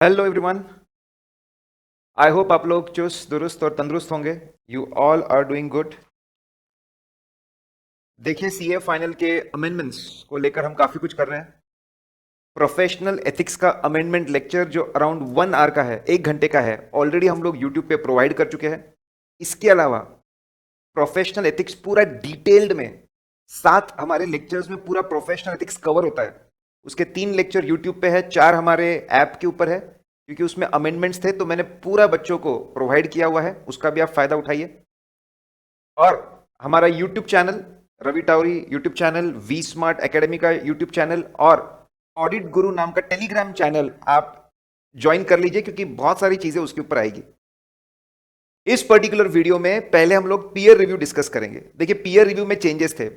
Hello everyone. I hope आप लोग चुस्त दुरुस्त और तंदुरुस्त होंगे। You all are doing good. देखिए, सीए फाइनल के अमेंडमेंट्स को लेकर हम काफ़ी कुछ कर रहे हैं। प्रोफेशनल एथिक्स का अमेंडमेंट लेक्चर जो अराउंड 1 आवर का है, 1 घंटे का है, ऑलरेडी हम लोग यूट्यूब पे प्रोवाइड कर चुके हैं। इसके अलावा प्रोफेशनल एथिक्स पूरा डिटेल्ड में 7 हमारे लेक्चर्स में पूरा प्रोफेशनल एथिक्स कवर होता है। उसके 3 लेक्चर यूट्यूब पे है, 4 हमारे ऐप के ऊपर है। क्योंकि उसमें अमेंडमेंट्स थे तो मैंने पूरा बच्चों को प्रोवाइड किया हुआ है, उसका भी आप फायदा उठाइए। और हमारा YouTube channel, Ravi Tawari YouTube channel, V Smart Academy का यूट्यूब चैनल और ऑडिट गुरु नाम का टेलीग्राम चैनल आप ज्वाइन कर लीजिए, क्योंकि बहुत सारी चीजें उसके ऊपर आएगी। इस पर्टिकुलर वीडियो में पहले हम लोग पीयर रिव्यू डिस्कस करेंगे। देखिए, पीयर रिव्यू में चेंजेस थे।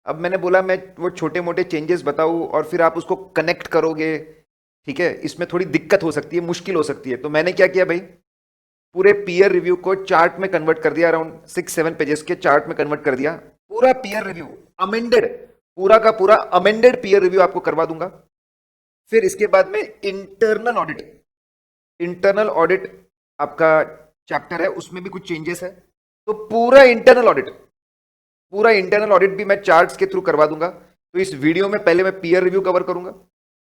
अब मैंने बोला मैं वो छोटे मोटे चेंजेस बताऊं और फिर आप उसको कनेक्ट करोगे, ठीक है, इसमें थोड़ी दिक्कत हो सकती है, मुश्किल हो सकती है। तो मैंने क्या किया भाई, पूरे पीयर रिव्यू को चार्ट में कन्वर्ट कर दिया। अराउंड 6-7 पेजेस के चार्ट में कन्वर्ट कर दिया। पूरा पीयर रिव्यू अमेंडेड, पूरा का पूरा अमेंडेड पीयर रिव्यू आपको करवा दूंगा। फिर इसके बाद में इंटरनल ऑडिट आपका चैप्टर है, उसमें भी कुछ चेंजेस है। तो पूरा इंटरनल ऑडिट भी मैं चार्ट्स के थ्रू करवा दूंगा। तो इस वीडियो में पहले मैं पीयर रिव्यू कवर करूंगा,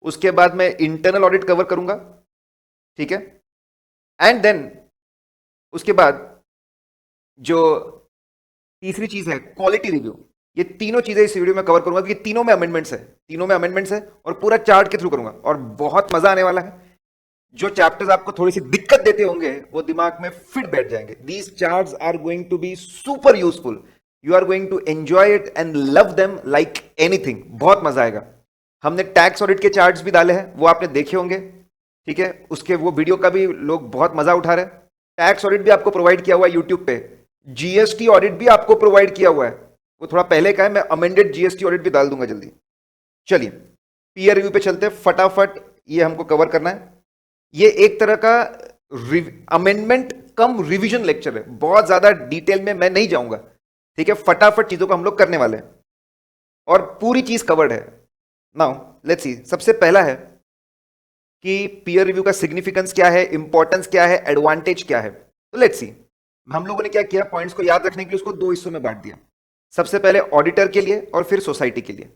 उसके बाद मैं इंटरनल ऑडिट कवर करूंगा, ठीक है। एंड देन उसके बाद जो तीसरी चीज है क्वालिटी रिव्यू। ये तीनों चीजें इस वीडियो में कवर करूंगा, क्योंकि तीनों में अमेंडमेंट्स है और पूरा चार्ट के थ्रू करूंगा और बहुत मजा आने वाला है। जो चैप्टर्स आपको थोड़ी सी दिक्कत देते होंगे वो दिमाग में फिट बैठ जाएंगे। These charts are going to be super useful. You are going to enjoy it and love them like anything. बहुत मजा आएगा। हमने टैक्स ऑडिट के चार्ट्स भी डाले हैं, वो आपने देखे होंगे, ठीक है। उसके वो वीडियो का भी लोग बहुत मजा उठा रहे हैं। टैक्स ऑडिट भी आपको प्रोवाइड किया हुआ है यूट्यूब पे। जीएसटी ऑडिट भी आपको प्रोवाइड किया हुआ है, वो थोड़ा पहले का है। मैं अमेंडेड जीएसटी ऑडिट भी डाल दूंगा जल्दी। चलिए पीयर रिव्यू पे चलते हैं फटाफट। ये हमको कवर करना है। ये एक तरह का अमेंडमेंट कम रिवीजन लेक्चर है। बहुत ज्यादा डिटेल में मैं नहीं जाऊंगा, ठीक है। फटाफट चीजों को हम लोग करने वाले हैं और पूरी चीज कवर्ड है। Now let's see. सबसे पहला है कि पीयर रिव्यू का सिग्निफिकेंस क्या है, इंपॉर्टेंस क्या है, एडवांटेज क्या है। तो लेट्स सी। हम लोगों ने क्या किया, पॉइंट्स को याद रखने के लिए उसको 2 हिस्सों में बांट दिया। सबसे पहले ऑडिटर के लिए और फिर सोसाइटी के लिए।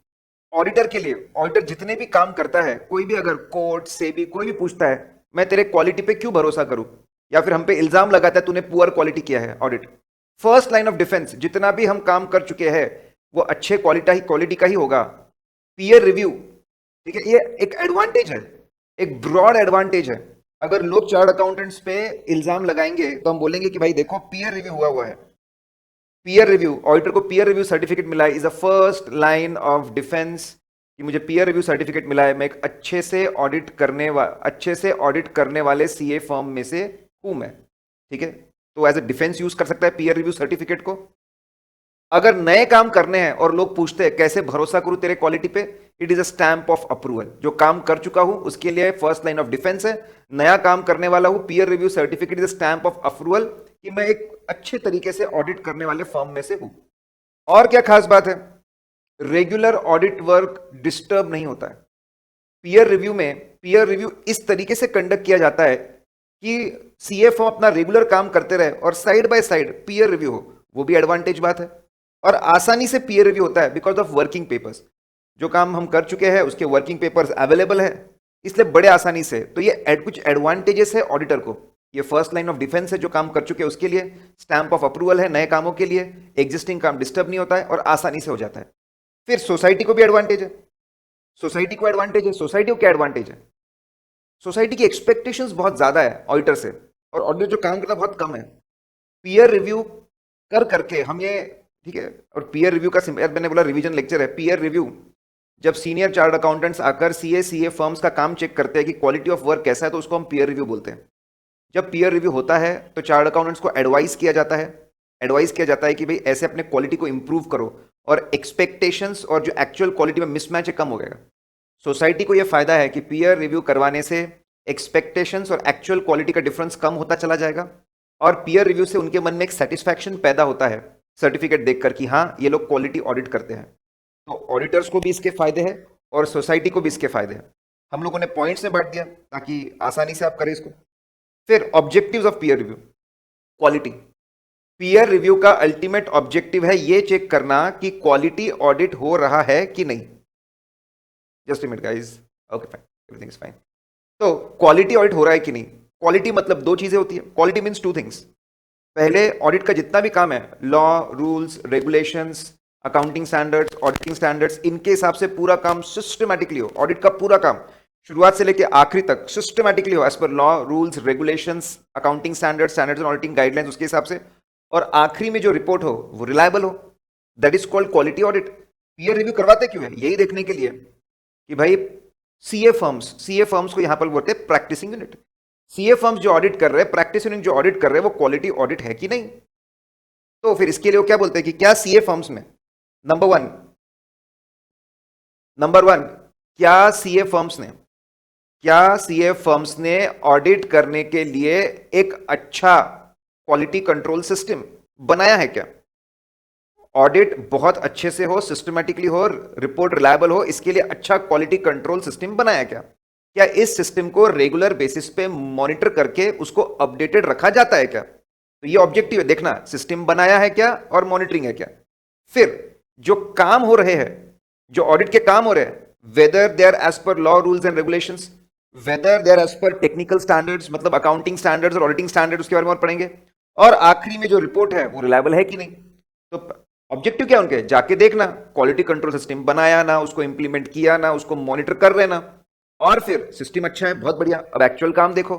ऑडिटर के लिए, ऑडिटर जितने भी काम करता है, कोई भी अगर कोर्ट से भी कोई भी पूछता है मैं तेरे क्वालिटी पे क्यों भरोसा करूं, या फिर हम पे इल्जाम लगाता है तूने पुअर क्वालिटी किया है, audit first line of defence. जितना भी हम काम कर चुके हैं वो अच्छे क्वालिटी का ही होगा। पीयर रिव्यू, ठीक है, ये एक एडवांटेज है, एक ब्रॉड एडवांटेज है। अगर लोग चार्ट अकाउंटेंट्स पे इल्जाम लगाएंगे तो हम बोलेंगे कि भाई देखो पीयर रिव्यू हुआ है। पीयर रिव्यू, ऑडिटर को पीयर रिव्यू सर्टिफिकेट मिला है, is a first line of defence कि मुझे पीयर रिव्यू सर्टिफिकेट मिला है, मैं एक अच्छे से ऑडिट करने वाले सीए फर्म में से हूं मैं, ठीक है। तो एज ए डिफेंस यूज कर सकता है पीयर रिव्यू सर्टिफिकेट को। अगर नए काम करने हैं और लोग पूछते हैं कैसे भरोसा करूं तेरे क्वालिटी पे, it is a stamp of approval. जो काम कर चुका हूं उसके लिए फर्स्ट लाइन ऑफ डिफेंस है। नया काम करने वाला हूं, peer review certificate is a stamp of approval कि मैं एक अच्छे तरीके से ऑडिट करने वाले फर्म में से हूं। और क्या खास बात है, रेगुलर ऑडिट वर्क डिस्टर्ब नहीं होता है पीयर रिव्यू में। पीयर रिव्यू इस तरीके से कंडक्ट किया जाता है कि सीए फर्म अपना रेगुलर काम करते रहे और side by side peer review हो, वो भी एडवांटेज बात है। और आसानी से पीयर रिव्यू होता है बिकॉज ऑफ वर्किंग पेपर्स। जो काम हम कर चुके हैं उसके वर्किंग पेपर्स अवेलेबल है, इसलिए बड़े आसानी से। तो ये कुछ एडवांटेजेस है ऑडिटर को। ये फर्स्ट लाइन ऑफ डिफेंस है, जो काम कर चुके हैं उसके लिए स्टैंप ऑफ अप्रूवल है, नए कामों के लिए एग्जिस्टिंग काम डिस्टर्ब नहीं होता है और आसानी से हो जाता है। फिर सोसाइटी को भी एडवांटेज है। सोसाइटी को क्या एडवांटेज है, सोसाइटी की एक्सपेक्टेशंस बहुत ज्यादा है ऑडिटर से, और ऑडिटर जो काम करता है बहुत कम है। पीयर रिव्यू कर करके हम ये, ठीक है। और पीयर रिव्यू का मैंने बोला रिवीजन लेक्चर है। पीयर रिव्यू जब सीनियर चार्ट अकाउंटेंट्स आकर सीए फर्म्स का काम चेक करते हैं कि क्वालिटी ऑफ वर्क कैसा है, तो उसको हम पीयर रिव्यू बोलते हैं। जब पीयर रिव्यू होता है तो चार्ट अकाउंटेंट्स को एडवाइस किया जाता है कि भाई ऐसे अपने क्वालिटी को इंप्रूव करो, और एक्सपेक्टेशंस और जो एक्चुअल क्वालिटी में मिसमैच है कम हो गएगा। सोसाइटी को यह फायदा है कि पीयर रिव्यू करवाने से एक्सपेक्टेशंस और एक्चुअल क्वालिटी का डिफरेंस कम होता चला जाएगा, और पीयर रिव्यू से उनके मन में एक सेटिस्फैक्शन पैदा होता है सर्टिफिकेट देखकर कि हाँ ये लोग क्वालिटी ऑडिट करते हैं। तो ऑडिटर्स को भी इसके फायदे हैं और सोसाइटी को भी इसके फायदे हैं। हम लोगों ने पॉइंट्स में बांट दिया ताकि आसानी से आप करें इसको। फिर objectives of peer review, quality. Peer review का अल्टीमेट ऑब्जेक्टिव है ये चेक करना कि क्वालिटी ऑडिट हो रहा है कि नहीं। Just a minute guys, okay fine, everything is fine. तो क्वालिटी ऑडिट हो रहा है कि नहीं। क्वालिटी मतलब दो चीजें होती है। Quality means two things. पहले ऑडिट का जितना भी काम है, law, rules, regulations, accounting standards, auditing standards, इनके हिसाब से पूरा काम सिस्टमैटिकली हो। ऑडिट का पूरा काम शुरुआत से लेकर आखिरी तक सिस्टमैटिकली हो, as per law, rules, regulations, accounting standards, standards and auditing guidelines, उसके हिसाब से। और आखिरी में जो रिपोर्ट हो वो रिलायबल हो। That is called quality audit. Peer review करवाते क्यों है? यही देखने के लिए कि भाई सीए फर्म्स को यहां पर बोलते हैं प्रैक्टिसिंग यूनिट। सीए फर्म्स जो ऑडिट कर रहे हैं, प्रैक्टिस यूनिट जो ऑडिट कर रहे हैं, वो क्वालिटी ऑडिट है कि नहीं। तो फिर इसके लिए वो क्या बोलते हैं कि क्या सीए फर्म्स में नंबर वन, क्या सीए फर्म्स ने ऑडिट करने के लिए एक अच्छा क्वालिटी कंट्रोल सिस्टम बनाया है क्या? ऑडिट बहुत अच्छे से हो, सिस्टमैटिकली हो, रिपोर्ट रिलायबल हो, इसके लिए अच्छा क्वालिटी कंट्रोल सिस्टम बनाया क्या? क्या इस सिस्टम को रेगुलर बेसिस पे मॉनिटर करके उसको अपडेटेड रखा जाता है क्या? तो ये ऑब्जेक्टिव है, देखना सिस्टम बनाया है क्या और मॉनिटरिंग है क्या। फिर जो काम हो रहे हैं, जो ऑडिट के काम हो रहे हैं, whether they are as per law, rules and regulations, whether they are as per technical standards, मतलब अकाउंटिंग स्टैंडर्ड्स और ऑडिटिंग स्टैंडर्ड्स, उसके बारे में और पढ़ेंगे। और आखिरी में जो रिपोर्ट है वो रिलायबल है कि नहीं। तो ऑब्जेक्टिव क्या उनके? जाके देखना क्वालिटी कंट्रोल सिस्टम बनाया ना, उसको इंप्लीमेंट किया ना, उसको मॉनिटर कर रहे ना। और फिर सिस्टम अच्छा है, बहुत बढ़िया। अब एक्चुअल काम देखो,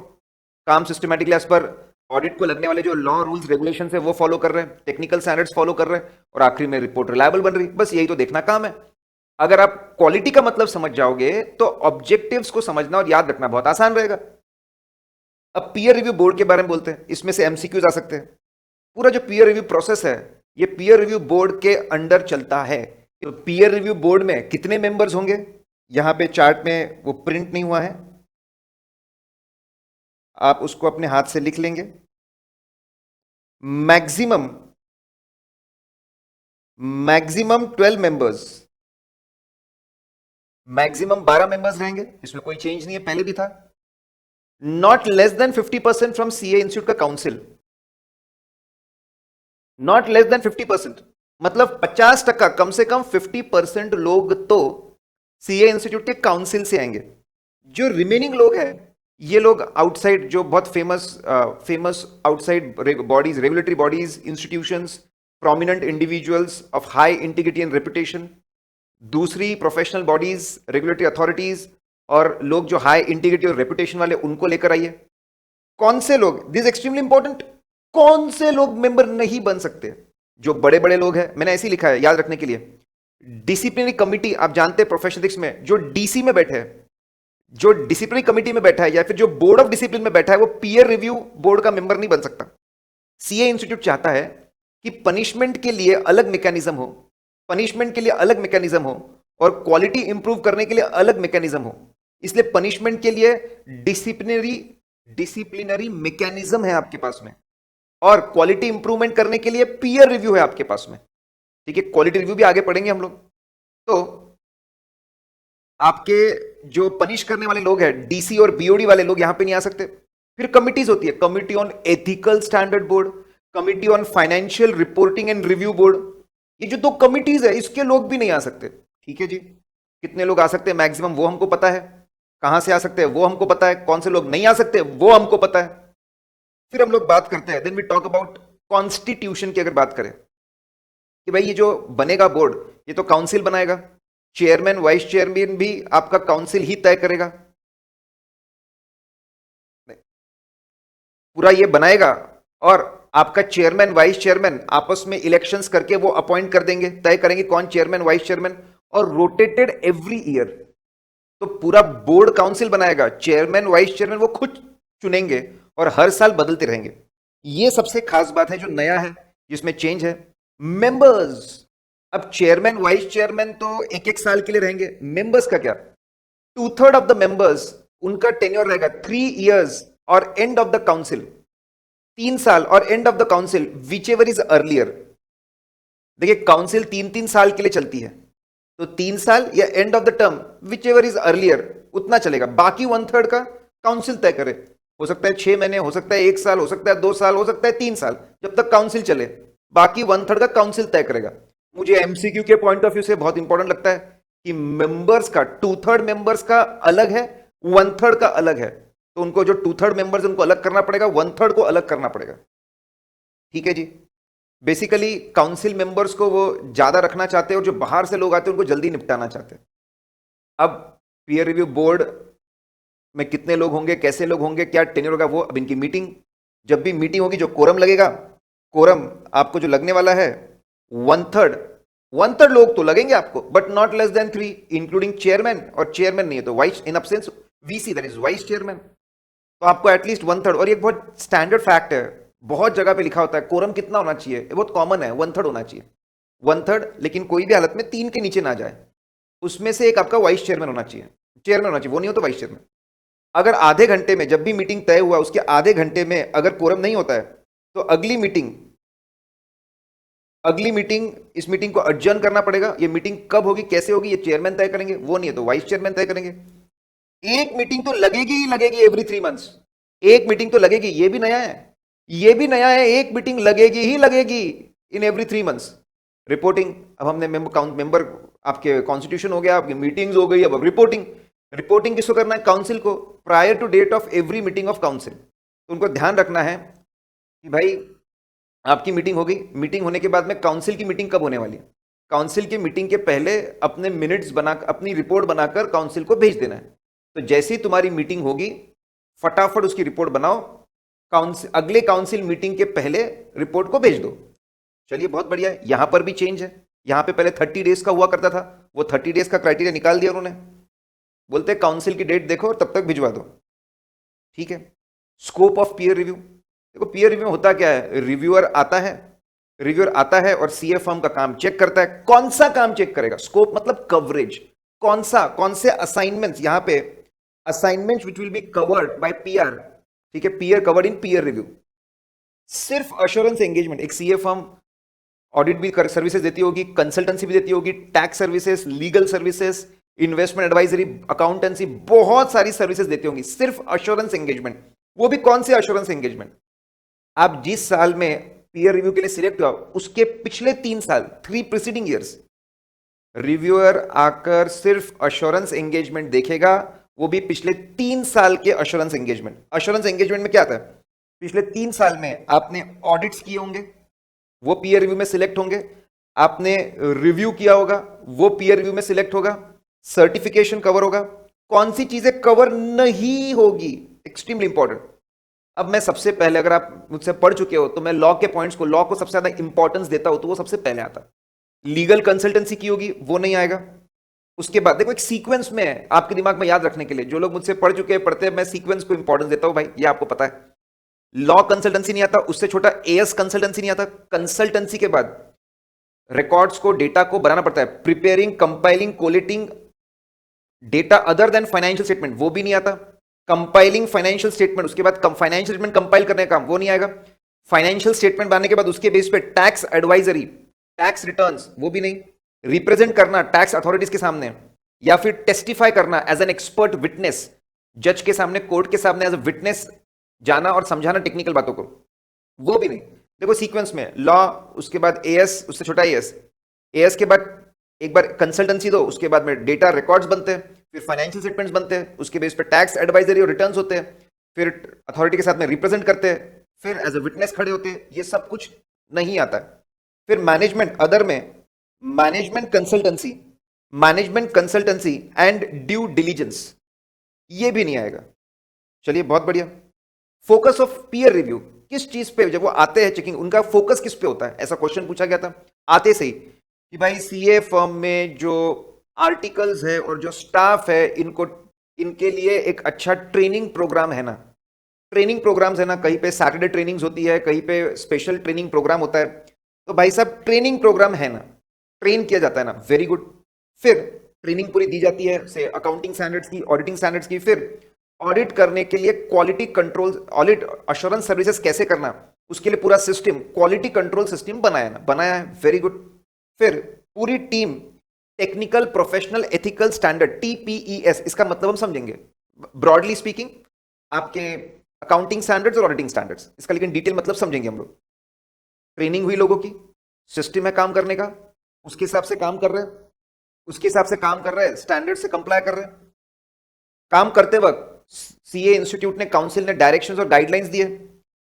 काम सिस्टमैटिकली एज पर ऑडिट को लगने वाले जो लॉ, रूल्स, रेगुलेशन है वो फॉलो कर रहे हैं, टेक्निकल स्टैंडर्ड्स फॉलो कर रहे हैं, और आखिरी में रिपोर्ट रिलायबल बन रही। बस यही तो देखना काम है। अगर आप क्वालिटी का मतलब समझ जाओगे तो ऑब्जेक्टिव्स को समझना और याद रखना बहुत आसान रहेगा। अब पीयर रिव्यू बोर्ड के बारे में बोलते हैं, इसमें से एमसीक्यूज आ सकते हैं। पूरा जो पीयर रिव्यू प्रोसेस है, ये पीयर रिव्यू बोर्ड के अंडर चलता है। तो पीयर रिव्यू बोर्ड में कितने मेंबर्स होंगे? यहां पे चार्ट में वो प्रिंट नहीं हुआ है, आप उसको अपने हाथ से लिख लेंगे। मैक्सिमम 12 मेंबर्स, मैक्सिमम 12 मेंबर्स रहेंगे, इसमें कोई चेंज नहीं है, पहले भी था। Not less than 50% from CA institute का काउंसिल। नॉट लेस देन 50%, मतलब 50%, कम से कम 50% लोग तो सीए इंस्टीट्यूट के काउंसिल से आएंगे। जो रिमेनिंग लोग हैं, ये लोग आउटसाइड, जो बहुत famous outside bodies, regulatory bodies, institutions, prominent individuals of high integrity and reputation, दूसरी प्रोफेशनल बॉडीज, रेगुलेटरी अथॉरिटीज, और लोग जो हाई इंटीग्रिटी और रेपुटेशन वाले, उनको लेकर आइए। कौन से लोग, दिस एक्सट्रीमली इंपॉर्टेंट, कौन से लोग मेंबर नहीं बन सकते? जो बड़े बड़े लोग हैं, मैंने ऐसे ही लिखा है याद रखने के लिए। डिसिप्लिनरी कमिटी, आप जानते हैं प्रोफेशनल में जो डीसी में बैठे हैं, जो डिसिप्लिनरी कमिटी में बैठा है या फिर जो बोर्ड ऑफ डिसिप्लिन में बैठा है, वो पीयर रिव्यू बोर्ड का मेंबर नहीं बन सकता। सीए इंस्टीट्यूट चाहता है कि पनिशमेंट के लिए अलग मैकेनिज्म हो, पनिशमेंट के लिए अलग मैकेनिज्म हो, और क्वालिटी इंप्रूव करने के लिए अलग मैकेनिज्म हो। इसलिए पनिशमेंट के लिए डिसिप्लिनरी मैकेनिज्म है आपके पास में, और क्वालिटी इंप्रूवमेंट करने के लिए पीयर रिव्यू है आपके पास में। ठीक है, क्वालिटी रिव्यू भी आगे पढ़ेंगे हम लोग। तो आपके जो पनिश करने वाले लोग हैं, डीसी और बीओडी वाले लोग, यहां पे नहीं आ सकते। फिर कमिटीज होती है, committee on ethical standard board, committee on financial reporting and review board. ये जो दो कमिटीज है, इसके लोग भी नहीं आ सकते। ठीक है जी, कितने लोग आ सकते हैं मैक्सिमम, वो हमको पता है। कहां से आ सकते हैं वो हमको पता है, कौन से लोग नहीं आ सकते वो हमको पता है। फिर हम लोग बात करते हैं, then we talk about constitution की। अगर बात करें कि भाई ये जो बनेगा बोर्ड, ये तो काउंसिल बनाएगा, चेयरमैन वाइस चेयरमैन भी आपका काउंसिल ही तय करेगा। पूरा ये बनाएगा, और आपका चेयरमैन वाइस चेयरमैन आपस में इलेक्शंस करके वो अपॉइंट कर देंगे, तय करेंगे कौन चेयरमैन वाइस चेयरमैन, और रोटेटेड एवरी ईयर। तो पूरा बोर्ड काउंसिल बनाएगा, चेयरमैन वाइस चेयरमैन वो खुद चुनेंगे, और हर साल बदलते रहेंगे। ये सबसे खास बात है जो नया है, जिसमें चेंज है। मेंबर्स, अब चेयरमैन वाइस चेयरमैन तो एक एक साल के लिए रहेंगे, मेंबर्स का क्या? 2/3 ऑफ द मेंबर्स, उनका टेन्योर रहेगा 3 इयर्स, और एंड ऑफ द काउंसिल 3 साल, और end of the council which ever is earlier. देखिए काउंसिल 3-3 साल के लिए चलती है, तो 3 साल या end of the term which ever is earlier उतना चलेगा। बाकी 1/3 का काउंसिल तय करे। हो सकता है 6 महीने, हो सकता है 1 साल, हो सकता है 2 साल, हो सकता है 3 साल, जब तक काउंसिल चले। बाकी 1/3 का काउंसिल तय करेगा। मुझे एमसीक्यू के पॉइंट ऑफ व्यू से बहुत इंपॉर्टेंट लगता है कि मेंबर्स का 2/3 मेंबर्स का अलग है, 1/3 का अलग है। तो उनको जो 2/3 मेंबर्स उनको अलग करना पड़ेगा, 1/3 को अलग करना पड़ेगा। ठीक है जी। बेसिकली काउंसिल मेंबर्स को वो ज्यादा रखना चाहते हैं और जो बाहर से लोग आते हैं उनको जल्दी निपटाना चाहते हैं। अब पीयर रिव्यू बोर्ड में कितने लोग होंगे, कैसे लोग होंगे, क्या टेन्योर होगा, वो अब इनकी मीटिंग, जब भी मीटिंग होगी जो कोरम लगेगा, कोरम आपको जो लगने वाला है 1/3 लोग तो लगेंगे आपको, but not less than 3 including chairman, और चेयरमैन नहीं है तो vice in absence VC that is vice chairman. तो आपको एटलीस्ट 1/3, और ये बहुत स्टैंडर्ड फैक्ट है, बहुत जगह पे लिखा होता है कोरम कितना होना चाहिए, ये बहुत कॉमन है, 1/3 होना चाहिए। 1/3, लेकिन कोई भी हालत में 3 के नीचे ना जाए। उसमें से एक आपका वाइस चेयरमैन होना चाहिए, चेयरमैन होना चाहिए, वो नहीं हो तो वाइस चेयरमैन। अगर आधे घंटे में, जब भी मीटिंग तय हुआ उसके आधे घंटे में अगर कोरम नहीं होता है तो अगली मीटिंग इस मीटिंग को अडजर्न करना पड़ेगा। ये मीटिंग कब होगी, कैसे होगी, ये चेयरमैन तय करेंगे, वो नहीं है तो वाइस चेयरमैन तय करेंगे। एक मीटिंग तो लगेगी ही लगेगी एवरी 3 मंथ्स, एक मीटिंग तो लगेगी। ये भी नया है, ये भी नया है, एक मीटिंग लगेगी ही लगेगी इन एवरी 3 मंथ्स। रिपोर्टिंग, अब हमने मेंबर आपके कॉन्स्टिट्यूशन हो गया, आपकी मीटिंग्स हो गई, अब रिपोर्टिंग किसको करना है, काउंसिल को, prior to date of every meeting of council. तो उनको ध्यान रखना है कि भाई आपकी मीटिंग हो गई, मीटिंग होने के बाद में काउंसिल की मीटिंग कब होने वाली है, काउंसिल की मीटिंग के पहले अपने मिनट्स बना, अपनी रिपोर्ट बनाकर काउंसिल को भेज देना है। तो जैसे ही तुम्हारी मीटिंग होगी फटाफट उसकी रिपोर्ट बनाओ, अगले काउंसिल मीटिंग के पहले रिपोर्ट को भेज दो। चलिए बहुत बढ़िया है। यहां पर भी चेंज है, यहां पे पहले 30 डेज का हुआ करता था, वो 30 डेज का क्राइटेरिया निकाल दिया उन्होंने, बोलते हैं काउंसिल की डेट देखो और तब तक भिजवा दो। ठीक है। स्कोप ऑफ पीयर रिव्यू, देखो पीयर रिव्यू होता क्या है, रिव्यूअर आता है और सीए फर्म का काम चेक करता है। कौन सा काम चेक करेगा, स्कोप मतलब कवरेज, कौन से असाइनमेंट्स, यहां पे assignments which will be covered bye PR. ठीक है, peer covered in peer review. सिर्फ अश्योरेंस एंगेजमेंट, एक सीए फर्म ऑडिट भी सर्विसेज देती होगी, कंसल्टेंसी भी देती होगी, tax services, legal services, investment advisory, accountancy, बहुत सारी सर्विसेज देती होंगी। सिर्फ अश्योरेंस एंगेजमेंट, वो भी कौन से अश्योरेंस एंगेजमेंट, आप जिस साल में पीयर रिव्यू के लिए सिलेक्ट हुआ उसके पिछले 3 साल, 3 प्रीसीडिंग ईयर्स, रिव्यूअर आकर सिर्फ अश्योरेंस एंगेजमेंट देखेगा, वो भी पिछले 3 साल के अश्योरेंस एंगेजमेंट। अश्योरेंस एंगेजमेंट में क्या आता है, पिछले 3 साल में आपने ऑडिट्स किए होंगे, वो पीयर रिव्यू में सिलेक्ट होंगे, आपने रिव्यू किया होगा, वो पीयर रिव्यू में सिलेक्ट होगा, सर्टिफिकेशन कवर होगा, कौन सी चीजें कवर नहीं होगी, एक्सट्रीमली इंपॉर्टेंट। अब मैं सबसे पहले, अगर आप मुझसे पढ़ चुके हो तो मैं लॉ के पॉइंट्स को, लॉ को सबसे ज्यादा इंपॉर्टेंस देता हूं तो वो सबसे पहले आता। लीगल कंसल्टेंसी की होगी वो नहीं आएगा। उसके बाद देखो एक सीक्वेंस में है आपके दिमाग में याद रखने के लिए, जो लोग मुझसे पढ़ चुके हैं, पढ़ते हैं, मैं सीक्वेंस को इंपॉर्टेंस देता हूं भाई, ये आपको पता है। लॉ कंसल्टेंसी नहीं आता, उससे छोटा एएस कंसल्टेंसी नहीं आता। कंसल्टेंसी के बाद रिकॉर्ड्स को, डेटा को बनाना पड़ता है, preparing, compiling, collating data other than financial statement, वो भी नहीं आता। कंपाइलिंग फाइनेंशियल स्टेटमेंट, उसके बाद फाइनेंशियल स्टेटमेंट कंपाइल करने का काम, वो नहीं आएगा। फाइनेंशियल स्टेटमेंट बनाने के बाद उसके बेस पे टैक्स एडवाइजरी, टैक्स रिटर्न्स, वो भी नहीं। रिप्रेजेंट करना टैक्स अथॉरिटीज के सामने, या फिर टेस्टिफाई करना एज एन एक्सपर्ट विटनेस, जज के सामने, कोर्ट के सामने एज ए विटनेस जाना और समझाना टेक्निकल बातों को, वो भी नहीं। देखो सीक्वेंस में लॉ, उसके बाद एएस, उससे छोटा एएस, एएस के बाद एक बार कंसल्टेंसी दो, उसके बाद में डेटा रिकॉर्ड्स बनते हैं, फिर फाइनेंशियल स्टेटमेंट्स बनते हैं, उसके बेस पे टैक्स एडवाइजरी और रिटर्न्स होते हैं, फिर अथॉरिटी के साथ में रिप्रेजेंट करते हैं, फिर एज ए विटनेस खड़े होते हैं। ये सब कुछ नहीं आता है। फिर मैनेजमेंट अदर में management consultancy and due diligence, ये भी नहीं आएगा। चलिए बहुत बढ़िया। फोकस ऑफ पीयर रिव्यू, किस चीज पे, जब वो आते हैं चेकिंग, उनका फोकस किस पे होता है, ऐसा क्वेश्चन पूछा गया था आते से ही कि भाई सीए फर्म में जो आर्टिकल्स है और जो स्टाफ है, इनके लिए एक अच्छा ट्रेनिंग प्रोग्राम है ना, ट्रेनिंग प्रोग्राम्स है ना, कहीं पे सैटरडे ट्रेनिंग्स होती है, कहीं पे स्पेशल ट्रेनिंग प्रोग्राम होता है, तो भाई साहब ट्रेनिंग प्रोग्राम है ना, ट्रेन किया जाता है ना, वेरी गुड। फिर ट्रेनिंग पूरी दी जाती है से अकाउंटिंग स्टैंडर्ड्स की, ऑडिटिंग स्टैंडर्ड्स की, फिर ऑडिट करने के लिए quality control, audit assurance services कैसे करना, उसके लिए पूरा सिस्टम, क्वालिटी कंट्रोल सिस्टम बनाया है, वेरी गुड। फिर पूरी team technical professional ethical standard, TPES, इसका मतलब हम समझेंगे ब्रॉडली स्पीकिंग, आपके अकाउंटिंग स्टैंडर्ड्स और ऑडिटिंग स्टैंडर्ड्स, इसका लेकिन डिटेल मतलब समझेंगे हम लोग। ट्रेनिंग हुई लोगों की, सिस्टम है काम करने का, उसके हिसाब से काम कर रहे हैं, उसके हिसाब से काम कर रहे हैं, स्टैंडर्ड से कंप्लाई कर रहे हैं। काम करते वक्त सीए इंस्टीट्यूट ने, काउंसिल ने डायरेक्शंस और गाइडलाइंस दिए,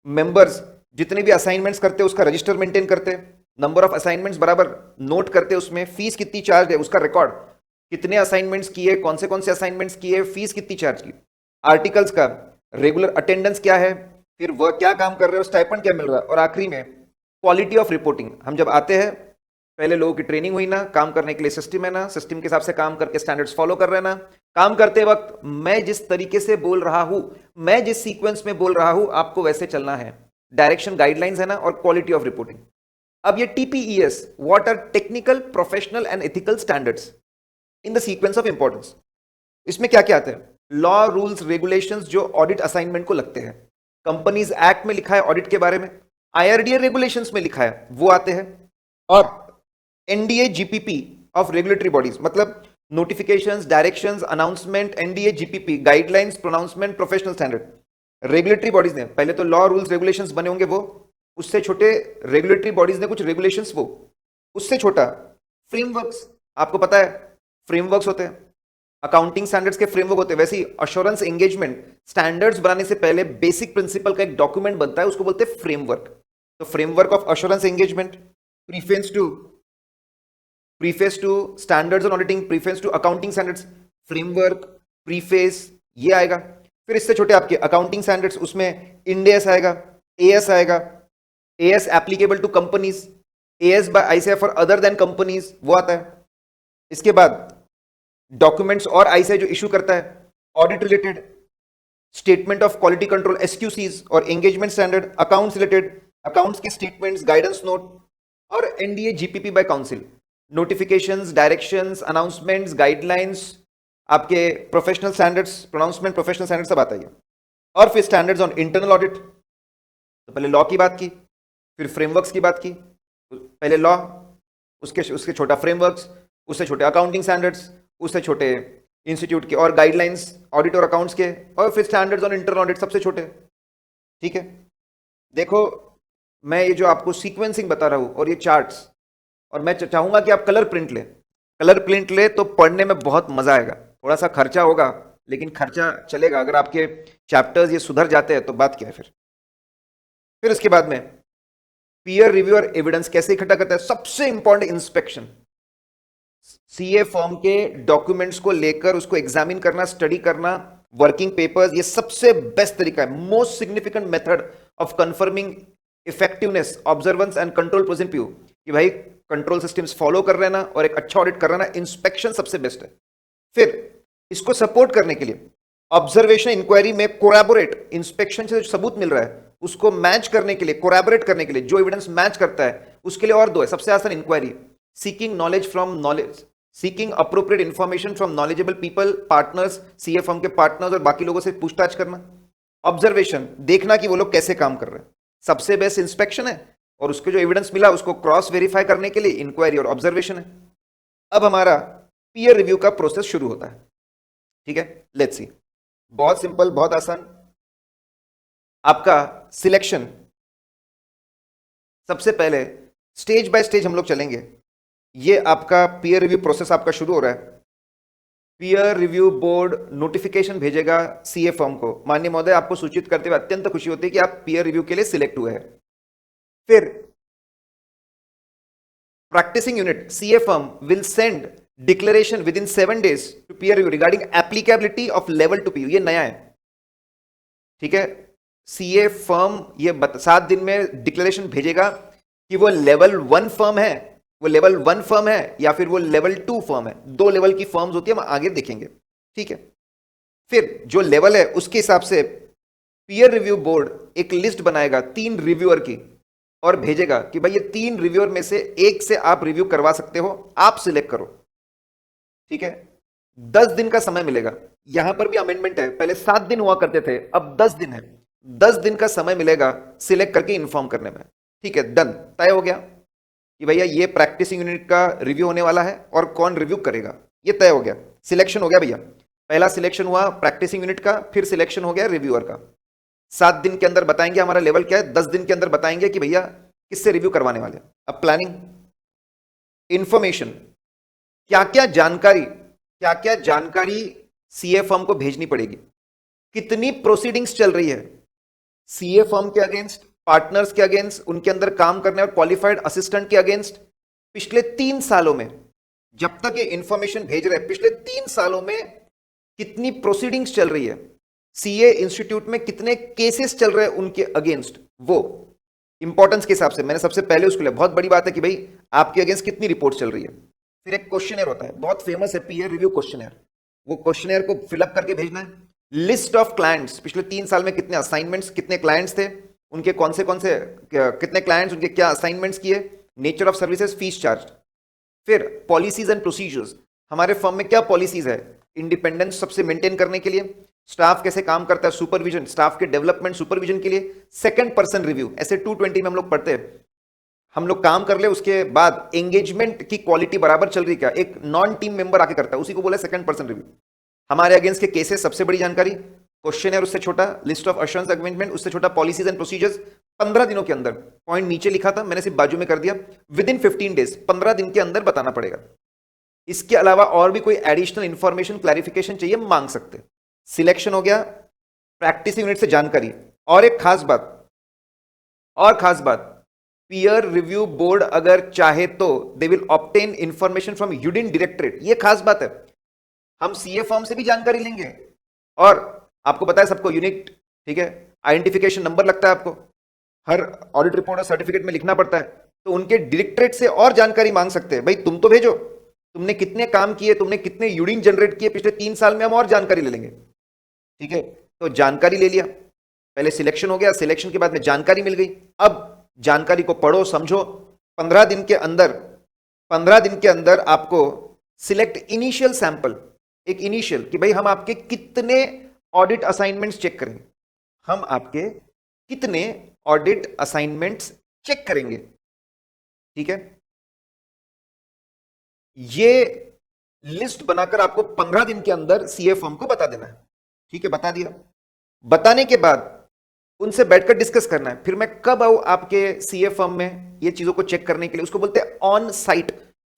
मेंबर्स जितने भी असाइनमेंट्स करते हैं उसका रजिस्टर मेंटेन करते हैं, नंबर ऑफ असाइनमेंट्स बराबर नोट करते हैं, उसमें फीस कितनी चार्ज है उसका रिकॉर्ड, कितने असाइनमेंट्स किए, कौन से असाइनमेंट्स किए, फीस कितनी चार्ज की, आर्टिकल्स का रेगुलर अटेंडेंस क्या है, फिर वह क्या काम कर रहे हो, स्टाइपेंड क्या मिल रहा है, और आखिरी में क्वालिटी ऑफ रिपोर्टिंग। हम जब आते हैं, पहले लोगों की ट्रेनिंग हुई ना, काम करने के लिए सिस्टम है ना, सिस्टम के हिसाब से काम करके स्टैंडर्ड्स फॉलो कर रहे हैं ना, काम करते वक्त मैं जिस तरीके से बोल रहा हूं, मैं जिस सीक्वेंस में बोल रहा हूं, आपको वैसे चलना है, डायरेक्शन गाइडलाइंस है ना, और क्वालिटी ऑफ रिपोर्टिंग। अब ये TPES, what are technical professional and ethical standards in the sequence of importance. इसमें क्या क्या आते हैं, लॉ रूल्स रेगुलेशंस जो ऑडिट असाइनमेंट को लगते हैं, कंपनीज एक्ट में लिखा है ऑडिट के बारे में, IRDA रेगुलेशंस में लिखा है वो आते हैं, और NDA GPP of regulatory bodies, मतलब notifications, directions, announcement, NDA GPP guidelines, pronouncement, professional standard. Regulatory bodies ने पहले तो लॉ रूल्स रेगुलेशंस बने होंगे, वो उससे छोटे रेगुलेटरी बॉडीज ने कुछ रेगुलेशंस, वो उससे छोटा फ्रेमवर्क्स, आपको पता है फ्रेमवर्क्स होते हैं, अकाउंटिंग स्टैंडर्ड्स के फ्रेमवर्क होते हैं, वैसे ही अश्योरेंस एंगेजमेंट स्टैंडर्ड्स बनाने से पहले बेसिक प्रिंसिपल का एक डॉक्यूमेंट बनता है, उसको बोलते हैं फ्रेमवर्क। तो framework of assurance engagement, preface to standards on auditing, preface to accounting standards, framework, preface, ये आएगा। फिर इससे छोटे आपके अकाउंटिंग स्टैंडर्ड्स, उसमें इंडेस आएगा, एएस आएगा, AS applicable to companies, AS by ICAI for other than companies, वो आता है। इसके बाद डॉक्यूमेंट्स और आईसीएआई जो इशू करता है, audit related, statement of quality control SQCs और engagement standard, accounts related, accounts के स्टेटमेंट्स, गाइडेंस नोट, और NDA GPP by council, notifications, directions, announcements, guidelines, आपके professional standards, pronouncement, professional standard सब आता है। और फिर स्टैंडर्ड्स ऑन इंटरनल ऑडिट, तो पहले लॉ की बात की, फिर फ्रेमवर्क्स की बात की, पहले लॉ, उसके छोटा फ्रेमवर्क्स, उससे छोटे अकाउंटिंग स्टैंडर्ड्स, उससे छोटे इंस्टीट्यूट के और गाइडलाइंस ऑडिट और अकाउंट्स के, और फिर स्टैंडर्ड्स ऑन इंटरनल ऑडिट सबसे छोटे। ठीक है, देखो मैं ये जो आपको सीक्वेंसिंग बता रहा हूं और ये चार्ट्स, और मैं चाहूंगा कि आप कलर प्रिंट ले, कलर प्रिंट ले तो पढ़ने में बहुत मजा आएगा, थोड़ा सा खर्चा होगा लेकिन खर्चा चलेगा, अगर आपके चैप्टर्स ये सुधर जाते हैं तो बात क्या है। फिर उसके बाद में पीयर रिव्यू और एविडेंस कैसे इकट्ठा करता है, सबसे इंपॉर्टेंट इंस्पेक्शन, सीए फॉर्म के डॉक्यूमेंट्स को लेकर उसको एग्जामिन करना, स्टडी करना, वर्किंग पेपर्स, ये सबसे बेस्ट तरीका है, most significant method of confirming effectiveness, observance and control present view, कि भाई कंट्रोल सिस्टम्स फॉलो कर रहे हैं ना और एक अच्छा ऑडिट कर रहे हैं ना, इंस्पेक्शन सबसे बेस्ट है। फिर इसको सपोर्ट करने के लिए ऑब्जर्वेशन इंक्वायरी में कोलैबोरेट, इंस्पेक्शन से जो सबूत मिल रहा है उसको मैच करने के लिए, कोलैबोरेट करने के लिए, जो एविडेंस मैच करता है उसके लिए और दो है, सबसे आसान inquiry, seeking knowledge from knowledge, seeking appropriate information from knowledgeable people, partners, CA firm के पार्टनर्स और बाकी लोगों से पूछताछ करना, ऑब्जर्वेशन, देखना कि वो लोग कैसे काम कर रहे हैं, सबसे बेस्ट इंस्पेक्शन है, और उसके जो एविडेंस मिला उसको क्रॉस वेरीफाई करने के लिए इंक्वायरी और ऑब्जर्वेशन है। अब हमारा पीयर रिव्यू का प्रोसेस शुरू होता है। ठीक है, लेट्स सी, बहुत सिंपल, बहुत आसान। आपका सिलेक्शन, सबसे पहले स्टेज बाय स्टेज हम लोग चलेंगे। ये आपका पीयर रिव्यू प्रोसेस आपका शुरू हो रहा है। पीयर रिव्यू बोर्ड नोटिफिकेशन भेजेगा सीए फर्म को, माननीय महोदय आपको सूचित करते हुए अत्यंत खुशी होती है कि आप पीयर रिव्यू के लिए सिलेक्ट हुए हैं। फिर practicing unit CA firm will send declaration within 7 days to peer review regarding applicability of level 2 PU, ये नया है। ठीक है, CA फर्म ये 7 दिन में डिक्लेरेशन भेजेगा कि वो लेवल 1 फर्म है, वो लेवल 1 फर्म है या फिर वो लेवल 2 फर्म है, 2 लेवल की फर्म्स होती है, हम आगे देखेंगे। ठीक है, फिर जो लेवल है उसके हिसाब से पीयर रिव्यू बोर्ड एक लिस्ट बनाएगा 3 रिव्यूअर की और भेजेगा कि भाई ये 3 रिव्यूअर में से एक से आप रिव्यू करवा सकते हो, आप सिलेक्ट करो। ठीक है, 10 दिन का समय मिलेगा। यहां पर भी अमेंडमेंट है, पहले 7 दिन हुआ करते थे, अब 10 दिन है। 10 दिन का समय मिलेगा सिलेक्ट करके इन्फॉर्म करने में। ठीक है, डन, तय हो गया कि भैया ये प्रैक्टिसिंग यूनिट का रिव्यू होने वाला है और कौन रिव्यू करेगा, ये तय हो गया, सिलेक्शन हो गया भैया। पहला सिलेक्शन हुआ प्रैक्टिसिंग यूनिट का, फिर सिलेक्शन हो गया रिव्यूअर का। 7 दिन के अंदर बताएंगे हमारा लेवल क्या है, 10 दिन के अंदर बताएंगे कि भैया किससे रिव्यू करवाने वाले। अब प्लानिंग, इंफॉर्मेशन, क्या क्या जानकारी सीए फर्म को भेजनी पड़ेगी, कितनी प्रोसीडिंग्स चल रही है सीए फर्म के अगेंस्ट, पार्टनर्स के अगेंस्ट, उनके अंदर काम करने और क्वालिफाइड असिस्टेंट के अगेंस्ट, पिछले 3 सालों में जब तक ये इंफॉर्मेशन भेज रहे हैं, पिछले 3 सालों में कितनी प्रोसीडिंग्स चल रही है, सीए इंस्टीट्यूट में कितने केसेस चल रहे हैं उनके अगेंस्ट, वो इंपॉर्टेंस के हिसाब से मैंने सबसे पहले उसके लिए, बहुत बड़ी बात है कि भाई आपके अगेंस्ट कितनी रिपोर्ट चल रही है। फिर एक क्वेश्चनर होता है, बहुत फेमस है पीयर रिव्यू क्वेश्चनर, वो क्वेश्चनर को फिलअप करके भेजना है। लिस्ट ऑफ क्लाइंट्स, पिछले 3 साल में कितने असाइनमेंट्स, कितने क्लाइंट्स थे, उनके कौन से कितने क्लाइंट्स, उनके क्या असाइनमेंट्स किए, nature of services, fees charge. फिर पॉलिसीज एंड प्रोसीजर्स, हमारे फर्म में क्या पॉलिसीज है इंडिपेंडेंस सबसे मेंटेन करने के लिए, स्टाफ कैसे काम करता है, सुपरविजन, स्टाफ के डेवलपमेंट सुपरविजन के लिए, सेकंड पर्सन रिव्यू, ऐसे 220 में हम लोग पढ़ते हैं। हम लोग काम कर ले, उसके बाद एंगेजमेंट की क्वालिटी बराबर चल रही क्या, एक नॉन टीम मेंबर आके करता है, उसी को बोला सेकंड पर्सन रिव्यू। हमारे अगेंस्ट के केसेस सबसे बड़ी जानकारी, क्वेश्चन है उससे छोटा, लिस्ट ऑफ अश्योरेंस एग्रीमेंट उससे छोटा, पॉलिसीज एंड प्रोसीजर्स 15 दिनों के अंदर, पॉइंट नीचे लिखा था मैंने सिर्फ बाजू में कर दिया, विद इन 15 डेज, 15 दिन के अंदर बताना पड़ेगा। इसके अलावा और भी कोई एडिशनल इंफॉर्मेशन क्लैरिफिकेशन चाहिए मांग सकते। सिलेक्शन हो गया, प्रैक्टिस यूनिट से जानकारी, और एक खास बात, पीयर रिव्यू बोर्ड अगर चाहे तो they will obtain information from union directorate, ये खास बात है। हम सीए फॉर्म से भी जानकारी लेंगे, और आपको पता है सबको यूनिक, ठीक है, आइडेंटिफिकेशन नंबर लगता है, आपको हर ऑडिट रिपोर्ट और सर्टिफिकेट में लिखना पड़ता है, तो उनके डायरेक्टरेट से और जानकारी मांग सकते हैं। भाई तुम तो भेजो, तुमने कितने काम किए, तुमने कितने यूनिट जनरेट किए पिछले 3 साल में, हम और जानकारी ले लेंगे। ठीक है, तो जानकारी ले लिया, पहले सिलेक्शन हो गया, सिलेक्शन के बाद में जानकारी मिल गई। अब जानकारी को पढ़ो, समझो, 15 दिन के अंदर आपको सिलेक्ट इनिशियल सैंपल, एक इनिशियल कि भाई हम आपके कितने ऑडिट असाइनमेंट्स चेक करेंगे, हम आपके कितने ऑडिट असाइनमेंट्स चेक करेंगे। ठीक है, ये लिस्ट बनाकर आपको 15 दिन के अंदर सीए फर्म को बता देना है। ठीक है, बता दिया, बताने के बाद उनसे बैठकर डिस्कस करना है, फिर मैं कब आऊं आपके सीए फर्म में ये चीजों को चेक करने के लिए, उसको बोलते हैं ऑन साइट,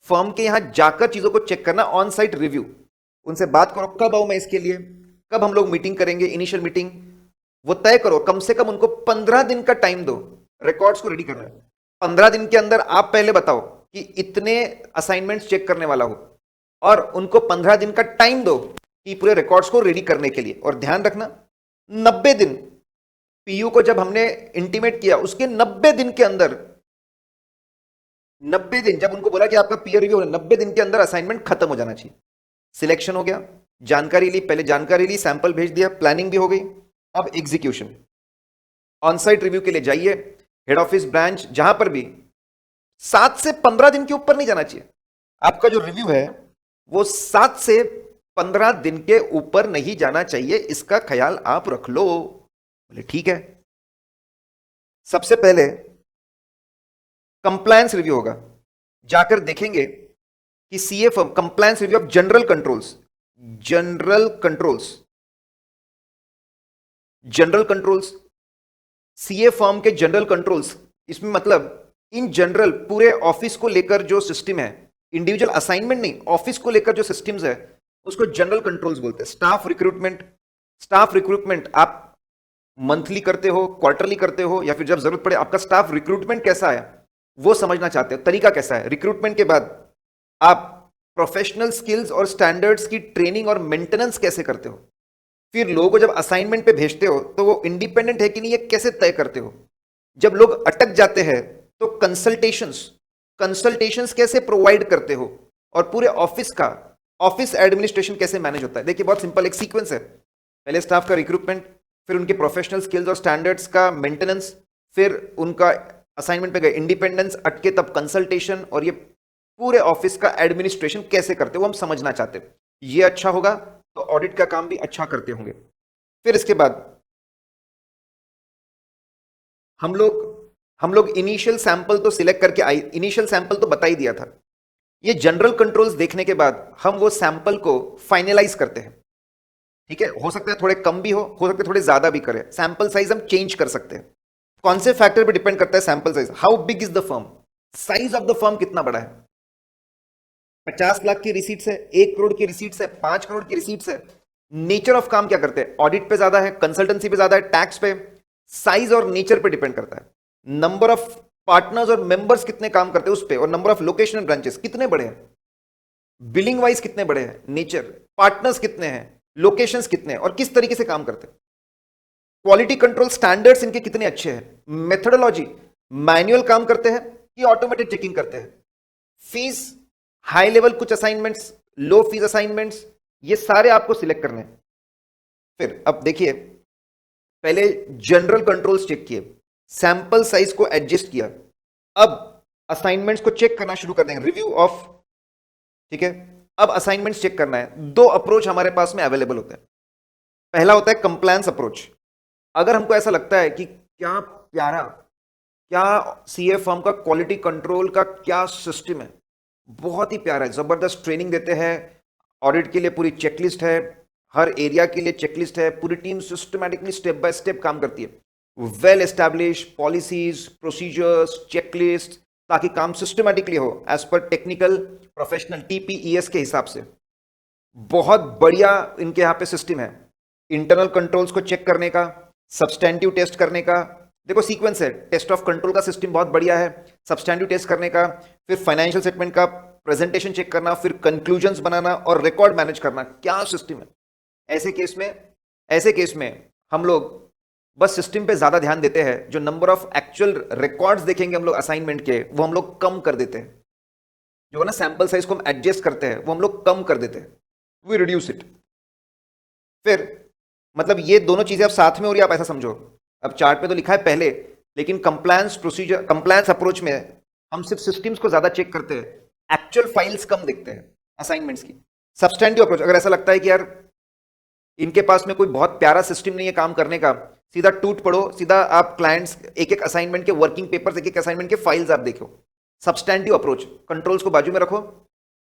फर्म के यहां जाकर चीजों को चेक करना, ऑन साइट रिव्यू। उनसे बात करो कब आऊं मैं इसके लिए, कब हम लोग मीटिंग करेंगे, इनिशियल मीटिंग, वो तय करो। कम से कम उनको 15 दिन का टाइम दो रिकॉर्ड्स को रेडी करना है। 15 दिन के अंदर आप पहले बताओ कि इतने असाइनमेंट्स चेक करने वाला हो, और उनको 15 दिन का टाइम दो कि पूरे रिकॉर्ड्स को रेडी करने के लिए। और ध्यान रखना, 90 दिन पीयू को जब हमने इंटीमेट किया, उसके 90 दिन के अंदर, 90 दिन जब उनको बोला कि आपका पीयर रिव्यू, 90 दिन के अंदर असाइनमेंट खत्म हो जाना चाहिए। सिलेक्शन हो गया, जानकारी ली, पहले जानकारी ली, सैंपल भेज दिया, प्लानिंग भी हो गई। अब एग्जीक्यूशन, ऑन साइट रिव्यू के लिए जाइए, हेड ऑफिस, ब्रांच, जहां पर भी 7 से 15 दिन के ऊपर नहीं जाना चाहिए। आपका जो रिव्यू है वो 7 से 15 दिन के ऊपर नहीं जाना चाहिए, इसका ख्याल आप रख लो। बोले ठीक है। सबसे पहले कंप्लायंस रिव्यू होगा, जाकर देखेंगे कि CA firm, compliance review of general controls, CA firm के जनरल कंट्रोल्स, इसमें मतलब इन जनरल पूरे ऑफिस को लेकर जो सिस्टम है, इंडिविजुअल असाइनमेंट नहीं, ऑफिस को लेकर जो सिस्टम्स है उसको जनरल कंट्रोल्स बोलते हैं। स्टाफ रिक्रूटमेंट आप मंथली करते हो, क्वार्टरली करते हो, या फिर जब जरूरत पड़े आपका स्टाफ रिक्रूटमेंट कैसा है वो समझना चाहते हो, तरीका कैसा है। रिक्रूटमेंट के बाद आप प्रोफेशनल स्किल्स और स्टैंडर्ड्स की ट्रेनिंग और मेंटेनेंस कैसे करते हो। फिर लोगों को जब असाइनमेंट पे भेजते हो तो वो इंडिपेंडेंट है कि नहीं, ये कैसे तय करते हो। जब लोग अटक जाते हैं तो कंसल्टेशंस कैसे प्रोवाइड करते हो, और पूरे ऑफिस एडमिनिस्ट्रेशन कैसे मैनेज होता है। देखिए बहुत सिंपल एक सीक्वेंस है, पहले स्टाफ का रिक्रूटमेंट, फिर उनके प्रोफेशनल स्किल्स और स्टैंडर्ड्स का मेंटेनेंस, फिर उनका असाइनमेंट पे गए, इंडिपेंडेंस अटके तब कंसल्टेशन, और ये पूरे ऑफिस का एडमिनिस्ट्रेशन कैसे करते हो हम समझना चाहते हैं। ये अच्छा होगा तो ऑडिट का काम भी अच्छा करते होंगे। फिर इसके बाद हम लोग हम लोग इनिशियल सैंपल तो सिलेक्ट करके आई, इनिशियल सैंपल तो बता ही दिया था। ये जनरल कंट्रोल्स देखने के बाद हम वो सैंपल को फाइनलाइज करते हैं। ठीक है, हो सकता है थोड़े कम भी हो सकता है थोड़े ज्यादा भी करें। सैंपल साइज हम चेंज कर सकते हैं। कौन से फैक्टर पे डिपेंड करता है sample size? How big is the firm, size of the firm कितना बड़ा है। 50 लाख की रिसीट्स है, 1 करोड़ की रिसीट्स है, 5 करोड़ की रिसीट्स है। नेचर ऑफ काम क्या करते हैं? ऑडिट पे ज्यादा है, कंसल्टेंसी पे ज्यादा है, टैक्स पे। साइज और नेचर पे डिपेंड करता है। नंबर ऑफ पार्टनर्स और मेंबर्स कितने काम करते हैं उस पे, और number of location and branches कितने बड़े हैं, बिलिंग वाइज कितने बड़े हैं, नेचर, पार्टनर्स कितने हैं, लोकेशंस कितने हैं, और किस तरीके से काम करते हैं। क्वालिटी कंट्रोल स्टैंडर्ड्स इनके कितने अच्छे हैं, मेथोडोलॉजी, मैनुअल काम करते हैं कि ऑटोमेटेड चेकिंग करते हैं, फीस, हाई लेवल कुछ असाइनमेंट्स, लो फीस असाइनमेंट्स, ये सारे आपको सिलेक्ट करने हैं। फिर अब देखिए, पहले जनरल कंट्रोल्स चेक किए, सैंपल साइज को एडजस्ट किया, अब असाइनमेंट्स को चेक करना शुरू कर देंगे, रिव्यू ऑफ। ठीक है, अब असाइनमेंट्स चेक करना है। दो अप्रोच हमारे पास में अवेलेबल होते हैं। पहला होता है कंप्लायंस अप्रोच। अगर हमको ऐसा लगता है कि क्या प्यारा, क्या सीए फर्म का क्वालिटी कंट्रोल का क्या सिस्टम है, बहुत ही प्यारा है, जबरदस्त ट्रेनिंग देते हैं, ऑडिट के लिए पूरी चेकलिस्ट है, हर एरिया के लिए चेकलिस्ट है, पूरी team systematically step by step काम करती है, well establish policies, procedures, checklist, ताकि काम सिस्टमैटिकली हो एज पर टेक्निकल प्रोफेशनल टीपीईएस के हिसाब से। बहुत बढ़िया इनके यहाँ पे सिस्टम है इंटरनल कंट्रोल्स को चेक करने का, सब्सटेंटिव टेस्ट करने का। देखो सीक्वेंस है, टेस्ट ऑफ कंट्रोल का सिस्टम बहुत बढ़िया है, सब्सटेंटिव टेस्ट करने का, फिर फाइनेंशियल स्टेटमेंट का प्रेजेंटेशन चेक करना, फिर कंक्लूजन्स बनाना और रिकॉर्ड मैनेज करना। क्या सिस्टम है। ऐसे केस में हम लोग बस सिस्टम पे ज्यादा ध्यान देते हैं, जो नंबर ऑफ एक्चुअल रिकॉर्ड्स देखेंगे हम लोग असाइनमेंट के, वो हम लोग कम कर देते हैं। जो ना सैंपल साइज को हम एडजस्ट करते हैं, वो हम लोग कम कर देते हैं, वी रिड्यूस इट। फिर मतलब ये दोनों चीजें अब साथ में हो रही है, आप ऐसा समझो। अब चार्ट पे तो लिखा है पहले, लेकिन कंप्लायंस प्रोसीजर, कंप्लायंस अप्रोच में हम सिर्फ सिस्टम्स को ज्यादा चेक करते हैं, एक्चुअल फाइल्स कम देखते हैं असाइनमेंट्स की। सब्सटेंटिव अप्रोच, अगर ऐसा लगता है कि यार इनके पास में कोई बहुत प्यारा सिस्टम नहीं है काम करने का, सीधा टूट पड़ो, सीधा आप क्लाइंट्स एक एक असाइनमेंट के वर्किंग पेपर्स, एक एक असाइनमेंट के फाइल्स आप देखो। सब्सटेंटिव अप्रोच, कंट्रोल्स को बाजू में रखो,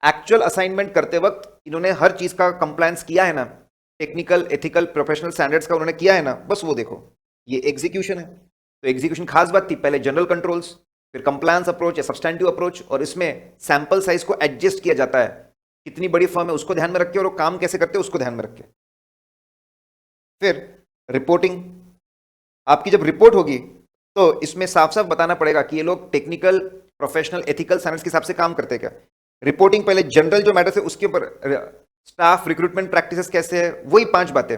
एक्चुअल असाइनमेंट करते वक्त इन्होंने हर चीज का कंप्लायंस किया है ना, टेक्निकल, एथिकल, प्रोफेशनल स्टैंडर्ड्स का उन्होंने किया है ना, बस वो देखो। ये एग्जीक्यूशन है, तो एग्जीक्यूशन खास बात थी, पहले जनरल कंट्रोल्स, फिर कंप्लायंस अप्रोच या सब्सटेंटिव अप्रोच, और इसमें सैंपल साइज को एडजस्ट किया जाता है, कितनी बड़ी फर्म है उसको ध्यान में रख के, और वो काम कैसे करते हैं उसको ध्यान में रख के। फिर रिपोर्टिंग, आपकी जब रिपोर्ट होगी तो इसमें साफ साफ बताना पड़ेगा कि ये लोग टेक्निकल, प्रोफेशनल, एथिकल स्टैंडर्ड्स के हिसाब से काम करते हैं क्या। रिपोर्टिंग पहले जनरल जो मैटर्स है उसके ऊपर, स्टाफ रिक्रूटमेंट प्रैक्टिसेस कैसे है, वही 5 बातें,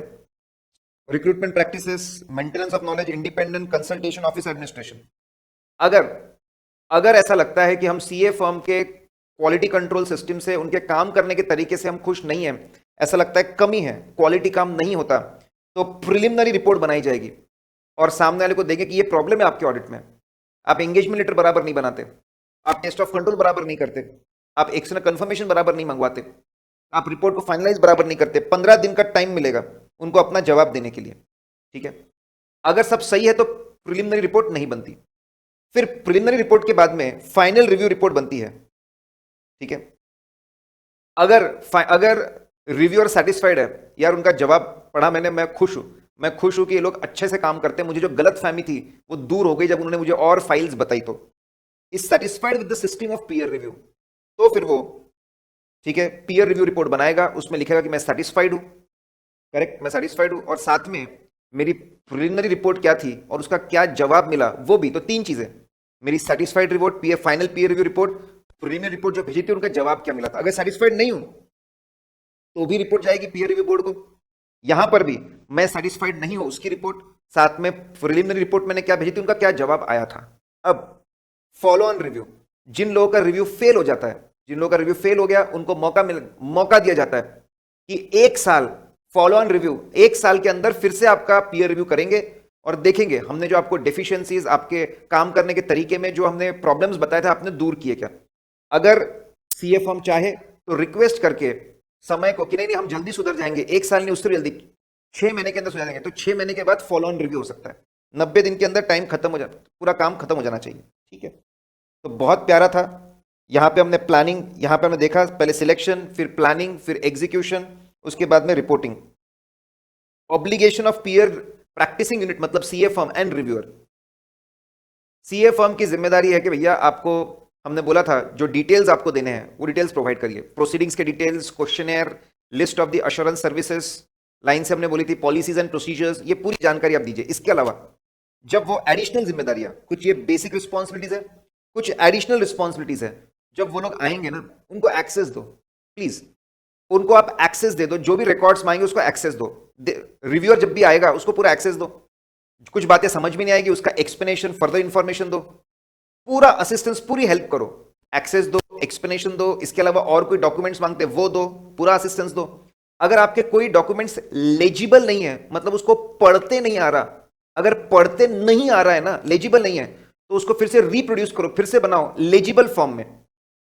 recruitment practices, maintenance of knowledge, independent consultation, office administration. अगर अगर ऐसा लगता है कि हम सीए फर्म के क्वालिटी कंट्रोल सिस्टम से, उनके काम करने के तरीके से हम खुश नहीं हैं, ऐसा लगता है कमी है, क्वालिटी काम नहीं होता, तो प्रिलिमिनरी रिपोर्ट बनाई जाएगी और सामने वाले को देंगे कि ये प्रॉब्लम है आपके ऑडिट में, आप एंगेजमेंट लेटर बराबर नहीं बनाते, आप टेस्ट ऑफ कंट्रोल बराबर नहीं करते, आप एक्सटर्नल कंफर्मेशन बराबर नहीं मंगवाते, आप रिपोर्ट को फाइनलाइज बराबर नहीं करते। 15 दिन का टाइम मिलेगा उनको अपना जवाब देने के लिए। ठीक है, अगर सब सही है तो प्रिलिमिनरी रिपोर्ट नहीं बनती। फिर प्रिलिमिनरी रिपोर्ट के बाद में फाइनल रिव्यू रिपोर्ट बनती है। ठीक है, अगर रिव्यूअर सेटिस्फाइड है, यार उनका जवाब पढ़ा मैंने, मैं खुश हूं कि ये लोग अच्छे से काम करते हैं, मुझे जो गलत फहमी थी वो दूर हो गई जब उन्होंने मुझे और फाइल्स बताई, तो is satisfied with the system of peer review, तो फिर वो ठीक है पीयर रिव्यू रिपोर्ट बनाएगा, उसमें लिखेगा कि मैं सेटिस्फाइड हूं, करेक्ट, मैं सेटिस्फाइड हूं, और साथ में मेरी प्रिलिमिनरी रिपोर्ट क्या थी और उसका क्या जवाब मिला वो भी। तो 3 चीजें, मेरी satisfied report, peer final peer review report, premium report जो भेजी थी उनका जवाब क्या मिला था। अगर सेटिस्फाइड नहीं हूं तो भी रिपोर्ट जाएगी पीयर रिव्यू बोर्ड को। यहां पर भी मैं सेटिस्फाइड नहीं हूं, उसकी रिपोर्ट, साथ में प्रीलिमिनरी रिपोर्ट मैंने क्या भेजी थी उनका क्या जवाब आया था। अब फॉलो ऑन रिव्यू, जिन लोगों का रिव्यू फेल हो जाता है, जिन लोगों का रिव्यू फेल हो गया उनको मौका दिया जाता है कि 1 साल फॉलो ऑन रिव्यू, 1 साल के अंदर फिर से आपका पीयर रिव्यू करेंगे और देखेंगे हमने जो आपको डेफिशिएंसीज, आपके काम करने के तरीके में जो हमने प्रॉब्लम्स बताए थे आपने दूर किए क्या। अगर सीए फर्म चाहे तो रिक्वेस्ट करके समय को कि नहीं हम जल्दी सुधर जाएंगे, 1 साल नहीं उससे जल्दी 6 महीने के अंदर सुधर जाएंगे, तो 6 महीने के बाद फॉलो ऑन रिव्यू हो सकता है। 90 दिन के अंदर टाइम खत्म हो जाता, पूरा काम खत्म हो जाना चाहिए, ठीक है। तो बहुत प्यारा था। यहाँ पे हमने प्लानिंग, यहाँ पे हमने देखा पहले सिलेक्शन, फिर प्लानिंग, फिर एग्जीक्यूशन, उसके बाद में reporting. Obligation of peer practising unit मतलब CA firm and reviewer. CA firm की जिम्मेदारी है कि भैया आपको, हमने बोला था जो डिटेल्स आपको देने हैं वो डिटेल्स प्रोवाइड करिए, प्रोसीडिंग्स के details, questionnaire, list of the assurance services, line से हमने बोली थी पॉलिसीज एंड प्रोसीजर्स, ये पूरी जानकारी आप दीजिए। इसके अलावा जब वो एडिशनल जिम्मेदारियां, कुछ ये बेसिक रिस्पॉन्सिबिलिटीज है, कुछ एडिशनल रिस्पॉन्सिबिलिटीज है, जब वो लोग आएंगे ना उनको एक्सेस दो प्लीज, उनको आप एक्सेस दे दो, जो भी रिकॉर्ड्स मांगे उसको एक्सेस दो। रिव्यूअर जब भी आएगा उसको पूरा एक्सेस दो, कुछ बातें समझ में नहीं आएगी उसका एक्सप्लेनेशन, फर्दर इंफॉर्मेशन दो, पूरा असिस्टेंस, पूरी हेल्प करो, एक्सेस दो, एक्सप्लेनेशन दो। इसके अलावा और कोई डॉक्यूमेंट्स मांगते वो दो, पूरा असिस्टेंस दो। अगर आपके कोई डॉक्यूमेंट्स लेजिबल नहीं है, मतलब उसको पढ़ते नहीं आ रहा, अगर पढ़ते नहीं आ रहा है ना, लेजिबल नहीं है, तो उसको फिर से रिप्रोड्यूस करो, फिर से बनाओ लेजिबल फॉर्म में,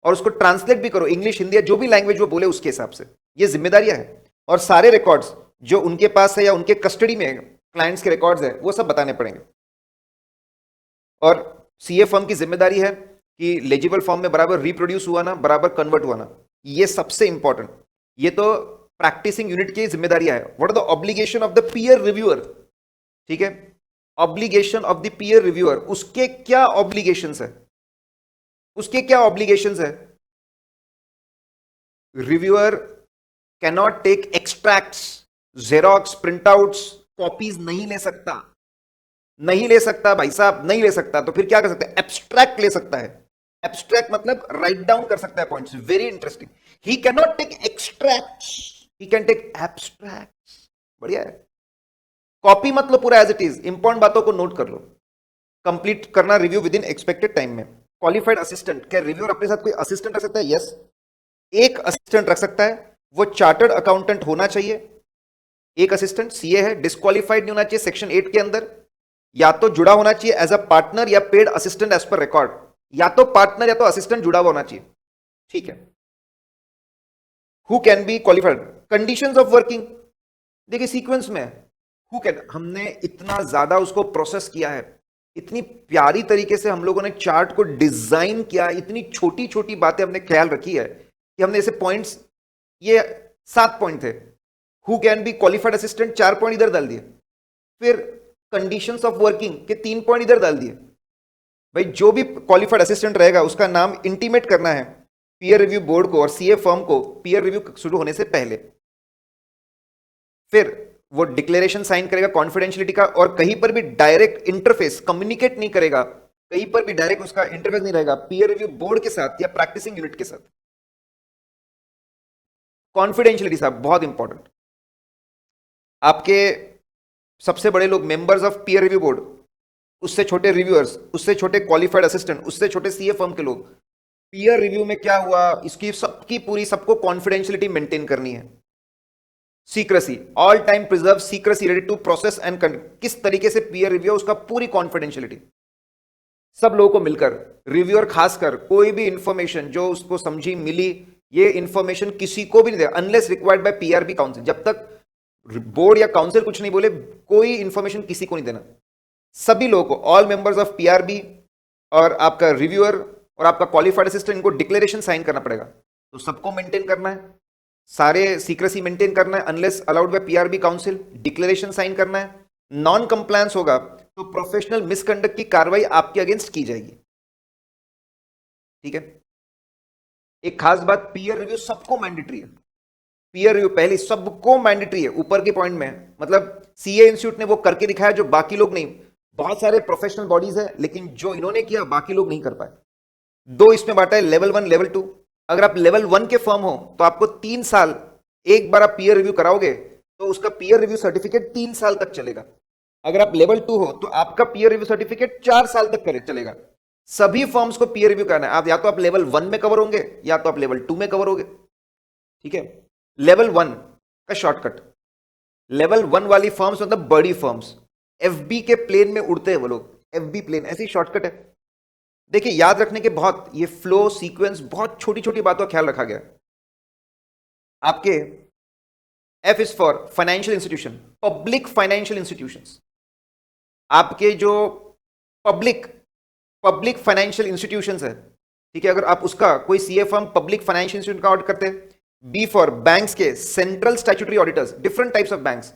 और उसको ट्रांसलेट भी करो, इंग्लिश, हिंदी या जो भी लैंग्वेज वो बोले उसके हिसाब से। ये जिम्मेदारियां है। और सारे रिकॉर्ड्स जो उनके पास है या उनके कस्टडी में क्लाइंट्स के रिकॉर्ड्स है वो सब बताने पड़ेंगे। और सीए फर्म की जिम्मेदारी है कि लेजिबल फॉर्म में बराबर रिप्रोड्यूस हुआ ना, बराबर कन्वर्ट हुआ ना, ये सबसे इंपॉर्टेंट। ये तो प्रैक्टिसिंग यूनिट की जिम्मेदारियां है। What are the obligation of the peer reviewer, ठीक है, obligation of the peer reviewer, उसके क्या ऑब्लिगेशंस है, उसके क्या ऑब्लिगेशंस है। Reviewer cannot take extracts, Xerox, printouts, copies नहीं ले सकता, नहीं ले सकता भाई साहब, नहीं ले सकता। तो फिर क्या कर सकता है, एब्स्ट्रैक्ट ले सकता है। एब्स्ट्रैक्ट मतलब राइट डाउन कर सकता है points, very interesting. He can not take extracts, he can take abstracts, बढ़िया है। कॉपी मतलब पूरा एज इट इज, इंपॉर्टेंट बातों को नोट कर लो। कंप्लीट करना review with in expected time में। क्वालिफाइड असिस्टेंट, क्या रिव्यूअर अपने साथ कोई असिस्टेंट रख सकता है? यस, एक असिस्टेंट रख सकता है, वो चार्टर्ड अकाउंटेंट होना चाहिए। एक असिस्टेंट सीए है, डिस्क्वालिफाइड नहीं होना चाहिए सेक्शन 8 के अंदर, या तो जुड़ा होना चाहिए एज अ पार्टनर या paid assistant as per record, या तो पार्टनर या तो असिस्टेंट जुड़ा हुआ होना चाहिए, ठीक है। Who can be qualified, conditions of working, देखिए सीक्वेंस में हु कैन, हमने इतना ज्यादा उसको प्रोसेस किया है, इतनी प्यारी तरीके से हम लोगों ने चार्ट को डिजाइन किया, इतनी छोटी छोटी बातें हमने ख्याल रखी है कि हमने ऐसे पॉइंट्स, ये 7 पॉइंट थे। Who can be qualified assistant 4 point इधर डाल दिए, फिर कंडीशंस ऑफ वर्किंग के 3 पॉइंट इधर डाल दिए। भाई जो भी क्वालिफाइड असिस्टेंट रहेगा उसका नाम इंटीमेट करना है पीयर रिव्यू बोर्ड को और सीए फर्म को पीयर रिव्यू शुरू होने से पहले। फिर वो डिक्लेरेशन साइन करेगा कॉन्फिडेंशियलिटी का, और कहीं पर भी डायरेक्ट इंटरफेस कम्युनिकेट नहीं करेगा, कहीं पर भी डायरेक्ट उसका इंटरफेस नहीं रहेगा पीयर रिव्यू बोर्ड के साथ या प्रैक्टिसिंग यूनिट के साथ। कॉन्फिडेंशियलिटी साहब बहुत इंपॉर्टेंट। आपके सबसे बड़े लोग members of peer review board, उससे छोटे रिव्यूअर्स, उससे छोटे क्वालिफाइड असिस्टेंट, उससे छोटे सीए फर्म के लोग, पीयर रिव्यू में क्या हुआ इसकी सबकी पूरी, सबको कॉन्फिडेंशियलिटी मेंटेन करनी है। Secrecy, all time preserve secrecy related to process and किस तरीके से पीयर रिव्यू, उसका पूरी कॉन्फिडेंशियलिटी सब लोगों को मिलकर, रिव्यूअर खासकर, कोई भी इंफॉर्मेशन जो उसको समझी मिली, ये इंफॉर्मेशन किसी को भी नहीं दे unless required by PRB council. जब तक बोर्ड या काउंसिल कुछ नहीं बोले कोई इंफॉर्मेशन किसी को नहीं देना। सभी लोगों को, ऑल मेंबर्स ऑफ पीआरबी और आपका रिव्यूअर और आपका क्वालिफाइड असिस्टेंट, इनको डिक्लेरेशन साइन करना पड़ेगा। तो सबको मेंटेन करना है, सारे सीक्रेसी मेंटेन करना है unless allowed by PRB council, declaration sign करना है। नॉन कंप्लायंस होगा तो प्रोफेशनल मिसकंडक्ट की कार्रवाई आपके अगेंस्ट की जाएगी, ठीक है। एक खास बात, पीयर रिव्यू सबको मैंडेटरी है। पीयर रिव्यू पहले सबको मैंडेटरी है, ऊपर के पॉइंट में, मतलब सीए इंस्टीट्यूट ने वो करके दिखाया जो बाकी लोग नहीं। बहुत सारे प्रोफेशनल बॉडीज है लेकिन जो इन्होंने किया बाकी लोग नहीं कर पाए। 2 इसमें बांटा है, लेवल 1, लेवल 2। अगर आप लेवल 1 के फर्म हो तो आपको 3 साल, एक बार आप पीयर रिव्यू कराओगे तो उसका पीयर रिव्यू सर्टिफिकेट 3 साल तक चलेगा। अगर आप लेवल 2 हो तो आपका पीयर रिव्यू सर्टिफिकेट 4 साल तक चलेगा। सभी फर्म्स को पीयर रिव्यू करना है। आप या तो आप लेवल 1 में कवर होंगे या तो आप लेवल 2 में कवर होंगे, ठीक है। लेवल 1 का शॉर्टकट, लेवल 1 वाली फर्म्स मतलब बड़ी फर्म्स, एफबी के प्लेन में उड़ते हैं वो लोग, एफबी प्लेन, ऐसी शॉर्टकट है। देखिए याद रखने के बहुत, ये फ्लो सीक्वेंस, बहुत छोटी छोटी बातों का ख्याल रखा गया। आपके F is for financial institution, public financial institutions. आपके जो पब्लिक पब्लिक फाइनेंशियल इंस्टीट्यूशंस है, ठीक है, अगर आप उसका कोई CA firm public financial institution का ऑडिट करते हैं। बी फॉर बैंक्स के central statutory auditors, different types of banks,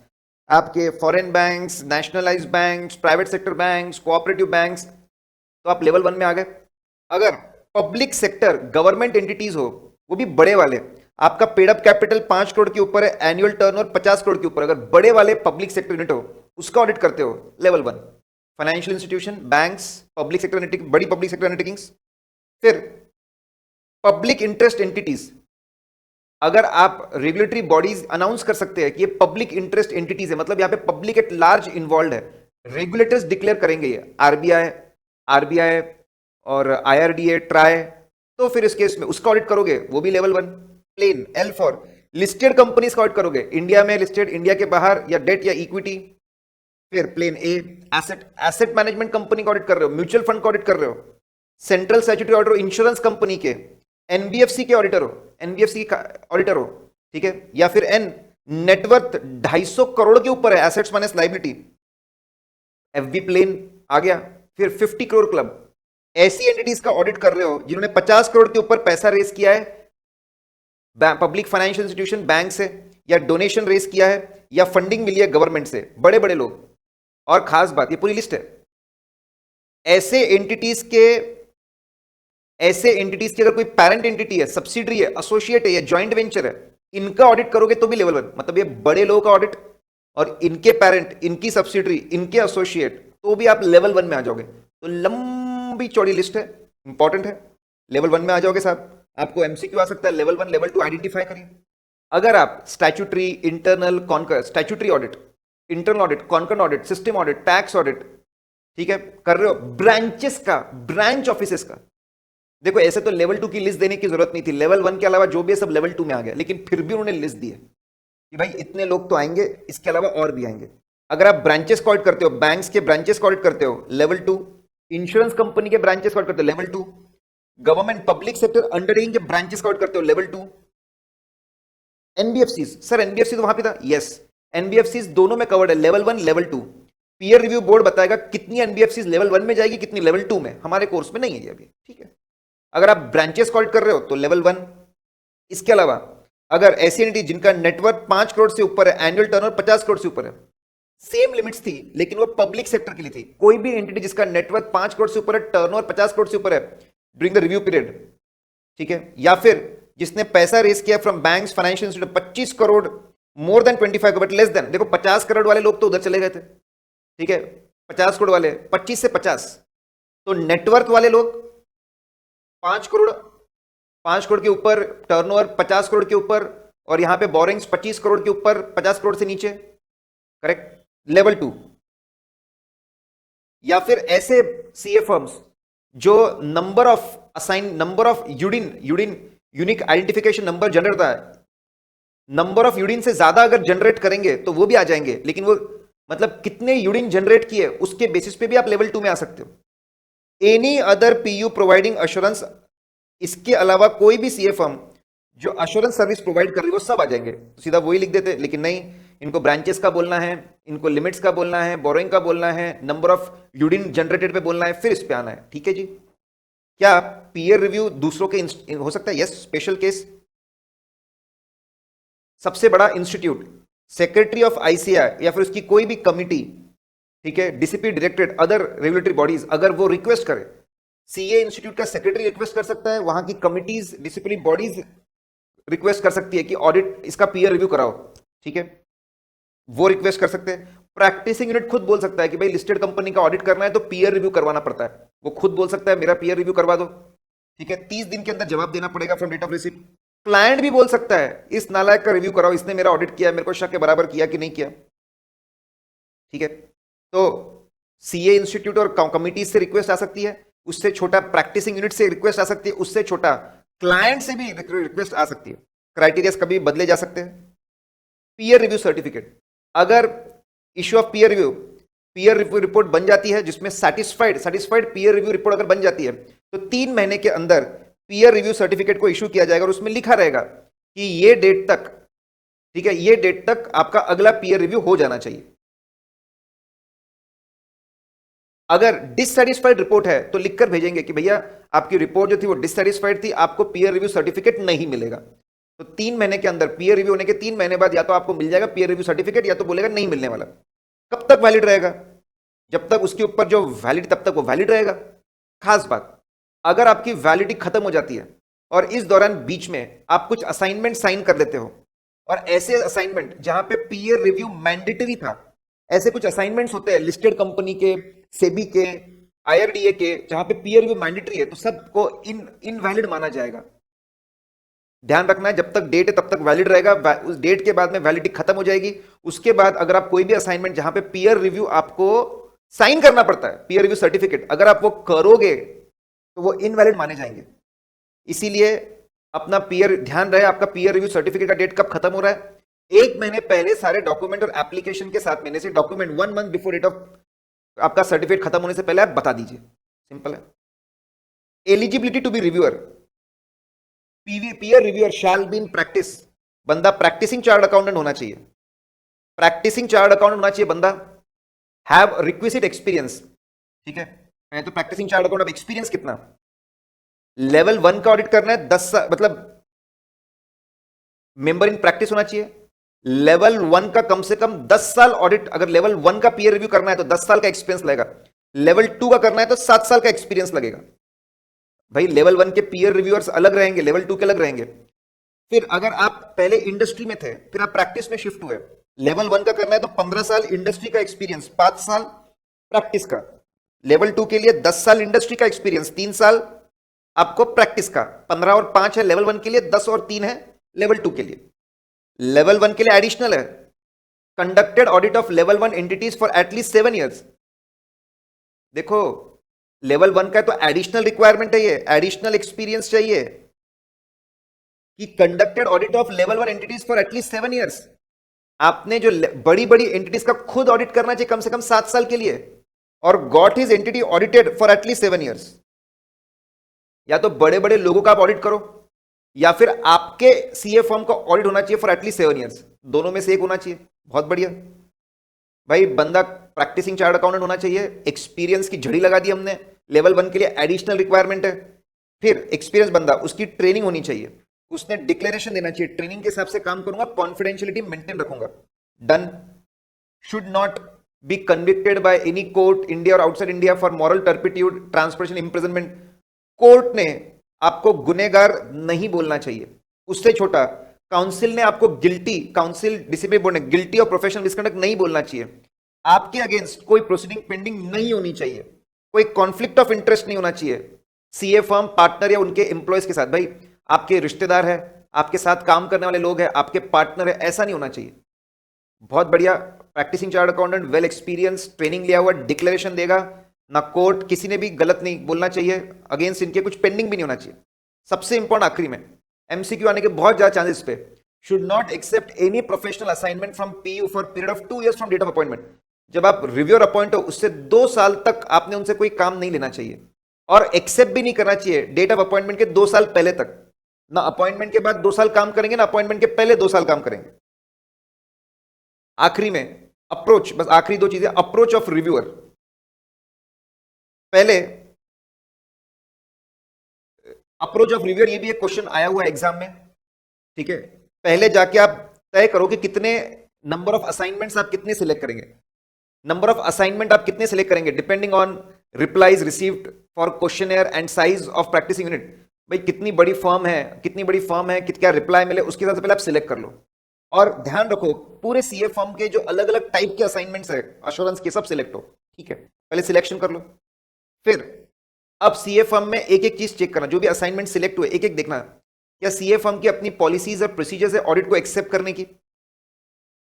आपके foreign banks, nationalised banks, private sector banks, cooperative banks, तो आप लेवल 1 में आ गए। अगर पब्लिक सेक्टर गवर्नमेंट एंटिटीज हो, वो भी बड़े वाले, आपका पेड अप कैपिटल 5 करोड़ के ऊपर है, एनुअल टर्नओवर 50 करोड़ के ऊपर, अगर बड़े वाले पब्लिक सेक्टर यूनिट हो, उसका ऑडिट करते हो, level 1। Financial institution, banks, public sector, बड़ी पब्लिक सेक्टर अंडरटेकिंग्स। फिर पब्लिक इंटरेस्ट एंटिटीज, अगर आप रेगुलेटरी बॉडीज अनाउंस कर सकते हैं कि ये पब्लिक इंटरेस्ट एंटिटीज है, मतलब यहां पे पब्लिक एट लार्ज इन्वॉल्व है, रेगुलेटर्स डिक्लेयर करेंगे ये, आरबीआई और आईआरडीए, ट्राई, तो फिर इस केस में उसका ऑडिट करोगे, वो भी level 1। Plain L for listed companies का ऑडिट करोगे, इंडिया में लिस्टेड, इंडिया के बाहर, या डेट या इक्विटी। फिर plain A asset management company का ऑडिट कर रहे हो, म्यूचुअल फंड का ऑडिट कर रहे हो, सेंट्रल स्टैट्यूटरी ऑडिटर हो, इंश्योरेंस कंपनी के, एनबीएफसी के ऑडिटर हो, एनबीएफसी का ऑडिटर हो, ठीक है, या फिर एन नेटवर्थ 250 करोड़ के ऊपर है, एसेट्स माइनस लायबिलिटी, एफबी प्लेन आ गया। फिर 50 करोड़ क्लब, ऐसी एंटिटीज का ऑडिट कर रहे हो जिन्होंने 50 करोड़ के ऊपर पैसा रेस किया है पब्लिक फाइनेंशियल इंस्टीट्यूशन, बैंक से, या डोनेशन रेस किया है, या फंडिंग मिली है गवर्नमेंट से, बड़े बड़े लोग। और खास बात, ये पूरी लिस्ट है, ऐसे एंटिटीज की अगर कोई पैरेंट एंटिटी है, सब्सिडरी है, एसोसिएट है, या जॉइंट वेंचर है, इनका ऑडिट करोगे तो भी लेवल 1, मतलब ये बड़े लोगों का ऑडिट और इनके पैरेंट, इनकी सब्सिडरी, इनके एसोसिएट, तो भी आप लेवल 1 में आ जाओगे। तो लंबी चौड़ी लिस्ट है, इंपॉर्टेंट है, लेवल 1 में आ जाओगे साहब। आपको एमसीक्यू आ सकता है, लेवल 1 लेवल 2 आइडेंटिफाई करिए। अगर आप statutory, internal, conquer, statutory audit, internal audit, conquer audit, system audit, tax audit, ठीक है, कर रहे हो, ब्रांचेस का, ब्रांच ऑफिसेस का, देखो ऐसे तो लेवल 2 की लिस्ट देने की जरूरत नहीं थी, लेवल 1 के अलावा जो भी है सब लेवल 2 में आ गया, लेकिन फिर भी उन्होंने लिस्ट दी है कि भाई इतने लोग तो आएंगे, इसके अलावा और भी आएंगे। अगर आप ब्रांचेस का ऑडिट करते हो, बैंक्स के ब्रांचेस का ऑडिट करते हो, लेवल 2, इंश्योरेंस कंपनी के ब्रांचेस का ऑडिट करते हो, level 2, government public sector undertaking के ब्रांचेस का ऑडिट करते हो, लेवल 2। एनबीएफसी, सर एनबीएफसी तो वहां पे था, यस, एनबीएफसी दोनों में कवर्ड है, level 1 level 2। Peer review board बताएगा कितनी एनबीएफसी लेवल 1 में जाएगी, कितनी लेवल 2 में, हमारे कोर्स में नहीं है ये अभी, ठीक है। अगर आप ब्रांचेस का ऑडिट कर रहे हो तो लेवल 1। इसके अलावा अगर ऐसी एंटिटी जिनका नेटवर्क 5 करोड़ से ऊपर है, एनुअल टर्नओवर 50 करोड़ से ऊपर है, सेम लिमिट्स थी लेकिन वो पब्लिक सेक्टर के लिए थी, कोई भी एंटिटी जिसका नेटवर्क 5 करोड़ से ऊपर है, टर्नओवर 50 करोड़ से ऊपर है ड्यूरिंग द रिव्यू पीरियड, ठीक है, या फिर जिसने पैसा रेस किया from banks, financial institute, 25 crore, more than 25 crore, but less than, देखो 50 करोड़ वाले लोग तो उधर चले गए थे, ठीक है, 50 करोड़ वाले 25 से 50, तो नेटवर्क वाले लोग 5 करोड़ के ऊपर, टर्नओवर 50 करोड़ के ऊपर, और यहां पे बोरिंग्स 25 करोड़ के ऊपर, 50 करोड़ से नीचे, करेक्ट, लेवल 2। या फिर ऐसे सीए फर्म्स जो number of unique identification number generate होता है, नंबर ऑफ यूडिन से ज्यादा अगर जनरेट करेंगे तो वो भी आ जाएंगे, लेकिन वो मतलब कितने यूडिन जनरेट किए उसके बेसिस पे भी आप लेवल 2 में आ सकते हो। Any other PU providing assurance, इसके अलावा कोई भी सीए फर्म जो अश्योरेंस सर्विस प्रोवाइड कर रही है वो सब आ जाएंगे, तो सीधा वही लिख देते, लेकिन नहीं, इनको ब्रांचेस का बोलना है, इनको लिमिट्स का बोलना है, बोरोइंग का बोलना है, नंबर ऑफ यूडिन जनरेटेड पे बोलना है, फिर इस पे आना है, ठीक है जी। क्या पीयर रिव्यू दूसरों के हो सकता है? यस, स्पेशल केस, सबसे बड़ा इंस्टीट्यूट, सेक्रेटरी ऑफ आईसीआई या फिर उसकी कोई भी कमिटी, ठीक है, DCP, directed, other regulatory bodies, अगर वो रिक्वेस्ट करे, सीए इंस्टीट्यूट का सेक्रेटरी रिक्वेस्ट कर सकता है, वहां की कमिटीज, डिसिप्लिनरी बॉडीज रिक्वेस्ट कर सकती है कि ऑडिट इसका पीयर रिव्यू कराओ, ठीक है, वो रिक्वेस्ट कर सकते हैं। प्रैक्टिसिंग यूनिट खुद बोल सकता है कि भाई लिस्टेड कंपनी का ऑडिट करना है तो पीयर रिव्यू करवाना पड़ता है, वो खुद बोल सकता है मेरा पीयर रिव्यू करवा दो, ठीक है, 30 दिन के अंदर जवाब देना पड़ेगा from date of receipt. Client भी बोल सकता है इस नालायक का रिव्यू कराओ, इसने मेरा ऑडिट किया, मेरे को शक के बराबर किया कि नहीं किया, ठीक है। तो सीए इंस्टीट्यूट और कमिटी से रिक्वेस्ट आ सकती है, उससे छोटा प्रैक्टिसिंग यूनिट से रिक्वेस्ट आ सकती है, उससे छोटा क्लाइंट से भी रिक्वेस्ट आ सकती है, क्राइटेरिया कभी बदले जा सकते हैं। पीयर रिव्यू सर्टिफिकेट, अगर issue of peer review report बन जाती है जिसमें सेटिस्फाइड पीयर रिव्यू रिपोर्ट अगर बन जाती है तो 3 महीने के अंदर पीयर रिव्यू सर्टिफिकेट को इशू किया जाएगा और उसमें लिखा रहेगा कि ये डेट तक, ठीक है, ये डेट तक आपका अगला पीयर रिव्यू हो जाना चाहिए। अगर डिससेटिस्फाइड रिपोर्ट है तो लिखकर भेजेंगे कि भैया आपकी रिपोर्ट जो थी वो डिससेटिस्फाइड थी, आपको पीयर रिव्यू सर्टिफिकेट नहीं मिलेगा। तो 3 महीने के अंदर, पीयर रिव्यू होने के 3 महीने बाद या तो आपको मिल जाएगा पीयर रिव्यू सर्टिफिकेट या तो बोलेगा नहीं मिलने वाला। कब तक वैलिड रहेगा? जब तक उसके ऊपर जो वैलिड, तब तक वो वैलिड रहेगा। खास बात, अगर आपकी वैलिडिटी खत्म हो जाती है और इस दौरान बीच में आप कुछ असाइनमेंट साइन कर लेते हो, और ऐसे असाइनमेंट जहां पे पीयर रिव्यू मैंडेटरी था, ऐसे कुछ असाइनमेंट्स होते हैं लिस्टेड कंपनी के, सेबी के, आईआरडीए के, जहां पे पीयर रिव्यू मैंडेटरी है, तो सबको इनवैलिड माना जाएगा। ध्यान रखना है, जब तक डेट है तब तक वैलिड रहेगा, उस डेट के बाद में वैलिडिटी खत्म हो जाएगी। उसके बाद अगर आप कोई भी असाइनमेंट जहां पे पीयर रिव्यू आपको साइन करना पड़ता है, पीयर रिव्यू सर्टिफिकेट, अगर आप वो करोगे तो वो इनवैलिड माने जाएंगे। इसीलिए अपना पीयर, ध्यान रहे आपका पीयर रिव्यू सर्टिफिकेट का डेट कब खत्म हो रहा है, 1 महीने पहले सारे डॉक्यूमेंट और एप्लीकेशन के साथ में से document 1 month before date of आपका सर्टिफिकेट खत्म होने से पहले आप बता दीजिए। सिंपल है। Eligibility to be reviewer, peer reviewer shall be in practice, बंदा प्रैक्टिसिंग चार्ट अकाउंटेंट होना चाहिए, प्रैक्टिसिंग चार्ट अकाउंटेंट होना चाहिए बंदा, हैव रिक्विजिट एक्सपीरियंस। ठीक है, मैं तो प्रैक्टिसिंग चार्ट अकाउंट, एक्सपीरियंस कितना, लेवल 1 का ऑडिट करना है, 10 साल, मतलब मेंबर इन प्रैक्टिस होना चाहिए। लेवल 1 का कम से कम 10 साल ऑडिट, अगर लेवल 1 का पीयर रिव्यू करना है तो 10 साल का एक्सपीरियंस लगेगा, लेवल 2 का करना है तो 7 साल का एक्सपीरियंस लगेगा। भाई लेवल 1 के पीयर रिव्यूअर्स अलग रहेंगे, लेवल 2 के अलग रहेंगे। फिर अगर आप पहले इंडस्ट्री में थे, फिर आप प्रैक्टिस में शिफ्ट हुए, लेवल 1 का करना है तो 15 साल इंडस्ट्री का एक्सपीरियंस, 5 साल प्रैक्टिस का। लेवल 2 के लिए 10 साल इंडस्ट्री का एक्सपीरियंस, 3 साल आपको प्रैक्टिस का। 15 और 5 है लेवल 1 के लिए, 10 और 3 है लेवल 2 के लिए। लेवल 1 के लिए एडिशनल है, conducted audit of level 1 entities for at least 7 years. देखो लेवल 1 का तो एडिशनल रिक्वायरमेंट है, ये एडिशनल एक्सपीरियंस चाहिए कि conducted audit of level 1 entities for at least 7 years. आपने जो बड़ी बड़ी एंटिटीज का खुद ऑडिट करना चाहिए कम से कम 7 साल के लिए, और got his entity audited for at least 7 years. या तो बड़े बड़े लोगों का आप ऑडिट करो, या फिर आपके सीए फर्म का ऑडिट होना चाहिए फॉर एटलीस्ट 7 ईयर्स, दोनों में से एक होना चाहिए। बहुत बढ़िया भाई, बंदा प्रैक्टिसिंग चार्ट अकाउंटेंट होना चाहिए, एक्सपीरियंस की झड़ी लगा दी हमने, लेवल 1 के लिए एडिशनल रिक्वायरमेंट है। फिर एक्सपीरियंस बंदा, उसकी ट्रेनिंग होनी चाहिए, उसने डिक्लेरेशन देना चाहिए, ट्रेनिंग के हिसाब से काम करूंगा, कॉन्फिडेंशियलिटी मेंटेन रखूंगा। Done. Should not be convicted by any court India और outside India for moral turpitude, transportation, imprisonment. Court ने आपको गुनेगार नहीं बोलना चाहिए, उससे छोटा काउंसिल ने आपको गिल्टी, काउंसिल डिसिप्लिन बोर्ड ने गिल्टी और प्रोफेशनल मिसकंडक्ट नहीं बोलना चाहिए। आपके अगेंस्ट कोई प्रोसीडिंग पेंडिंग नहीं होनी चाहिए, कोई कॉन्फ्लिक्ट ऑफ इंटरेस्ट नहीं होना चाहिए सीए फर्म, पार्टनर या उनके एम्प्लॉयज के साथ। भाई आपके रिश्तेदार है, आपके साथ काम करने वाले लोग हैं, आपके पार्टनर है, ऐसा नहीं होना चाहिए। बहुत बढ़िया, practising chartered accountant, well experience, training लिया हुआ, डिक्लेरेशन देगा ना, कोर्ट किसी ने भी गलत नहीं बोलना चाहिए, अगेंस्ट इनके कुछ पेंडिंग भी नहीं होना चाहिए। सबसे इंपॉर्टेंट आखिरी में, एमसीक्यू आने के बहुत ज्यादा चांसेस पे, should not accept any professional assignment from PU for period of 2 years from date of appointment. जब आप रिव्यूअर अपॉइंट हो उससे 2 साल तक आपने उनसे कोई काम नहीं लेना चाहिए, और एक्सेप्ट भी नहीं करना चाहिए डेट ऑफ अपॉइंटमेंट के 2 साल पहले तक। ना अपॉइंटमेंट के बाद 2 साल काम करेंगे, ना अपॉइंटमेंट के पहले 2 साल काम करेंगे। आखिरी में अप्रोच, बस आखिरी 2 चीजें, अप्रोच ऑफ रिव्यूअर। पहले अप्रोच ऑफ रिव्यूअर, ये भी एक क्वेश्चन आया हुआ है एग्जाम में, ठीक है। पहले जाके आप तय करो कि कितने नंबर ऑफ असाइनमेंट्स आप कितने सिलेक्ट करेंगे, नंबर ऑफ असाइनमेंट आप कितने सिलेक्ट करेंगे depending on replies received for questionnaire and size of practising unit. भाई कितनी बड़ी फर्म है, कितनी बड़ी फर्म है, क्या रिप्लाई मिले, उसके हिसाब से पहले आप सिलेक्ट कर लो। और ध्यान रखो पूरे सीए फर्म के जो अलग अलग टाइप के असाइनमेंट्स है अश्योरेंस के, सब सिलेक्ट हो, ठीक है, पहले सिलेक्शन कर लो। फिर अब सीए फर्म में एक एक चीज चेक करना, जो भी असाइनमेंट सिलेक्ट हुए एक एक देखना, क्या सीए फर्म की अपनी पॉलिसीज और प्रोसीजर्स है ऑडिट को एक्सेप्ट करने की।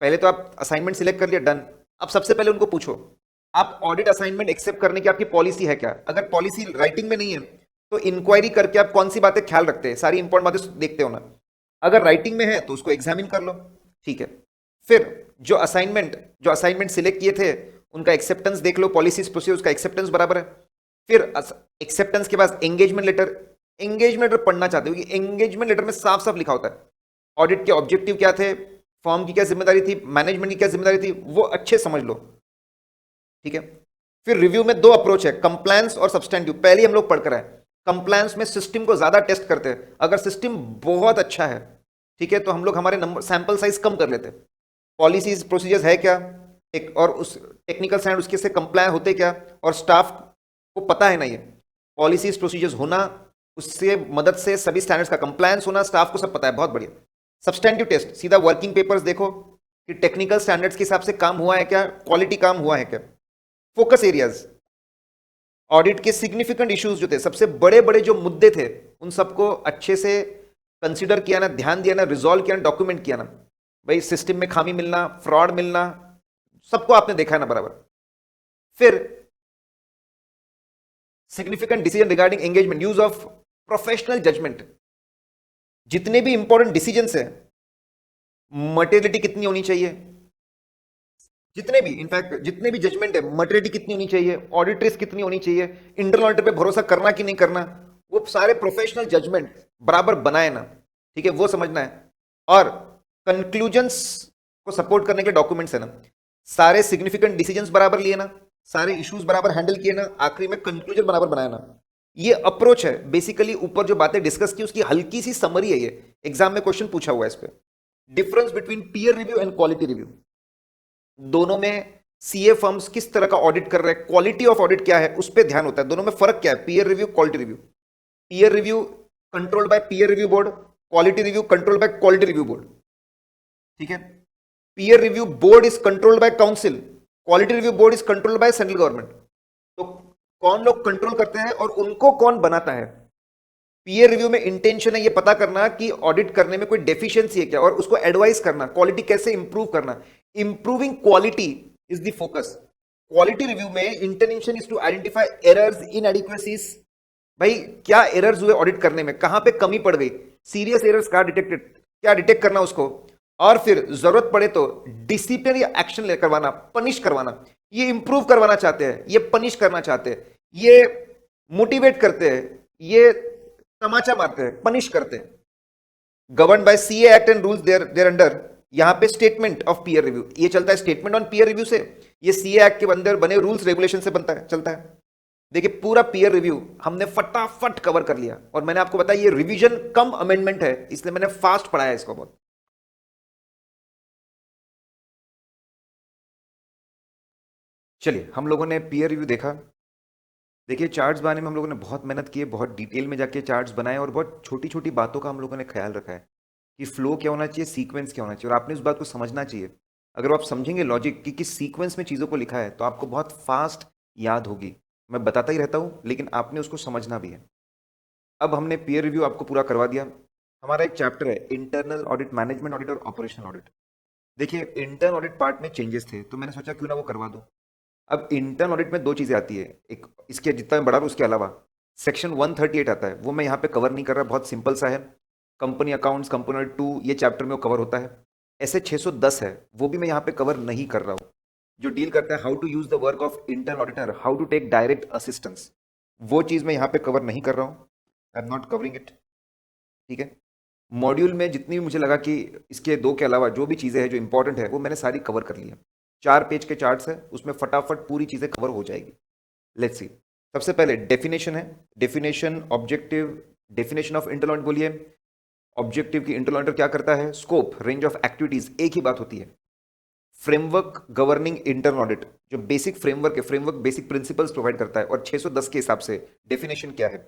पहले तो आप असाइनमेंट सिलेक्ट कर लिया, डन। अब सबसे पहले उनको पूछो आप ऑडिट असाइनमेंट एक्सेप्ट करने की आपकी पॉलिसी है क्या। अगर पॉलिसी राइटिंग में नहीं है तो इंक्वायरी करके आप कौन सी बातें ख्याल रखते हैं, सारी इंपॉर्टेंट बातें देखते हो ना। अगर राइटिंग में है तो उसको एग्जामिन कर लो, ठीक है। फिर जो असाइनमेंट सिलेक्ट किए थे उनका एक्सेप्टेंस देख लो, पॉलिसीज प्रोसीजर उसका एक्सेप्टेंस बराबर है। फिर एक्सेप्टेंस के बाद एंगेजमेंट लेटर, एंगेजमेंट लेटर पढ़ना चाहते हो कि एंगेजमेंट लेटर में साफ साफ लिखा होता है ऑडिट के ऑब्जेक्टिव क्या थे, फॉर्म की क्या जिम्मेदारी थी, मैनेजमेंट की क्या जिम्मेदारी थी, वो अच्छे समझ लो, ठीक है। फिर रिव्यू में दो अप्रोच है, कंप्लायंस और सब्सटेंटिव। पहले हम लोग पढ़ कर आए, कंप्लायंस में सिस्टम को ज्यादा टेस्ट करते हैं। अगर सिस्टम बहुत अच्छा है, ठीक है, तो हम लोग हमारे नंबर सैंपल साइज कम कर लेते हैं। पॉलिसीज प्रोसीजर्स है क्या, एक और उस टेक्निकल साइड उसके से कंप्लाय होते क्या, और स्टाफ को पता है ना, ये पॉलिसीज प्रोसीजर्स होना, उससे मदद से सभी स्टैंडर्ड्स का कंप्लायंस होना, स्टाफ को सब पता है, बहुत बढ़िया। सब्सटेंटिव टेस्ट, सीधा वर्किंग पेपर्स देखो कि टेक्निकल स्टैंडर्ड्स के हिसाब से काम हुआ है क्या, क्वालिटी काम हुआ है क्या। फोकस एरियाज, ऑडिट के सिग्निफिकेंट इश्यूज जो थे, सबसे बड़े बड़े जो मुद्दे थे, उन सबको अच्छे से कंसिडर किया ना, ध्यान दिया ना, रिजॉल्व किया ना, डॉक्यूमेंट किया ना। भाई सिस्टम में खामी मिलना, फ्रॉड मिलना, सबको आपने देखा है ना बराबर। फिर significant decision regarding engagement, use of professional judgement. जितने भी इंपॉर्टेंट डिसीजन है, मटेरियलिटी कितनी होनी चाहिए, जितने भी इनफैक्ट जितने भी जजमेंट है, मटेरियलिटी कितनी होनी चाहिए, ऑडिट रिस्क कितनी होनी चाहिए, इंटरनल ऑडिटर पे भरोसा करना कि नहीं करना, वो सारे प्रोफेशनल जजमेंट बराबर बनाए ना, ठीक है, वो समझना है। और कंक्लूजन्स को सपोर्ट करने के डॉक्यूमेंट्स है ना, सारे सिग्निफिकेंट डिसीजंस बराबर लिए ना, सारे इश्यूज बराबर हैंडल किए ना, आखिरी में कंक्लूजन बराबर बनाया ना। ये अप्रोच है बेसिकली। ऊपर जो बातें डिस्कस की उसकी हल्की सी समरी है, ये एग्जाम में क्वेश्चन पूछा हुआ है इस पे। Difference between peer review and quality review, दोनों में सीए फर्म्स किस तरह का ऑडिट कर रहे हैं, क्वालिटी ऑफ ऑडिट क्या है, उस पर ध्यान होता है। दोनों में फर्क क्या है, peer review quality review. Peer review controlled by peer review board, quality review controlled by quality review board, ठीक है। Peer review board is controlled by council, quality review board is controlled by central government. तो कौन लोग control करते हैं और उनको कौन बनाता है। पीयर रिव्यू में इंटेंशन है ये पता करना कि ऑडिट करने में कोई डेफिशिएंसी है क्या, और उसको एडवाइस करना, क्वालिटी कैसे इंप्रूव करना। Improving quality is the focus. Quality review में intention is to identify errors, inadequacies. भाई क्या एरर्स हुए ऑडिट करने में, कहां पे कमी पड़ गई, सीरियस एरर्स कहां डिटेक्टेड, क्या डिटेक्ट करना उसको, और फिर जरूरत पड़े तो डिसिप्लिनरी एक्शन ले करवाना, पनिश करवाना। ये इंप्रूव करवाना चाहते हैं, ये पनिश करना चाहते हैं, ये मोटिवेट करते हैं, ये तमाचा मारते हैं, पनिश करते हैं। Govern by CA act and rules thereunder, यहां पे स्टेटमेंट ऑफ पीयर रिव्यू ये चलता है, स्टेटमेंट ऑन पीयर रिव्यू से, ये सीए एक्ट के अंदर बने रूल्स रेगुलेशन से बनता है, चलता है। देखिए पूरा पीयर रिव्यू हमने फटाफट कवर कर लिया, और मैंने आपको बताया ये रिवीजन कम अमेंडमेंट है, इसलिए मैंने फास्ट पढ़ाया इसको बहुत। चलिए हम लोगों ने पीयर रिव्यू देखा। देखिए चार्ट्स बनाने में हम लोगों ने बहुत मेहनत की है, बहुत डिटेल में जाके चार्ट्स बनाए, और बहुत छोटी छोटी बातों का हम लोगों ने ख्याल रखा है कि फ्लो क्या होना चाहिए, सीक्वेंस क्या होना चाहिए, और आपने उस बात को समझना चाहिए। अगर आप समझेंगे लॉजिक कि किस सीक्वेंस में चीज़ों को लिखा है, तो आपको बहुत फास्ट याद होगी। मैं बताता ही रहता हूँ, लेकिन आपने उसको समझना भी है। अब हमने पीयर रिव्यू आपको पूरा करवा दिया। हमारा एक चैप्टर है इंटरनल ऑडिट, मैनेजमेंट ऑडिट और ऑपरेशनल ऑडिट। देखिए इंटरनल ऑडिट पार्ट में चेंजेस थे, तो मैंने सोचा क्यों ना वो करवा दूं। अब इंटरनल ऑडिट में दो चीज़ें आती है, एक इसके जितना बड़ा उसके अलावा सेक्शन 138 आता है, वो मैं यहाँ पे कवर नहीं कर रहा, बहुत सिंपल सा है। कंपनी अकाउंट्स, कंपनी ऑडिट 2, ये चैप्टर में वो कवर होता है। ऐसे 610 है, वो भी मैं यहाँ पे कवर नहीं कर रहा हूँ। जो डील करता है how to use the work of internal auditor, how to take direct assistance, वो चीज़ मैं यहाँ पे कवर नहीं कर रहा हूँ। I am not covering it, ठीक है। मॉड्यूल में जितनी भी मुझे लगा कि इसके दो के अलावा जो भी चीज़ें हैं जो इंपॉर्टेंट है, वो मैंने सारी कवर कर ली है। 4 पेज के चार्ट्स है, उसमें फटाफट पूरी चीज़ें कवर हो जाएगी। Let's see. सबसे पहले डेफिनेशन है, definition, objective, definition of internal audit बोलिए। ऑब्जेक्टिव की इंटरनल ऑडिटर क्या करता है, स्कोप, रेंज ऑफ एक्टिविटीज, एक ही बात होती है। फ्रेमवर्क गवर्निंग इंटरनल ऑडिट, जो बेसिक फ्रेमवर्क है, फ्रेमवर्क बेसिक प्रिंसिपल्स प्रोवाइड करता है, और 610 के हिसाब से डेफिनेशन क्या है।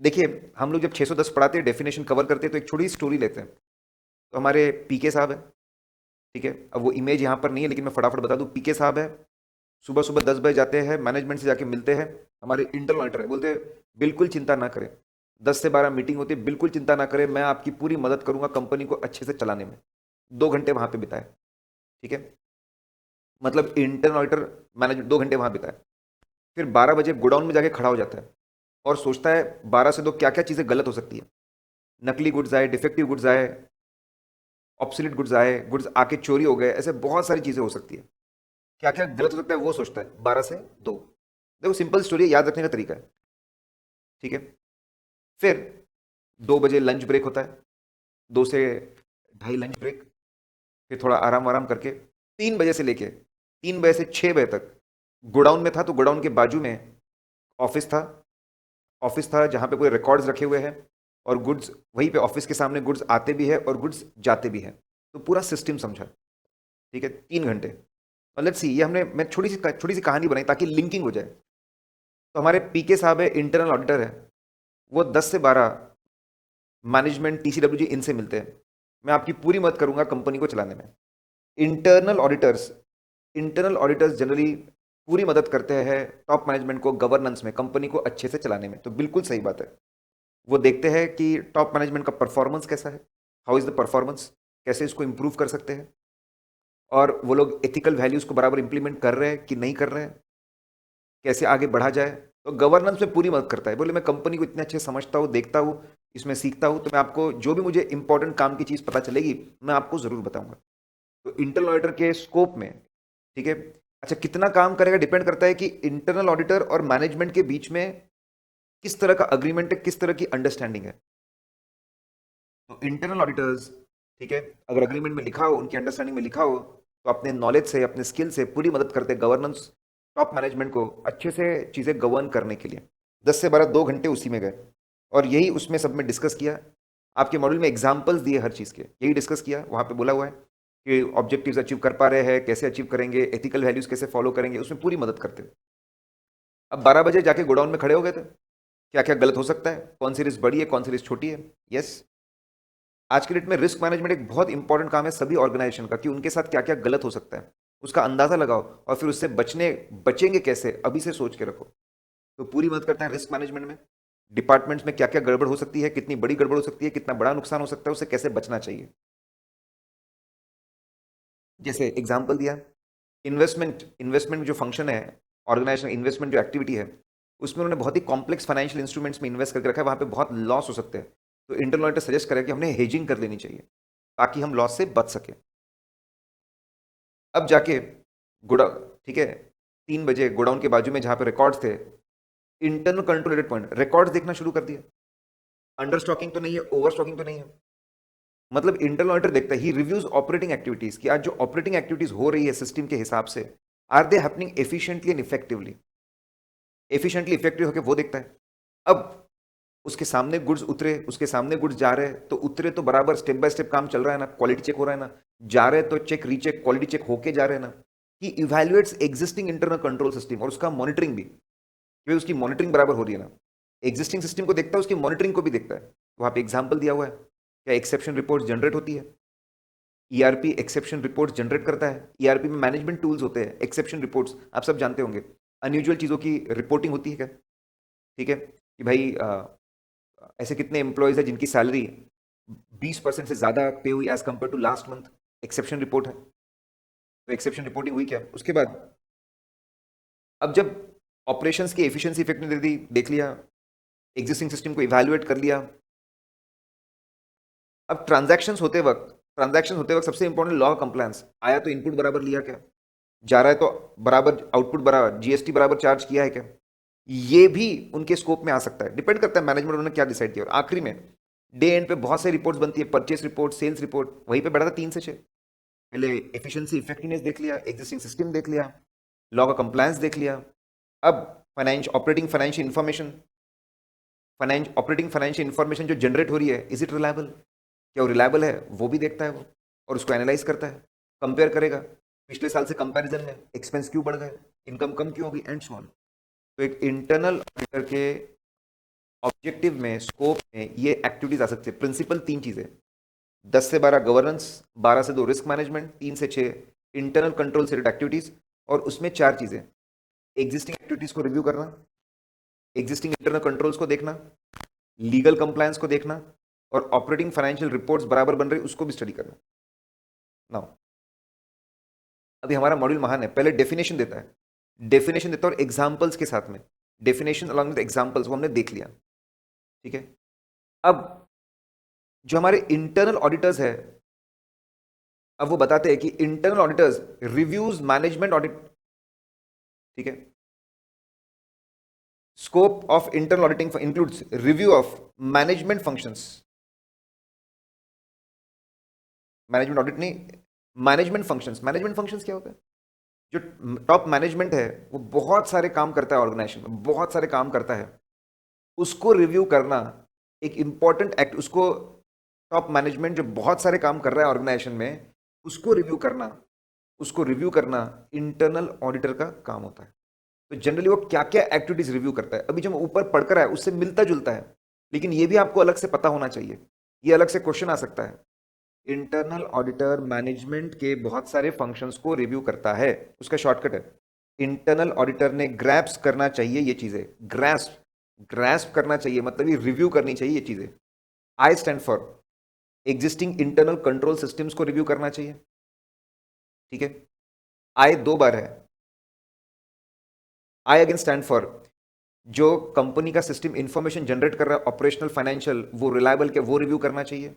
देखिए हम लोग जब 610 पढ़ाते हैं, डेफिनेशन कवर करते हैं, तो एक छोटी स्टोरी लेते हैं। तो हमारे पीके साहब है, ठीक है, अब वो इमेज यहाँ पर नहीं है, लेकिन मैं फटाफट बता दूं। पीके साहब है, सुबह सुबह 10 बजे जाते हैं, मैनेजमेंट से जाके मिलते हैं। हमारे इंटरनल ऑडिटर है, बोलते हैं बिल्कुल चिंता ना करें, 10 से 12 मीटिंग होती है, बिल्कुल चिंता ना करें, मैं आपकी पूरी मदद करूंगा कंपनी को अच्छे से चलाने में। 2 घंटे वहां पे बिताए, ठीक है, मतलब इंटरनल ऑडिटर मैनेजमेंट 2 घंटे वहां बिताए। फिर 12 बजे गोडाउन में जाके खड़ा हो जाता है और सोचता है 12 से 2 क्या क्या चीज़ें गलत हो सकती है। नकली गुड्स आए, डिफेक्टिव गुड्स आए, ऑब्सोलीट गुड्स आए, गुड्स आके चोरी हो गए, ऐसे बहुत सारी चीज़ें हो सकती है। क्या क्या गलत हो सकता है वो सोचता है 12 से 2। देखो सिंपल स्टोरी है, याद रखने का तरीका है, ठीक है। फिर 2 बजे लंच ब्रेक होता है, 2 से 2:30 लंच ब्रेक, फिर थोड़ा आराम आराम करके 3 बजे से लेके 3 बजे से 6 बजे तक गोडाउन में था तो गोडाउन के बाजू में ऑफिस था। ऑफिस था जहाँ पे पूरे रिकॉर्ड्स रखे हुए हैं और गुड्स वहीं पे ऑफिस के सामने गुड्स आते भी है और गुड्स जाते भी हैं। तो पूरा सिस्टम समझा। ठीक है, 3 घंटे। और लेट्स सी, ये हमने मैं छोटी सी कहानी बनाई ताकि लिंकिंग हो जाए। तो हमारे पीके साहब है, इंटरनल ऑडिटर है, वो 10 से 12 मैनेजमेंट TCWG इनसे मिलते हैं। मैं आपकी पूरी मदद करूंगा कंपनी को चलाने में। Internal auditors internal auditors generally पूरी मदद करते हैं टॉप मैनेजमेंट को गवर्नेंस में, कंपनी को अच्छे से चलाने में। तो बिल्कुल सही बात है। वो देखते हैं कि टॉप मैनेजमेंट का परफॉर्मेंस कैसा है, हाउ इज द परफॉर्मेंस, कैसे इसको इंप्रूव कर सकते हैं, और वो लोग एथिकल वैल्यूज को बराबर इंप्लीमेंट कर रहे हैं कि नहीं कर रहे हैं, कैसे आगे बढ़ा जाए। तो गवर्नेंस में पूरी मदद करता है। बोले मैं कंपनी को इतने अच्छे समझता हूँ, देखता हूँ, इसमें सीखता हूँ, तो मैं आपको जो भी मुझे इंपॉर्टेंट काम की चीज़ पता चलेगी मैं आपको ज़रूर बताऊंगा। तो इंटरनल ऑडिटर के स्कोप में, ठीक है, अच्छा कितना काम करेगा डिपेंड करता है कि इंटरनल ऑडिटर और मैनेजमेंट के बीच में किस तरह का अग्रीमेंट है, किस तरह की अंडरस्टैंडिंग है। तो इंटरनल ऑडिटर्स, ठीक है, अगर अग्रीमेंट में लिखा हो, उनकी अंडरस्टैंडिंग में लिखा हो, तो अपने नॉलेज से, अपने स्किल से पूरी मदद करते हैं गवर्नेंस टॉप मैनेजमेंट को अच्छे से चीज़ें गवर्न करने के लिए। 10 से 12 2 घंटे उसी में गए और यही उसमें सब में डिस्कस किया। आपके मॉड्यूल में एग्जाम्पल्स दिए हर चीज़ के, यही डिस्कस किया। वहाँ पे बोला हुआ है कि ऑब्जेक्टिव्स अचीव कर पा रहे हैं, कैसे अचीव करेंगे, एथिकल वैल्यूज कैसे फॉलो करेंगे, उसमें पूरी मदद करते हैं। अब 12 बजे जाके गोडाउन में खड़े हो गए थे, क्या क्या गलत हो सकता है, कौन सी रिस्क बड़ी है, कौन सी रिस्क छोटी है। यस, आज के डेट में रिस्क मैनेजमेंट एक बहुत इंपॉर्टेंट काम है सभी ऑर्गेनाइजेशन का, कि उनके साथ क्या क्या गलत हो सकता है उसका अंदाजा लगाओ और फिर उससे बचेंगे कैसे अभी से सोच के रखो। तो पूरी मदद करता है रिस्क मैनेजमेंट में। डिपार्टमेंट्स में क्या क्या गड़बड़ हो सकती है, कितनी बड़ी गड़बड़ हो सकती है, कितना बड़ा नुकसान हो सकता है, उससे कैसे बचना चाहिए। जैसे एग्जाम्पल दिया, इन्वेस्टमेंट जो फंक्शन है, ऑर्गेनाइजेशन इन्वेस्टमेंट जो एक्टिविटी है, उसमें उन्होंने बहुत ही कॉम्प्लेक्स फाइनेंशियल इंस्ट्रूमेंट्स में इन्वेस्ट करके रखा है, वहाँ पे बहुत लॉस हो सकते हैं। तो इंटरनल ऑडिटर सजेस्ट करे कि हमने हेजिंग कर लेनी चाहिए ताकि हम लॉस से बच सके। अब जाके गुड़ा ठीक है, 3 बजे गोडाउन के बाजू में जहाँ पे रिकॉर्ड्स थे, इंटरनल कंट्रोल पॉइंट रिकॉर्ड्स देखना शुरू कर दिया। अंडर स्टॉकिंग तो नहीं है, ओवर स्टॉकिंग तो नहीं है। मतलब इंटरनल ऑडिटर देखता है, ही रिव्यूज ऑपरेटिंग एक्टिविटीज, कि आज जो ऑपरेटिंग एक्टिविटीज हो रही है सिस्टम के हिसाब से, are they happening efficiently and effectively, efficiently effective होकर वो देखता है। अब उसके सामने गुड्स उतरे, उसके सामने गुड्स जा रहे हैं, तो उतरे तो बराबर स्टेप बाय स्टेप काम चल रहा है ना, क्वालिटी चेक हो रहा है ना, जा रहे तो चेक रीचेक क्वालिटी चेक होके जा रहे हैं ना। कि इवैल्यूएट्स एग्जिस्टिंग इंटरनल कंट्रोल सिस्टम और उसका मॉनिटरिंग भी, कि उसकी मॉनिटरिंग बराबर हो रही है ना। एग्जिस्टिंग सिस्टम को देखता है, उसकी मॉनिटरिंग को भी देखता है। वहां पे एग्जाम्पल दिया हुआ है, क्या एक्सेप्शन रिपोर्ट जनरेट होती है, ईआरपी एक्सेप्शन रिपोर्ट जनरेट करता है। ईआरपी में मैनेजमेंट टूल्स होते हैं, एक्सेप्शन रिपोर्ट्स आप सब जानते होंगे। अनयूजुअल चीज़ों की रिपोर्टिंग होती है क्या, ठीक है, कि भाई ऐसे कितने एम्प्लॉयज है जिनकी सैलरी 20% से ज़्यादा पे हुई as compare to last month, exception report है। तो एक्सेप्शन रिपोर्टिंग हुई क्या, उसके बाद अब जब ऑपरेशंस की एफिशिएंसी इफेक्टिव देख लिया, एग्जिस्टिंग सिस्टम को इवैल्यूएट कर लिया। अब ट्रांजैक्शन होते वक्त सबसे इंपॉर्टेंट लॉ कंप्लायंस। आया तो इनपुट बराबर लिया क्या, जा रहा है तो बराबर आउटपुट, बराबर जीएसटी बराबर चार्ज किया है क्या। ये भी उनके स्कोप में आ सकता है, डिपेंड करता है मैनेजमेंट उन्होंने क्या डिसाइड किया। और आखिरी में डे एंड पे बहुत सारी रिपोर्ट्स बनती है, परचेस रिपोर्ट, सेल्स रिपोर्ट, वहीं पे बैठा था 3 से 6। पहले एफिशिएंसी इफेक्टिवनेस देख लिया, एग्जिस्टिंग सिस्टम देख लिया, लॉ का कंप्लायंस देख लिया। अब ऑपरेटिंग फाइनेंशियल इन्फॉर्मेशन जो जनरेट हो रही है, इज इट रिलायबल, क्या वो रिलायबल है, वो भी देखता है वो, और उसको एनालाइज करता है, कंपेयर करेगा, पिछले साल से कंपैरिजन में एक्सपेंस क्यों बढ़ गए, इनकम कम क्यों होगी, एंड सो ऑन। तो एक इंटरनल ऑडिटर के ऑब्जेक्टिव में, स्कोप में ये एक्टिविटीज आ सकती है। प्रिंसिपल 3 चीजें, 10 से 12 गवर्नेंस, 12 से 2 रिस्क मैनेजमेंट, 3 से 6 इंटरनल कंट्रोल से एक्टिविटीज, और उसमें 4 चीजें, एग्जिस्टिंग एक्टिविटीज को रिव्यू करना, एग्जिस्टिंग इंटरनल कंट्रोल्स को देखना, लीगल कंप्लायंस को देखना, और ऑपरेटिंग फाइनेंशियल रिपोर्ट्स बराबर बन रही उसको भी स्टडी करना। नाउ अभी हमारा मॉड्यूल महान है, पहले डेफिनेशन देता है, डेफिनेशन देता है और एग्जाम्पल्स के साथ में, डेफिनेशन अलॉन्ग विद एग्जाम्पल्स वो हमने देख लिया, ठीक है। अब जो हमारे इंटरनल ऑडिटर्स है, अब वो बताते हैं कि internal auditors reviews management audit, ठीक है। Scope of internal auditing includes review of management functions, management audit नहीं, मैनेजमेंट फंक्शंस। मैनेजमेंट फंक्शंस क्या होता है, जो टॉप मैनेजमेंट है वो बहुत सारे काम करता है ऑर्गेनाइजेशन में, बहुत सारे काम करता है, उसको रिव्यू करना एक इंपॉर्टेंट एक्ट, उसको टॉप मैनेजमेंट जो बहुत सारे काम कर रहा है ऑर्गेनाइजेशन में, उसको रिव्यू करना, उसको रिव्यू करना इंटरनल ऑडिटर का काम होता है। तो जनरली वो क्या क्या एक्टिविटीज रिव्यू करता है, अभी जो मैं ऊपर पढ़कर आया उससे मिलता जुलता है, लेकिन ये भी आपको अलग से पता होना चाहिए, ये अलग से क्वेश्चन आ सकता है। इंटरनल ऑडिटर मैनेजमेंट के बहुत सारे फंक्शंस को रिव्यू करता है, उसका शॉर्टकट है इंटरनल ऑडिटर ने ग्रैस्प करना चाहिए ये चीजें, ग्रैस्प ग्रैस्प करना चाहिए मतलब ये रिव्यू करनी चाहिए ये चीजें। I stand for existing internal control systems को रिव्यू करना चाहिए, ठीक है। आई दो बार है, आई अगेन स्टैंड फॉर जो कंपनी का सिस्टम इंफॉर्मेशन जनरेट कर रहा है ऑपरेशनल फाइनेंशियल वो रिलायबल के वो रिव्यू करना चाहिए।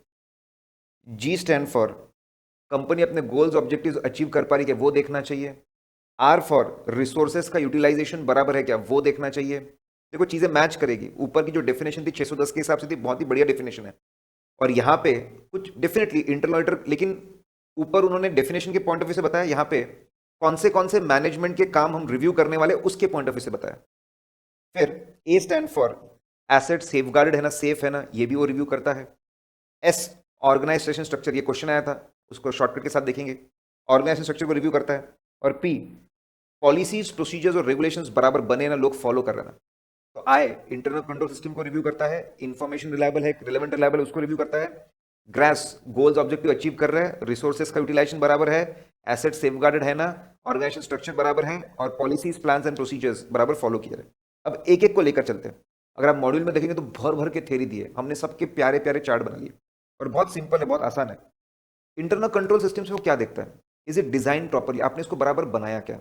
जी स्टैंड फॉर कंपनी अपने गोल्स ऑब्जेक्टिव्स अचीव कर पा रही है वो देखना चाहिए। आर फॉर रिसोर्सेस का यूटिलाइजेशन बराबर है क्या वो देखना चाहिए। देखो चीजें मैच करेगी, ऊपर की जो डेफिनेशन थी 610 के हिसाब से थी, बहुत ही बढ़िया डेफिनेशन है, और यहाँ पे कुछ डेफिनेटली इंटरनल ऑडिटर, लेकिन ऊपर उन्होंने डेफिनेशन के पॉइंट ऑफ व्यू से बताया, यहाँ पे कौन से मैनेजमेंट के काम हम रिव्यू करने वाले उसके पॉइंट ऑफ व्यू से बताया। फिर ए स्टैंड फॉर एसेट सेफगार्डेड है ना, सेफ है ना, ये भी वो रिव्यू करता है। एस ऑर्गेनाइजेशन स्ट्रक्चर, ये क्वेश्चन आया था, उसको शॉर्टकट के साथ देखेंगे, ऑर्गेनाइजेशन स्ट्रक्चर को रिव्यू करता है। और पी पॉलिसीज प्रोसीजर्स और रेगुलेशंस बराबर बने ना, लोग फॉलो कर रहे ना। तो आई इंटरनल कंट्रोल सिस्टम को रिव्यू करता है, इंफॉर्मेशन रिलायबल है, रिलेवेंट रिलायबल है उसको रिव्यू करता है। ग्रास गोल्स ऑब्जेक्टिव अचीव कर रहे हैं, रिसोर्सेज का यूटिलाइजेशन बराबर है, एसेट सेफगार्डेड है ना, ऑर्गेनाइजेशन स्ट्रक्चर बराबर है, और पॉलिसीज प्लान्स एंड प्रोसीजर्स बराबर फॉलो किया रहे। अब एक एक को लेकर चलते हैं। अगर आप मॉड्यूल में देखेंगे तो भर भर के थ्योरी दिए हमने, सबके प्यारे प्यारे चार्ट बना लिए, और बहुत सिंपल है, बहुत आसान है। इंटरनल कंट्रोल सिस्टम से वो क्या देखता है, इज इट डिजाइन प्रॉपरली, आपने इसको बराबर बनाया क्या,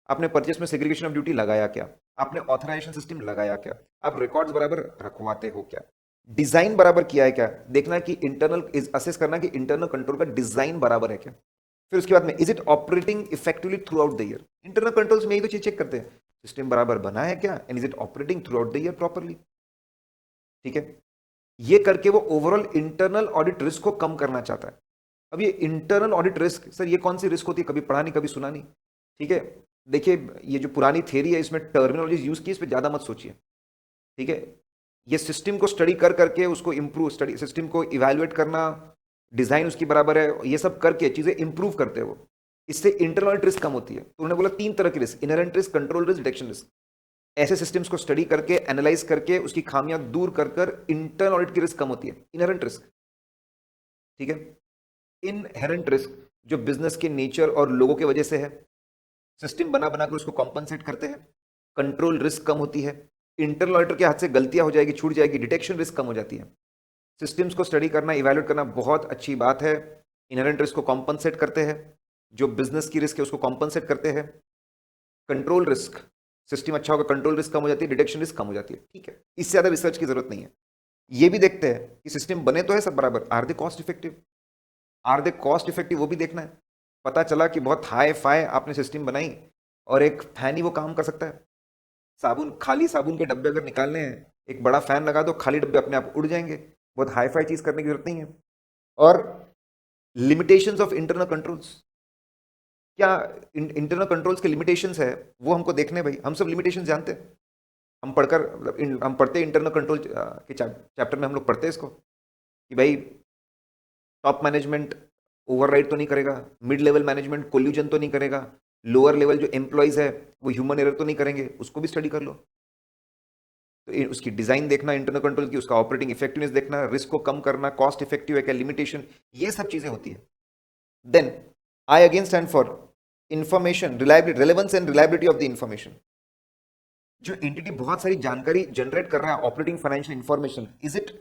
आपने परचेस में सेग्रीगेशन ऑफ ड्यूटी लगाया क्या, आपने ऑथराइजेशन सिस्टम लगाया क्या, आप रिकॉर्ड्स बराबर रखवाते हो क्या, डिजाइन बराबर किया है क्या, देखना कि इंटरनल असेस करना कि इंटरनल कंट्रोल का डिजाइन बराबर है क्या। फिर उसके बाद में is it operating effectively through out the year, internal controls में यही तो चीज चेक करते हैं, सिस्टम बराबर बना है क्या, and is it operating through out the year properly, ठीक है। ये करके वो ओवरऑल इंटरनल ऑडिट रिस्क को कम करना चाहता है। अब ये इंटरनल ऑडिट रिस्क, सर ये कौन सी रिस्क होती है, कभी पढ़ा नहीं कभी सुना नहीं, ठीक है। देखिए ये जो पुरानी थ्योरी है इसमें टर्मिनोलॉजी यूज की, इस पर ज्यादा मत सोचिए, ठीक है। ये सिस्टम को स्टडी कर करके उसको इंप्रूव, स्टडी सिस्टम को इवेल्युएट करना, डिजाइन उसकी बराबर है, ये सब करके चीजें इंप्रूव करते हो, इससे इंटरनल ऑडिट रिस्क कम होती है। तो उन्होंने बोला 3 तरह की risk, inherent risk, control risk, detection risk. ऐसे सिस्टम्स को स्टडी करके एनालाइज करके उसकी खामियां दूर कर कर इंटरनल ऑडिट की रिस्क कम होती है, इनहेरेंट रिस्क, ठीक है। इनहेरेंट रिस्क जो बिजनेस के नेचर और लोगों की वजह से है, सिस्टम बना बना कर उसको कॉम्पनसेट करते हैं, कंट्रोल रिस्क कम होती है, इंटरनल ऑडिटर के हाथ से गलतियां हो जाएगी, छूट जाएगी, डिटेक्शन रिस्क कम हो जाती है। सिस्टम्स को स्टडी करना, इवैल्यूएट करना बहुत अच्छी बात है, इनहेरेंट रिस्क को कॉम्पनसेट करते हैं, जो बिजनेस की रिस्क है उसको कॉम्पनसेट करते हैं। कंट्रोल रिस्क, सिस्टम अच्छा होगा कंट्रोल रिस्क कम हो जाती है, डिटेक्शन रिस्क कम हो जाती है, ठीक है। इससे ज्यादा रिसर्च की जरूरत नहीं है। ये भी देखते हैं कि सिस्टम बने तो है सब बराबर, are they cost effective, are they cost effective, वो भी देखना है। पता चला कि बहुत हाई फाई आपने सिस्टम बनाई और एक फैन ही वो काम कर सकता है, साबुन, खाली साबुन के डब्बे अगर निकालने हैं, एक बड़ा फैन लगा दो, खाली डब्बे अपने आप उड़ जाएंगे, बहुत हाई फाई चीज करने की जरूरत नहीं है। और लिमिटेशंस ऑफ इंटरनल कंट्रोल्स, क्या इंटरनल कंट्रोल्स के लिमिटेशंस है वो हमको देखने, भाई हम सब लिमिटेशंस जानते हैं, हम पढ़कर मतलब हम पढ़ते हैं इंटरनल कंट्रोल के चैप्टर में हम लोग पढ़ते हैं इसको, कि भाई टॉप मैनेजमेंट ओवरराइड तो नहीं करेगा, मिड लेवल मैनेजमेंट कोल्यूजन तो नहीं करेगा, लोअर लेवल जो एम्प्लॉयज है वो ह्यूमन एरर तो नहीं करेंगे, उसको भी स्टडी कर लो। तो उसकी डिजाइन देखना इंटरनल कंट्रोल की, उसका ऑपरेटिंग इफेक्टिवनेस देखना, रिस्क को कम करना, कॉस्ट इफेक्टिव है क्या, लिमिटेशन, ये सब चीजें होती है। Then I again stand for information reliability, relevance and reliability of the information. जो एंटिटी बहुत सारी जानकारी जनरेट कर रहा है, operating financial information, is it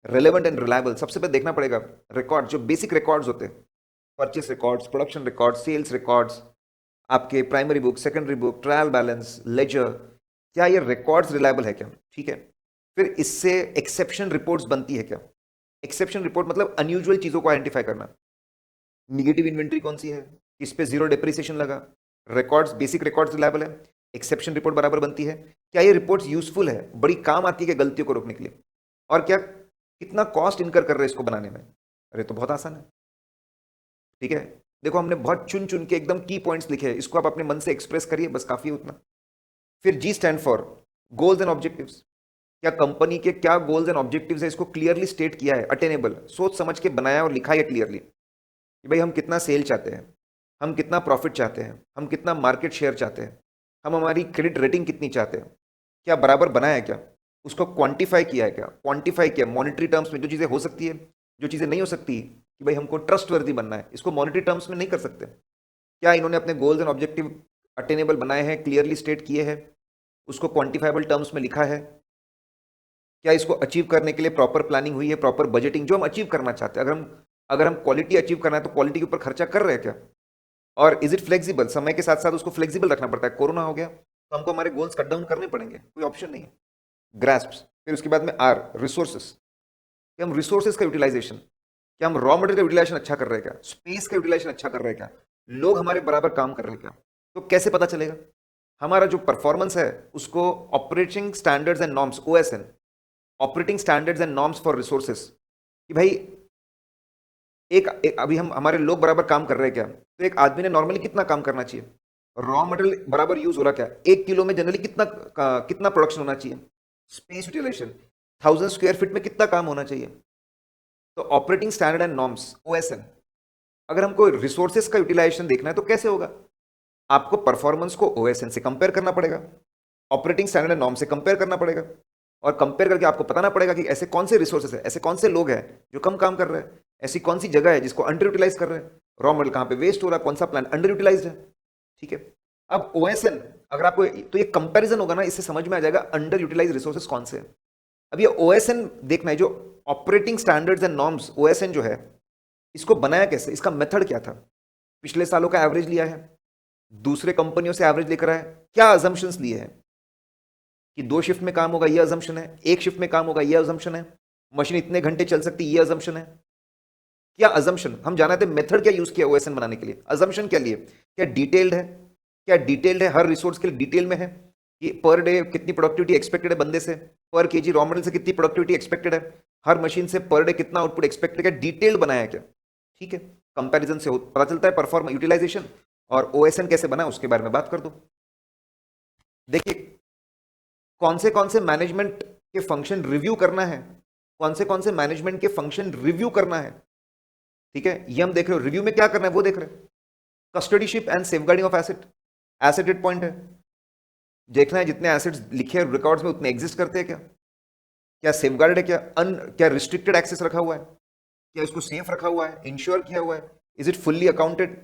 relevant and reliable. सबसे पहले देखना पड़ेगा रिकॉर्ड, जो बेसिक रिकॉर्ड्स होते हैं, purchase records, production records, sales records, आपके primary book, secondary book, trial balance, ledger, क्या ये रिकॉर्ड्स रिलायबल है क्या, ठीक है। फिर इससे एक्सेप्शन रिपोर्ट्स बनती है क्या, एक्सेप्शन रिपोर्ट मतलब अनयूजुअल चीजों को आइडेंटिफाई करना, निगेटिव इन्वेंट्री कौन सी है, इस पे जीरो डेप्रिसिएशन लगा, रिकॉर्ड्स, बेसिक रिकॉर्ड्स रिलायबल है, एक्सेप्शन रिपोर्ट बराबर बनती है, क्या ये रिपोर्ट्स यूजफुल है, बड़ी काम आती है गलतियों को रोकने के लिए, और क्या कितना कॉस्ट इनकर कर रहे हैं इसको बनाने में, अरे तो बहुत आसान है, ठीक है। देखो हमने बहुत चुन चुन के एकदम की पॉइंट्स लिखे हैं, इसको आप अपने मन से एक्सप्रेस करिए, बस काफी है उतना। फिर G stand for goals and objectives. क्या कंपनी के क्या गोल्स एंड ऑब्जेक्टिव्स है, इसको क्लियरली स्टेट किया है, अटेनेबल, सोच समझ के बनाया और लिखा है क्लियरली कि भाई हम कितना सेल चाहते हैं, हम कितना प्रॉफिट चाहते हैं, हम कितना मार्केट शेयर चाहते हैं, हम हमारी क्रेडिट रेटिंग कितनी चाहते हैं, क्या बराबर बनाया है क्या, उसको क्वांटिफाई किया है क्या, क्वांटिफाई किया मॉनिटरी टर्म्स में, जो चीज़ें हो सकती है, जो चीज़ें नहीं हो सकती कि भाई हमको ट्रस्ट वर्दी बनना है, इसको मॉनिटरी टर्म्स में नहीं कर सकते। क्या इन्होंने अपने गोल्स एंड ऑब्जेक्टिव अटेनेबल बनाए हैं, क्लियरली स्टेट किए हैं, उसको क्वांटिफाइबल टर्म्स में लिखा है, क्या इसको अचीव करने के लिए प्रॉपर प्लानिंग हुई है, प्रॉपर बजटिंग, जो हम अचीव करना चाहते हैं, अगर हम क्वालिटी अचीव करना है तो क्वालिटी के ऊपर खर्चा कर रहे हैं क्या, और इज इट फ्लेक्सिबल, समय के साथ साथ उसको फ्लेक्सिबल रखना पड़ता है, कोरोना हो गया तो हमको हमारे गोल्स कट डाउन करने पड़ेंगे, कोई ऑप्शन नहीं है। ग्रास्प, फिर उसके बाद में आर रिसोर्सेस, कि हम रिसोर्सेज का यूटिलाइजेशन, क्या हम रॉ मटेरियल का यूटिलाइजेशन अच्छा कर रहे हैं क्या, स्पेस का यूटिलाइजेशन अच्छा कर रहे हैं क्या, लोग हमारे बराबर काम कर रहे हैं क्या, तो कैसे पता चलेगा हमारा जो परफॉर्मेंस है उसको operating standards and norms, OSN, operating standards and norms for resources, कि भाई एक अभी हम हमारे लोग बराबर काम कर रहे हैं क्या, तो एक आदमी ने नॉर्मली कितना काम करना चाहिए, रॉ मटेरियल बराबर यूज हो रहा क्या, 1 किलो में जनरली कितना प्रोडक्शन होना चाहिए, स्पेस यूटिलाइजेशन 1000 स्क्वायर फीट में कितना काम होना चाहिए, तो operating standard and norms, OSN. अगर हमको रिसोर्सेज का यूटिलाइजेशन देखना है तो कैसे होगा, आपको परफॉर्मेंस को ओएसएन से कंपेयर करना पड़ेगा, ऑपरेटिंग स्टैंडर्ड एंड नॉर्म से कंपेयर करना पड़ेगा, और कंपेयर करके आपको बताना पड़ेगा कि ऐसे कौन से रिसोर्सेज है, ऐसे कौन से लोग हैं जो कम काम कर रहे हैं, ऐसी कौन सी जगह है जिसको अंडर यूटिलाइज कर रहे हैं, रॉ मटेरियल कहां पे वेस्ट हो रहा है, कौन सा प्लान अंडर यूटिलाइज है। ठीक है, अब ओएसएन अगर आपको, तो ये कंपैरिजन होगा ना, इससे समझ में आ जाएगा अंडर यूटिलाइज रिसोर्सेज कौन से हैं। अब ये ओएसएन देखना है, जो operating standards and norms, OSN जो है, इसको बनाया कैसे, इसका मेथड क्या था, पिछले सालों का एवरेज लिया है, दूसरे कंपनियों से एवरेज लेकर आया, क्या अजम्पशंस लिए हैं कि 2 शिफ्ट में काम होगा, ये अजम्पशन है, 1 शिफ्ट में काम होगा, ये अजम्पशन है, मशीन इतने घंटे चल सकती, ये अजम्पशन है, क्या अजम्पशन, हम जाना थे मेथड क्या यूज किया ओएसएन बनाने के लिए, अजम्पशन क्या लिए, क्या डिटेल्ड है, क्या डिटेल्ड है, हर रिसोर्स के लिए डिटेल में है कि पर डे कितनी प्रोडक्टिविटी एक्सपेक्टेड है बंदे से, पर केजी रॉ मटेरियल से कितनी प्रोडक्टिविटी एक्सपेक्टेड है, हर मशीन से पर डे कितना आउटपुट एक्सपेक्टेड है, डिटेल्ड बनाया क्या। ठीक है, कंपैरिजन से पता चलता है परफॉर्म यूटिलाइजेशन, और ओएसएन कैसे बना उसके बारे में बात कर दो। देखिए कौन से मैनेजमेंट के फंक्शन रिव्यू करना है, कौन से मैनेजमेंट के फंक्शन रिव्यू करना है। ठीक है, ये हम देख रहे हो, रिव्यू में क्या करना है वो देख रहे हैं, custodianship and safeguarding of asset, asset point है, देखना है जितने एसेट्स लिखे हैं रिकॉर्ड्स में उतने एग्जिस्ट करते हैं क्या, क्या सेफगार्ड है, क्या रिस्ट्रिक्टेड एक्सेस रखा हुआ है, क्या इसको सेफ रखा हुआ है, इंश्योर किया हुआ है, इज इट फुल्ली अकाउंटेड,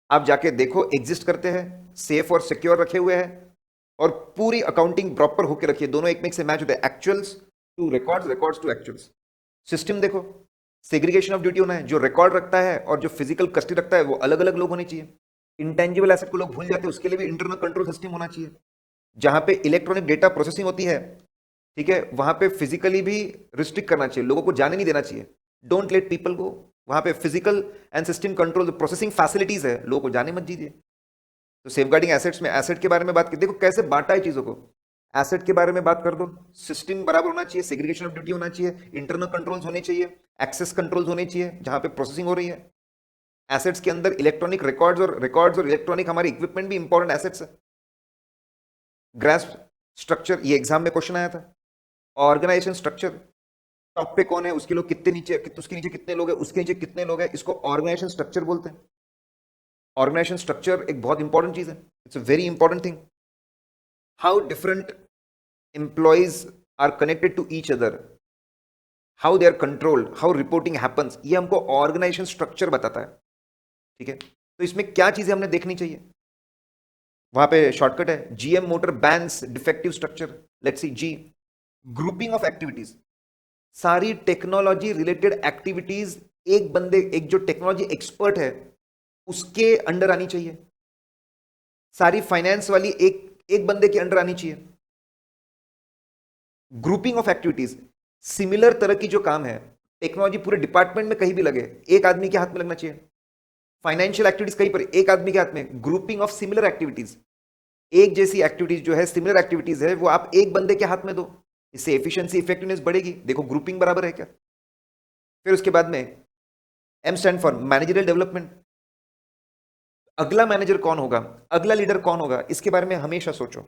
आप जाके देखो एग्जिस्ट करते हैं, सेफ और सिक्योर रखे हुए हैं, और पूरी अकाउंटिंग प्रॉपर होकर रखिए, दोनों एक में एक से मैच होते हैं, actuals to records, records to actuals. System देखो, सेग्रीगेशन ऑफ ड्यूटी होना है, जो रिकॉर्ड रखता है और जो फिजिकल कस्टडी रखता है वो अलग अलग लोग होने चाहिए। इंटेंजिबल एसेट को लोग भूल जाते हैं, उसके लिए भी इंटरनल कंट्रोल सिस्टम होना चाहिए। जहां पे इलेक्ट्रॉनिक डेटा प्रोसेसिंग होती है, ठीक है, वहां पे फिजिकली भी रिस्ट्रिक्ट करना चाहिए, लोगों को जाने नहीं देना चाहिए, डोंट लेट पीपल गो, वहां पे physical and system control processing facilities है, लोगों को जाने मत दीजिए। तो सेफगार्डिंग एसेट्स में एसेट के बारे में बात की, देखो कैसे बांटा है चीजों को, एसेट के बारे में बात कर दो, सिस्टम बराबर होना चाहिए, सेग्रीगेशन ऑफ ड्यूटी होना चाहिए, इंटरनल कंट्रोल्स होने चाहिए, एक्सेस कंट्रोल्स होने चाहिए जहां पे प्रोसेसिंग हो रही है। एसेट्स के अंदर इलेक्ट्रॉनिक रिकॉर्ड्स और इलेक्ट्रॉनिक हमारी इक्विपमेंट भी इंपॉर्टेंट एसेट्स है। ग्रास्प स्ट्रक्चर, ये एग्जाम में क्वेश्चन आया था। ऑर्गेनाइजेशन स्ट्रक्चर, टॉप पे कौन है, उसके लोग कितने नीचे, उसके नीचे कितने लोग हैं, उसके नीचे कितने लोग हैं, इसको ऑर्गेनाइजेशन स्ट्रक्चर बोलते हैं। ऑर्गेनाइजेशन स्ट्रक्चर एक बहुत इंपॉर्टेंट चीज है, it's a very important thing. How different employees are connected to each other, how they are controlled, how reporting happens, ये हमको ऑर्गेनाइजेशन स्ट्रक्चर बताता है। ठीक है, तो इसमें क्या चीजें हमने देखनी चाहिए, वहां पे शॉर्टकट है, GM motor bans defective structure, let's see G, grouping of activities, सारी टेक्नोलॉजी रिलेटेड एक्टिविटीज एक जो टेक्नोलॉजी एक्सपर्ट है उसके अंडर आनी चाहिए, सारी फाइनेंस वाली एक बंदे के अंडर आनी चाहिए। ग्रुपिंग ऑफ एक्टिविटीज, सिमिलर तरह की जो काम है, टेक्नोलॉजी पूरे डिपार्टमेंट में कहीं भी लगे, एक आदमी के हाथ में लगना चाहिए। फाइनेंशियल एक्टिविटीज कहीं पर एक आदमी के हाथ में, ग्रुपिंग ऑफ सिमिलर एक्टिविटीज, एक जैसी एक्टिविटीज जो है, सिमिलर एक्टिविटीज है, वो आप एक बंदे के हाथ में दो, इससे एफिशिएंसी इफेक्टिवनेस बढ़ेगी। देखो ग्रुपिंग बराबर है क्या। फिर उसके बाद में M stand for managerial development, अगला मैनेजर कौन होगा, अगला लीडर कौन होगा, इसके बारे में हमेशा सोचो।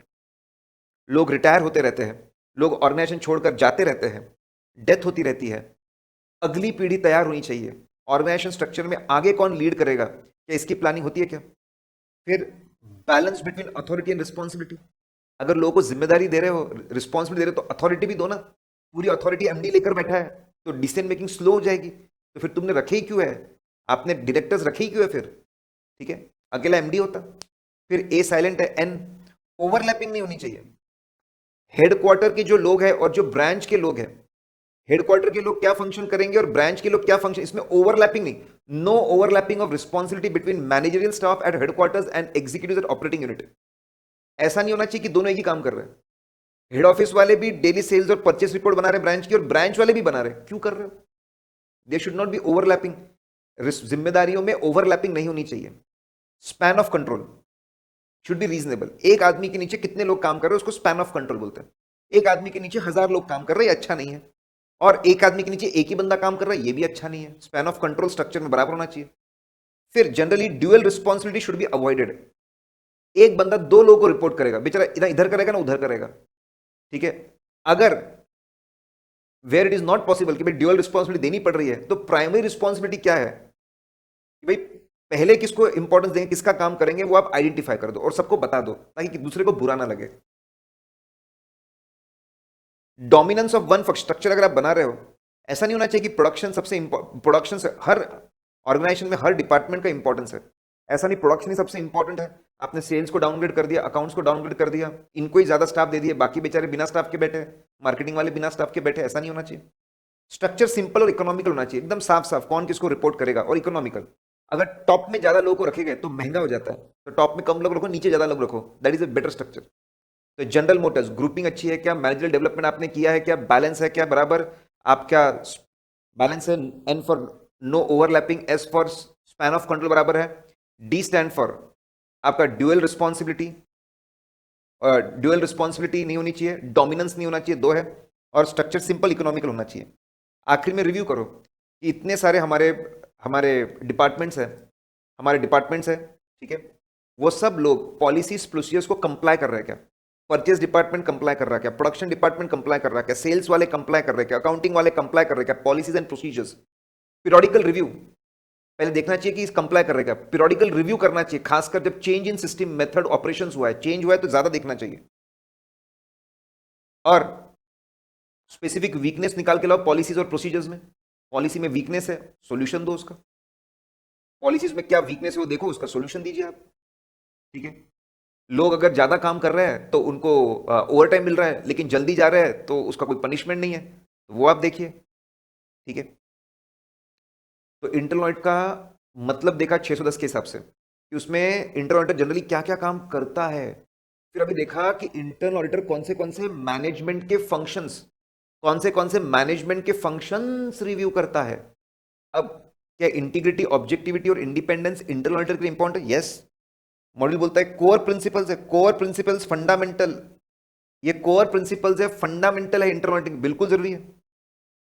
लोग रिटायर होते रहते हैं, लोग ऑर्गेनाइजेशन छोड़कर जाते रहते हैं, डेथ होती रहती है। अगली पीढ़ी तैयार होनी चाहिए। ऑर्गेनाइजेशन स्ट्रक्चर में आगे कौन लीड करेगा, क्या इसकी प्लानिंग होती है क्या? फिर balance between authority and responsibility. अगर लोगों को जिम्मेदारी दे रहे हो, रिस्पॉन्सिबिलिटी दे रहे हो, तो अथॉरिटी भी दो ना। पूरी अथॉरिटी एमडी लेकर बैठा है तो डिसीजन मेकिंग स्लो हो जाएगी। तो फिर तुमने रखे ही क्यों है, आपने डायरेक्टर्स रखे ही क्यों है फिर? ठीक है, अकेला एमडी होता। फिर ए साइलेंट है, एन ओवरलैपिंग नहीं होनी चाहिए। हेडक्वार्टर के जो लोग हैं और जो ब्रांच के लोग हैं, हेडक्वार्टर के लोग क्या फंक्शन करेंगे और ब्रांच के लोग क्या फंक्शन, इसमें ओवरलैपिंग नहीं। No overlapping of responsibility between managerial staff at headquarters and executive at operating unit. ऐसा नहीं होना चाहिए कि दोनों एक ही काम कर रहे हैं। हेड ऑफिस वाले भी डेली सेल्स और परचेस रिपोर्ट बना रहे हैं ब्रांच की, और ब्रांच वाले भी बना रहे हैं। क्यों कर रहे हो? They should not B overlapping. जिम्मेदारियों में ओवरलैपिंग नहीं होनी चाहिए। Span of control should be reasonable. एक आदमी के नीचे कितने लोग काम कर रहे हैं उसको स्पैन ऑफ कंट्रोल बोलते हैं। एक आदमी के नीचे 1000 लोग काम कर रहे हैं, अच्छा नहीं है। और एक आदमी के नीचे एक ही बंदा काम कर रहा है, ये भी अच्छा नहीं है। स्पैन ऑफ कंट्रोल स्ट्रक्चर में बराबर होना चाहिए। फिर generally dual responsibility should be avoided. एक बंदा 2 लोगों को रिपोर्ट करेगा, बेचारा इधर इधर करेगा ना उधर करेगा। ठीक है, अगर where it is not possible कि भाई ड्यूअल रिस्पॉन्सिबिलिटी देनी पड़ रही है, तो प्राइमरी रिस्पॉन्सिबिलिटी क्या है कि भाई पहले किसको इंपॉर्टेंस देंगे, किसका काम करेंगे, वो आप आइडेंटिफाई कर दो और सबको बता दो ताकि दूसरे को बुरा ना लगे। डोमिनेंस ऑफ वन स्ट्रक्चर अगर आप बना रहे हो, ऐसा नहीं होना चाहिए कि प्रोडक्शन सबसे प्रोडक्शन से हर ऑर्गेनाइजेशन में हर डिपार्टमेंट का इंपॉर्टेंस है। ऐसा नहीं प्रोडक्शन ही सबसे इंपॉर्टेंट है, आपने सेल्स को डाउनग्रेड कर दिया, अकाउंट्स को डाउनग्रेड कर दिया, इनको ही ज्यादा स्टाफ दे दिया, बाकी बेचारे बिना स्टाफ के बैठे, मार्केटिंग वाले बिना स्टाफ के बैठे। ऐसा नहीं होना चाहिए। स्ट्रक्चर सिंपल और इकोनॉमिकल होना चाहिए, एकदम साफ साफ कौन किसको रिपोर्ट करेगा, और इकोनॉमिकल। अगर टॉप में ज्यादा लोगों को रखेंगे तो महंगा हो जाता है, तो टॉप में कम लोग रखो, नीचे ज्यादा लोग रखो, that is a better structure. तो जनरल मोटर्स ग्रुपिंग अच्छी है क्या, मैनेजरियल डेवलपमेंट आपने किया है क्या, बैलेंस है क्या बराबर, आप क्या बैलेंस है, N for no overlapping, S for span of control बराबर है, डी स्टैंड फॉर आपका ड्यूअल रिस्पॉन्सिबिलिटी, ड्यूअल रिस्पॉन्सिबिलिटी नहीं होनी चाहिए, डोमिनेंस नहीं होना चाहिए, 2 है, और स्ट्रक्चर सिंपल इकोनॉमिकल होना चाहिए। आखिर में रिव्यू करो कि इतने सारे हमारे हमारे डिपार्टमेंट्स हैं, ठीक है, वो सब लोग पॉलिसीज प्रोसीजर्स को कंप्लाई कर रहे हैं क्या? परचेज डिपार्टमेंट कंप्लाई कर रहा है क्या, प्रोडक्शन डिपार्टमेंट कंप्लाई कर रहा है क्या, सेल्स वाले कंप्लाई कर रहे हैं क्या, अकाउंटिंग वाले कंप्लाई कर रहे हैं क्या, policies and procedures. Periodical review पहले देखना चाहिए कि इस कंप्लाई कर रहे हैं क्या, पीरियोडिकल रिव्यू करना चाहिए, खासकर जब change in system method operations हुआ है, चेंज हुआ है तो ज्यादा देखना चाहिए। और स्पेसिफिक वीकनेस निकाल के लाओ पॉलिसीज और प्रोसीजर्स में। पॉलिसी में वीकनेस है, सॉल्यूशन दो उसका। पॉलिसीज में क्या वीकनेस है वो देखो, उसका सॉल्यूशन दीजिए आप। ठीक है, लोग अगर ज्यादा काम कर रहे हैं तो उनको ओवर टाइम मिल रहा है, लेकिन जल्दी जा रहे हैं तो उसका कोई पनिशमेंट नहीं है, तो वो आप देखिए। ठीक है, तो इंटरनल ऑडिट का मतलब देखा 610 के हिसाब से कि उसमें इंटरनल ऑडिटर जनरली क्या क्या काम करता है। फिर अभी देखा कि इंटरनल ऑडिटर कौन से मैनेजमेंट के फंक्शंस, कौन से मैनेजमेंट के फंक्शंस रिव्यू करता है। अब क्या इंटीग्रिटी, ऑब्जेक्टिविटी और इंडिपेंडेंस इंटरनल ऑडिटर के लिए इंपॉर्टेंट? यस, मॉड्यूल बोलता है कोर प्रिंसिपल्स है, कोर प्रिंसिपल्स फंडामेंटल, ये कोर प्रिंसिपल्स है, फंडामेंटल है, इंटरनल ऑडिटिंग बिल्कुल जरूरी है।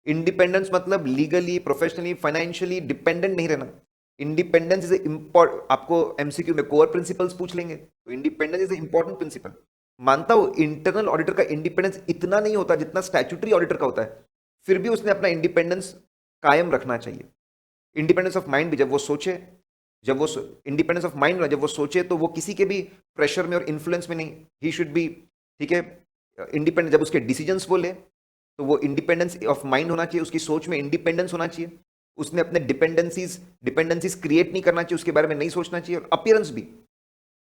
इंडिपेंडेंस मतलब लीगली, प्रोफेशनली, फाइनेंशियली डिपेंडेंट नहीं रहना। इंडिपेंडेंस इज इंपॉर्टेंट, आपको एमसीक्यू में कोर प्रिंसिपल्स पूछ लेंगे, तो इंडिपेंडेंस इज इंपॉर्टेंट प्रिंसिपल। मानता हूं इंटरनल ऑडिटर का इंडिपेंडेंस इतना नहीं होता जितना स्टैट्यूटरी ऑडिटर का होता है, फिर भी उसने अपना इंडिपेंडेंस कायम रखना चाहिए। इंडिपेंडेंस ऑफ माइंड भी, जब वो सोचे, जब वो इंडिपेंडेंस ऑफ माइंड जब वो सोचे तो वो किसी के भी प्रेशर में और इन्फ्लुएंस में नहीं, ही शुड बी, ठीक है, इंडिपेंडेंट। जब उसके डिसीजंस वो ले तो वो इंडिपेंडेंस ऑफ माइंड होना चाहिए, उसकी सोच में इंडिपेंडेंस होना चाहिए, उसने अपने डिपेंडेंसीज क्रिएट नहीं करना चाहिए, उसके बारे में नहीं सोचना चाहिए। और अपीयरेंस भी,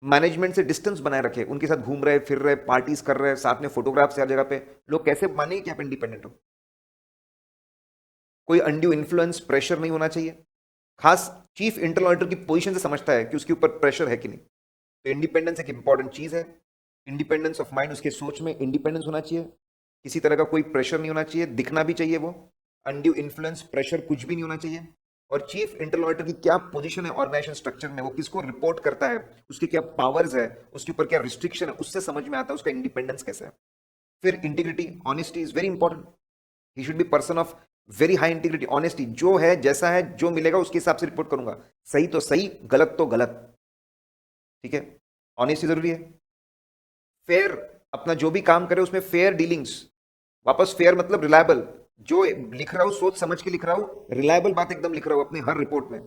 मैनेजमेंट से डिस्टेंस बनाए रखे, उनके साथ घूम रहे, फिर रहे, पार्टीज कर रहे, साथ में फोटोग्राफ्स हर जगह पे, लोग कैसे मानेंगे कि आप इंडिपेंडेंट हो? कोई अनड्यू इन्फ्लुएंस, प्रेशर नहीं होना चाहिए। खास चीफ इंटरनल ऑडिटर की पोजीशन से समझता है कि उसके ऊपर प्रेशर है कि नहीं। तो इंडिपेंडेंस एक इंपॉर्टेंट चीज है। इंडिपेंडेंस ऑफ माइंड, उसके सोच में इंडिपेंडेंस होना चाहिए, किसी तरह का कोई प्रेशर नहीं होना चाहिए, दिखना भी चाहिए वो, अनड्यू इन्फ्लुएंस, प्रेशर कुछ भी नहीं होना चाहिए। और चीफ इंटरनल ऑडिटर की क्या पोजीशन है ऑर्गेनाइजेशन स्ट्रक्चर में, वो किसको रिपोर्ट करता है, उसकी क्या पावर्स है, उसके ऊपर क्या रिस्ट्रिक्शन है, उससे समझ में आता है उसका इंडिपेंडेंस कैसा है। फिर integrity, honesty is very important. He should be person of very high integrity, honesty, जो है जैसा है जो मिलेगा उसके हिसाब से रिपोर्ट करूंगा, सही तो सही, गलत तो गलत। ठीक है, ऑनेस्टी जरूरी है। फेयर, अपना जो भी काम करे उसमें फेयर डीलिंग्स, वापस फेयर मतलब रिलायबल, जो लिख रहा हूं सोच समझ के लिख रहा हूं, रिलायबल बात एकदम लिख रहा हूं अपने हर रिपोर्ट में।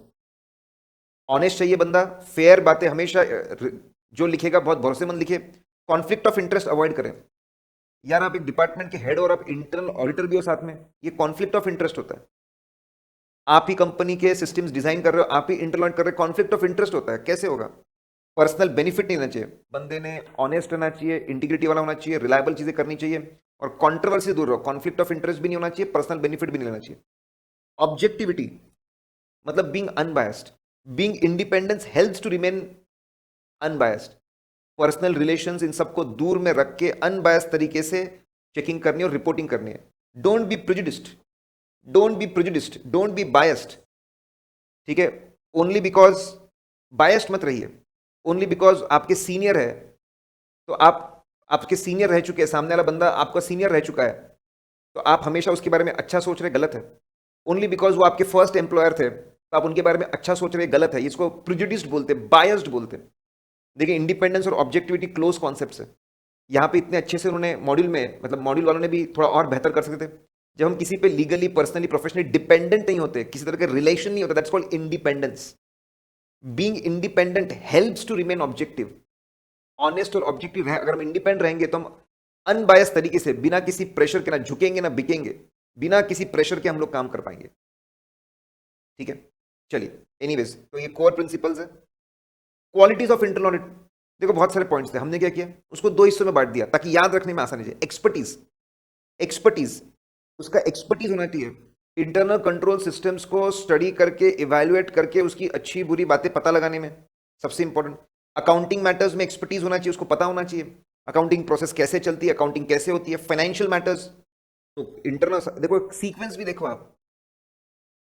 ऑनेस्ट चाहिए बंदा, फेयर बातें हमेशा, जो लिखेगा बहुत भरोसेमंद लिखे। कॉन्फ्लिक्ट ऑफ इंटरेस्ट अवॉइड करें। यार आप एक डिपार्टमेंट के हेड और आप इंटरनल ऑडिटर भी हो साथ में, ये कॉन्फ्लिक्ट ऑफ इंटरेस्ट होता है। आप ही कंपनी के सिस्टम्स डिजाइन कर रहे हो, आप ही इंटरनल ऑडिट कर रहे हो, कॉन्फ्लिक्ट ऑफ इंटरेस्ट होता है, कैसे होगा? पर्सनल बेनिफिट नहीं होना चाहिए, बंदे ने ऑनेस्ट रहना चाहिए, इंटीग्रिटी वाला होना चाहिए, रिलायबल चीजें करनी चाहिए, और कॉन्ट्रोवर्सी दूर रहो, कॉन्फ्लिक्ट ऑफ इंटरेस्ट भी नहीं होना चाहिए, पर्सनल बेनिफिट भी नहीं लेना चाहिए। ऑब्जेक्टिविटी मतलब being unbiased, being independence helps to remain unbiased. Personal relations इन सबको दूर में रख के अनबायस्ड तरीके से चेकिंग करनी है और रिपोर्टिंग करनी है। Don't be prejudiced, don't be prejudiced, don't be biased, ठीक है? ओनली बिकॉज, बायस्ड मत रहिए, ओनली बिकॉज आपके सीनियर है, तो आप, आपके सीनियर रह चुके हैं, सामने वाला बंदा आपका सीनियर रह चुका है, तो आप हमेशा उसके बारे में अच्छा सोच रहे, गलत है। ओनली बिकॉज वो आपके फर्स्ट एम्प्लॉयर थे तो आप उनके बारे में अच्छा सोच रहे, गलत है। इसको प्रिजुडिस्ड बोलते, बायस्ड बोलते। देखिए, इंडिपेंडेंस और ऑब्जेक्टिविटी क्लोज कॉन्सेप्ट्स है। यहाँ पे इतने अच्छे से उन्होंने मॉड्यूल में, मतलब मॉड्यूल वालों ने भी थोड़ा और बेहतर कर सकते थे। जब हम किसी पे लीगली, पर्सनली, प्रोफेशनली डिपेंडेंट नहीं होते, किसी तरह का रिलेशन नहीं होता, that's called independence. Being independent helps to remain objective. Honest और ऑब्जेक्टिव रहे, अगर हम इंडिपेंडेंट रहेंगे तो हम अनबायस तरीके से, बिना किसी प्रेशर के, ना झुकेंगे ना बिकेंगे, बिना किसी प्रेशर के हम लोग काम कर पाएंगे, ठीक है? चलिए, एनीवेज, तो ये कोर प्रिंसिपल्स है। क्वालिटीज ऑफ इंटरनल ऑडिट, देखो बहुत सारे पॉइंट्स थे, हमने क्या किया, उसको दो हिस्सों में बांट दिया ताकि याद रखने में आसानी है। एक्सपर्टीज, एक्सपर्टीज, उसका एक्सपर्टीज होना चाहिए। इंटरनल कंट्रोल सिस्टम्स को स्टडी करके, इवैल्यूएट करके, उसकी अच्छी बुरी बातें पता लगाने में सबसे इंपॉर्टेंट। अकाउंटिंग मैटर्स में एक्सपर्टीज होना चाहिए, उसको पता होना चाहिए अकाउंटिंग प्रोसेस कैसे चलती है, अकाउंटिंग कैसे होती है। फाइनेंशियल मैटर्स, तो इंटरनल, देखो सीक्वेंस भी देखो आप,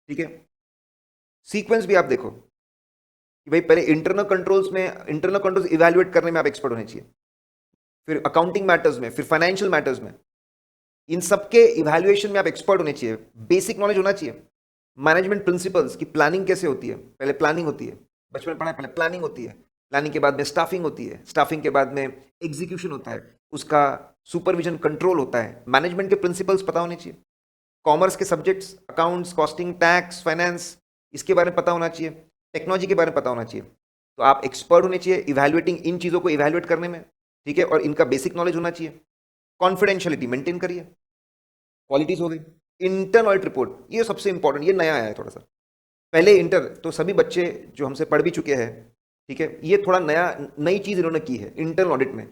ठीक है? सीक्वेंस भी आप देखो कि भाई पहले इंटरनल कंट्रोल्स में, इंटरनल कंट्रोल्स इवैल्यूएट करने में आप एक्सपर्ट होने चाहिए, फिर अकाउंटिंग मैटर्स में, फिर फाइनेंशियल मैटर्स में, इन सबके इवैल्यूएशन में आप एक्सपर्ट होने चाहिए, बेसिक नॉलेज होना चाहिए। मैनेजमेंट प्रिंसिपल्स की प्लानिंग कैसे होती है, पहले प्लानिंग होती है, बचपन में पढ़ा है, पहले प्लानिंग होती है, प्लानिंग के बाद में स्टाफिंग होती है, स्टाफिंग के बाद में एग्जीक्यूशन होता है, उसका सुपरविजन, कंट्रोल होता है। मैनेजमेंट के प्रिंसिपल्स पता होने चाहिए। कॉमर्स के subjects, accounts, costing, tax, finance, इसके बारे में पता होना चाहिए। टेक्नोलॉजी के बारे में पता होना चाहिए। तो आप एक्सपर्ट होने चाहिए इवैल्यूएटिंग, इन चीज़ों को इवैल्यूएट करने में, ठीक है? और इनका बेसिक नॉलेज होना चाहिए। कॉन्फिडेंशियलिटी मेंटेन करिए। क्वालिटीज हो गई। इंटरनल ऑडिट रिपोर्ट, ये सबसे इंपॉर्टेंट, ये नया आया है थोड़ा सा। पहले इंटर तो सभी बच्चे जो हमसे पढ़ भी चुके हैं, ठीक है, ये थोड़ा नया, नई चीज इन्होंने की है इंटरनल ऑडिट में।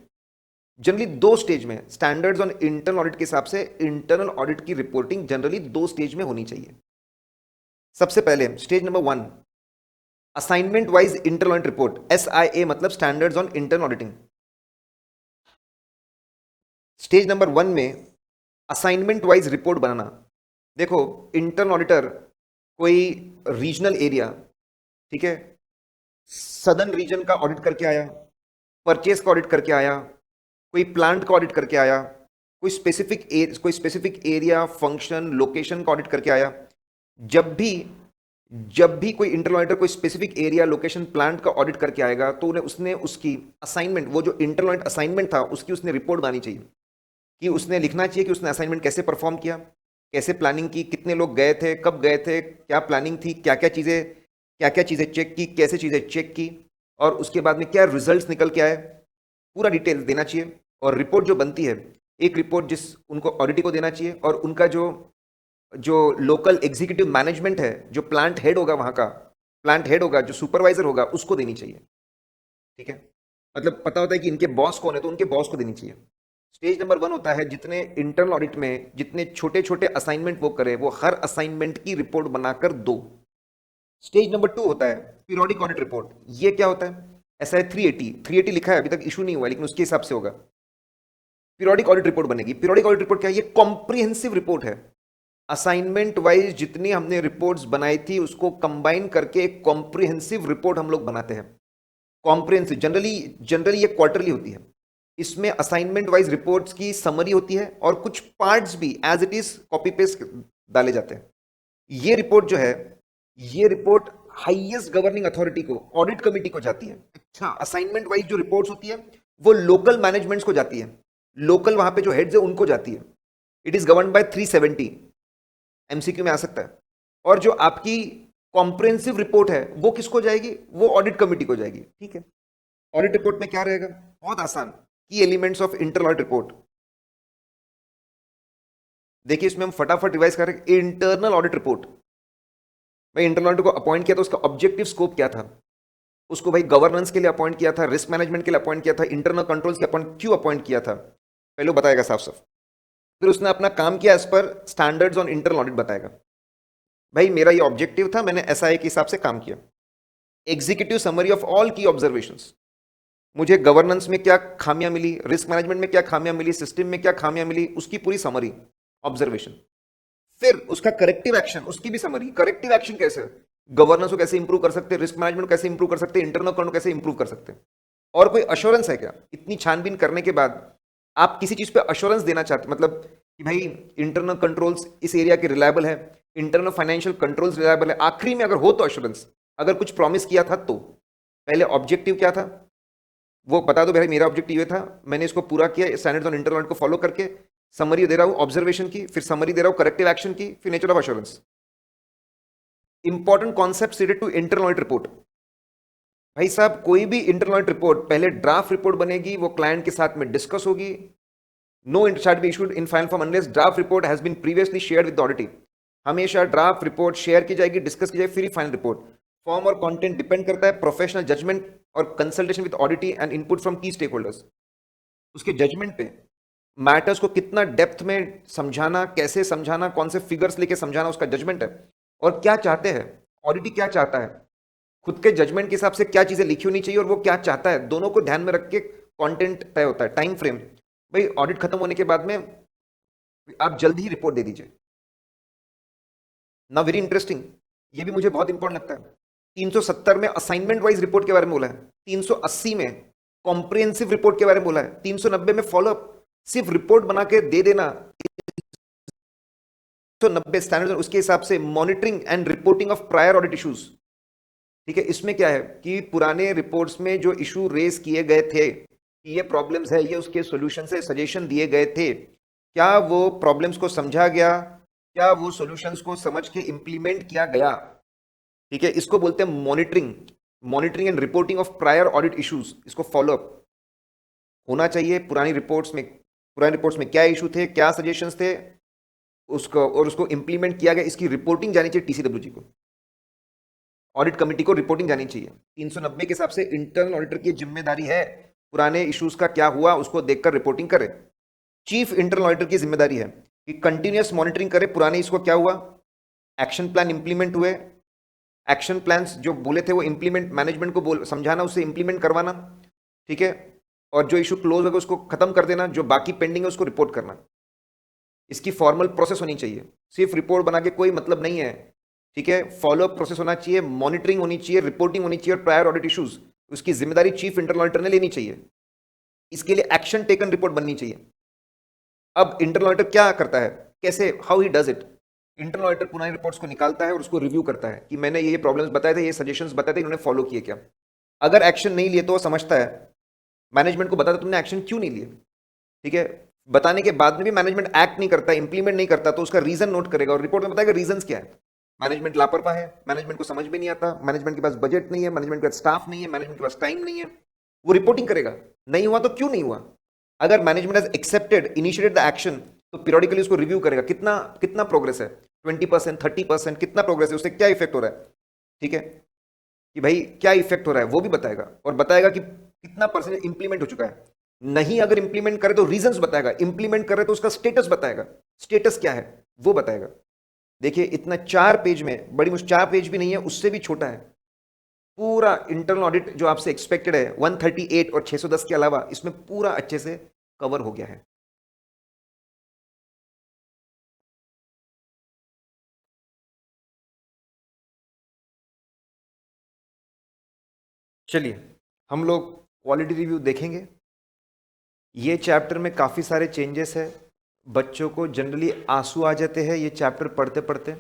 जनरली दो स्टेज में, स्टैंडर्ड्स ऑन इंटरनल ऑडिट के हिसाब से इंटरनल ऑडिट की रिपोर्टिंग जनरली दो स्टेज में होनी चाहिए। सबसे पहले stage number 1, assignment wise internal audit report, SIA मतलब standards on internal auditing. Stage number 1 में असाइनमेंट वाइज रिपोर्ट बनाना। देखो, इंटरनल ऑडिटर कोई रीजनल एरिया, ठीक है, सदर्न रीजन का ऑडिट करके आया, परचेस का ऑडिट करके आया, कोई प्लांट का ऑडिट करके आया, कोई स्पेसिफिक एरिया, फंक्शन, लोकेशन का ऑडिट करके आया। जब भी कोई इंटरनल ऑडिटर कोई स्पेसिफिक एरिया, लोकेशन, प्लांट का ऑडिट करके आएगा तो उसने उसकी असाइनमेंट, वो जो इंटरनल ऑडिट असाइनमेंट था उसकी उसने रिपोर्ट बनानी चाहिए, कि उसने लिखना चाहिए कि उसने असाइनमेंट कैसे परफॉर्म किया, कैसे प्लानिंग की, कितने लोग गए थे, कब गए थे, क्या प्लानिंग थी, क्या क्या चीज़ें चेक की, कैसे चीज़ें चेक की, और उसके बाद में क्या रिजल्ट्स निकल के आए, पूरा डिटेल देना चाहिए। और रिपोर्ट जो बनती है, एक रिपोर्ट जिस उनको ऑडिटर को देना चाहिए, और उनका जो जो लोकल एग्जीक्यूटिव मैनेजमेंट है, जो प्लांट हेड होगा, वहाँ का प्लांट हेड होगा, जो सुपरवाइजर होगा, उसको देनी चाहिए, ठीक है? मतलब पता होता है कि इनके बॉस कौन है, तो उनके बॉस को देनी चाहिए। स्टेज नंबर 1 होता है जितने इंटरनल ऑडिट में जितने छोटे छोटे असाइनमेंट वो करे, वो हर असाइनमेंट की रिपोर्ट बनाकर दो। स्टेज नंबर 2 होता है पीरियोडिक ऑडिट रिपोर्ट। ये क्या होता है? ऐसा है 380 लिखा है, अभी तक इशू नहीं हुआ, लेकिन उसके हिसाब से होगा। पीरियोडिक ऑडिट रिपोर्ट बनेगी। पीरियोडिक ऑडिट रिपोर्ट क्या है? ये कॉम्प्रिहेंसिव रिपोर्ट है। असाइनमेंट वाइज जितनी हमने रिपोर्ट्स बनाई थी उसको कंबाइन करके एक कॉम्प्रिहेंसिव रिपोर्ट हम लोग बनाते हैं। कॉम्प्रिहेंसिव जनरली ये क्वार्टरली होती है। इसमें असाइनमेंट वाइज रिपोर्ट्स की समरी होती है और कुछ पार्ट्स भी as it is copy paste डाले जाते हैं। ये रिपोर्ट जो है, ये रिपोर्ट हाईएस्ट गवर्निंग अथॉरिटी को, ऑडिट कमिटी को जाती है। अच्छा, असाइनमेंट वाइज जो रिपोर्ट्स होती है वो लोकल मैनेजमेंट्स को जाती है, लोकल वहां पे जो हेड्स है उनको जाती है। It is govern by 370, MCQ में आ सकता है। और जो आपकी कॉम्प्रिहेंसिव रिपोर्ट है वो किसको जाएगी, वो ऑडिट कमिटी को जाएगी। ठीक है, ऑडिट रिपोर्ट में क्या रहेगा, बहुत आसान, की elements of internal audit report. देखिए इसमें हम फटाफट रिवाइज कर रहे हैं। इंटरनल ऑडिट रिपोर्ट, भाई इंटरनल ऑडिट को अपॉइंट किया तो उसका ऑब्जेक्टिव स्कोप क्या था, उसको भाई गवर्नेंस के लिए अपॉइंट किया था, रिस्क मैनेजमेंट के लिए अपॉइंट किया था, इंटरनल कंट्रोल्स के अपॉइंट क्यों अपॉइंट किया था, पहले वो बताएगा साफ साफ। फिर उसने अपना काम किया as per standards on internal audit बताएगा, भाई मेरा ये ऑब्जेक्टिव था, मैंने एसआईए के हिसाब से काम किया। एग्जीक्यूटिव समरी ऑफ ऑल की ऑब्जर्वेशंस, मुझे गवर्नेंस में क्या खामियां मिली, रिस्क मैनेजमेंट में क्या खामियां मिली, सिस्टम में क्या खामियां मिली, उसकी पूरी समरी, ऑब्जर्वेशन। फिर उसका करेक्टिव एक्शन, उसकी भी समरी, करेक्टिव एक्शन कैसे, गवर्नेंस को कैसे इंप्रूव कर सकते हैं, रिस्क मैनेजमेंट को कैसे इंप्रूव कर सकते हैं, इंटरनल कंट्रोल कैसे इंप्रूव कर सकते हैं। और कोई अश्योरेंस है क्या, इतनी छानबीन करने के बाद आप किसी चीज पे अश्योरेंस देना चाहते, मतलब कि भाई इंटरनल कंट्रोल्स इस एरिया के रिलायबल है, इंटरनल फाइनेंशियल कंट्रोल्स रिलायबल है, आखिरी में अगर हो तो अश्योरेंस, अगर कुछ प्रॉमिस किया था तो। पहले ऑब्जेक्टिव क्या था वो बता दो, भाई मेरा ऑब्जेक्टिव ये था, मैंने इसको पूरा किया, स्टैंडर्ड्स ऑन इंटरनल को फॉलो करके। समरी दे रहा हूं ऑब्जर्वेशन की, फिर समरी दे रहा हूं करेक्टिव एक्शन की, फिर nature of assurance. Important concept related to internal audit report, भाई साहब कोई भी इंटरनल ऑडिट रिपोर्ट पहले ड्राफ्ट रिपोर्ट बनेगी, वो क्लाइंट के साथ में डिस्कस होगी। No interchange be issued in final form unless draft report has been previously shared with auditee. हमेशा ड्राफ्ट रिपोर्ट शेयर की जाएगी, डिस्कस की जाएगी, फिर फाइनल रिपोर्ट। फॉर्म और कंटेंट डिपेंड करता है प्रोफेशनल जजमेंट और consultation with auditee and input from key stakeholders, उसके जजमेंट पे। मैटर्स को कितना डेप्थ में समझाना, कैसे समझाना, कौन से फिगर्स लेके समझाना, उसका जजमेंट है। और क्या चाहते हैं ऑडिटी, क्या चाहता है, खुद के जजमेंट के हिसाब से क्या चीजें लिखी होनी चाहिए और वो क्या चाहता है, दोनों को ध्यान में रख के कंटेंट तय होता है। टाइम फ्रेम, भाई ऑडिट खत्म होने के बाद में आप जल्दी ही रिपोर्ट दे दीजिए ना। वेरी इंटरेस्टिंग, ये भी मुझे बहुत इंपॉर्टेंट लगता है। 370 में असाइनमेंट वाइज रिपोर्ट के बारे में बोला है, 380 में कॉम्प्रिहेंसिव रिपोर्ट के बारे में बोला है, 390 में फॉलोअप, सिर्फ रिपोर्ट बना के दे देना। 390 स्टैंडर्ड, उसके हिसाब से monitoring and reporting of prior audit issues. ठीक है, इसमें क्या है कि पुराने रिपोर्ट्स में जो इशू रेस किए गए थे कि ये प्रॉब्लम्स है, ये उसके सॉल्यूशन से सजेशन दिए गए थे, क्या वो प्रॉब्लम्स को समझा गया, क्या वो सॉल्यूशंस को समझ के इंप्लीमेंट किया गया। ठीक है, इसको बोलते हैं monitoring, monitoring and reporting of prior audit issues. इसको फॉलोअप होना चाहिए पुरानी रिपोर्ट्स में, पुरानी रिपोर्ट्स में क्या इशू थे, क्या सजेशंस थे, उसको और उसको इंप्लीमेंट किया गया, इसकी रिपोर्टिंग जानी चाहिए टीसीडब्ल्यूजी को, ऑडिट कमेटी को रिपोर्टिंग जानी चाहिए। 390 के हिसाब से इंटरनल ऑडिटर की जिम्मेदारी है पुराने इश्यूज का क्या हुआ उसको देखकर रिपोर्टिंग करे। चीफ इंटरनल ऑडिटर की जिम्मेदारी है कि कंटिन्यूअस मॉनिटरिंग करे, पुराने इसको क्या हुआ, एक्शन प्लान इंप्लीमेंट हुए, एक्शन प्लान्स जो बोले थे वो इंप्लीमेंट, मैनेजमेंट को बोल समझाना, उससे इंप्लीमेंट करवाना। ठीक है, और जो इशू क्लोज होगा उसको खत्म कर देना, जो बाकी पेंडिंग है उसको रिपोर्ट करना। इसकी फॉर्मल प्रोसेस होनी चाहिए, सिर्फ रिपोर्ट बना के कोई मतलब नहीं है। ठीक है, फॉलोअप प्रोसेस होना चाहिए, मॉनिटरिंग होनी चाहिए, रिपोर्टिंग होनी चाहिए, और प्रायर ऑडिट इश्यूज उसकी जिम्मेदारी चीफ इंटरनल ऑडिटर ने लेनी चाहिए। इसके लिए एक्शन टेकन रिपोर्ट बननी चाहिए। अब इंटरनल ऑडिटर क्या करता है, कैसे, how he does it, internal auditor पुरानी रिपोर्ट्स को निकालता है और उसको रिव्यू करता है कि मैंने ये प्रॉब्लम्स बताए थे, ये सजेशंस बताए थे, इन्होंने फॉलो किए क्या। अगर एक्शन नहीं लिए तो वो समझता है, मैनेजमेंट को बताता तुमने एक्शन क्यों नहीं लिए। ठीक है, बताने के बाद में भी मैनेजमेंट एक्ट नहीं करता, इंप्लीमेंट नहीं करता, तो उसका रीजन नोट करेगा और रिपोर्ट में बताएगा रीजन क्या है। मैनेजमेंट लापरवाह है, मैनेजमेंट को समझ में नहीं आता, मैनेजमेंट के पास बजट नहीं है, मैनेजमेंट के पास स्टाफ नहीं है, मैनेजमेंट के पास टाइम नहीं है, वो रिपोर्टिंग करेगा। नहीं हुआ तो क्यों नहीं हुआ। अगर management has accepted, initiated the action, तो पीरियडिकली उसको रिव्यू करेगा, कितना कितना प्रोग्रेस है, 20%, 30%, कितना प्रोग्रेस है, उससे क्या इफेक्ट हो रहा है। ठीक है, कि भाई क्या इफेक्ट हो रहा है वो भी बताएगा, और बताएगा कि कितना परसेंट इंप्लीमेंट हो चुका है। नहीं अगर इंप्लीमेंट करे तो रीजंस बताएगा, इंप्लीमेंट करे तो उसका स्टेटस बताएगा, स्टेटस क्या है वो बताएगा। देखिए इतना 4 पेज में, बड़ी मुश्किल 4 पेज भी नहीं है, उससे भी छोटा है पूरा इंटरनल ऑडिट जो आपसे एक्सपेक्टेड है 138 और 610 के अलावा, इसमें पूरा अच्छे से कवर हो गया है। चलिए हम लोग क्वालिटी रिव्यू देखेंगे। ये चैप्टर में काफ़ी सारे चेंजेस है, बच्चों को जनरली आंसू आ जाते हैं ये चैप्टर पढ़ते पढ़ते।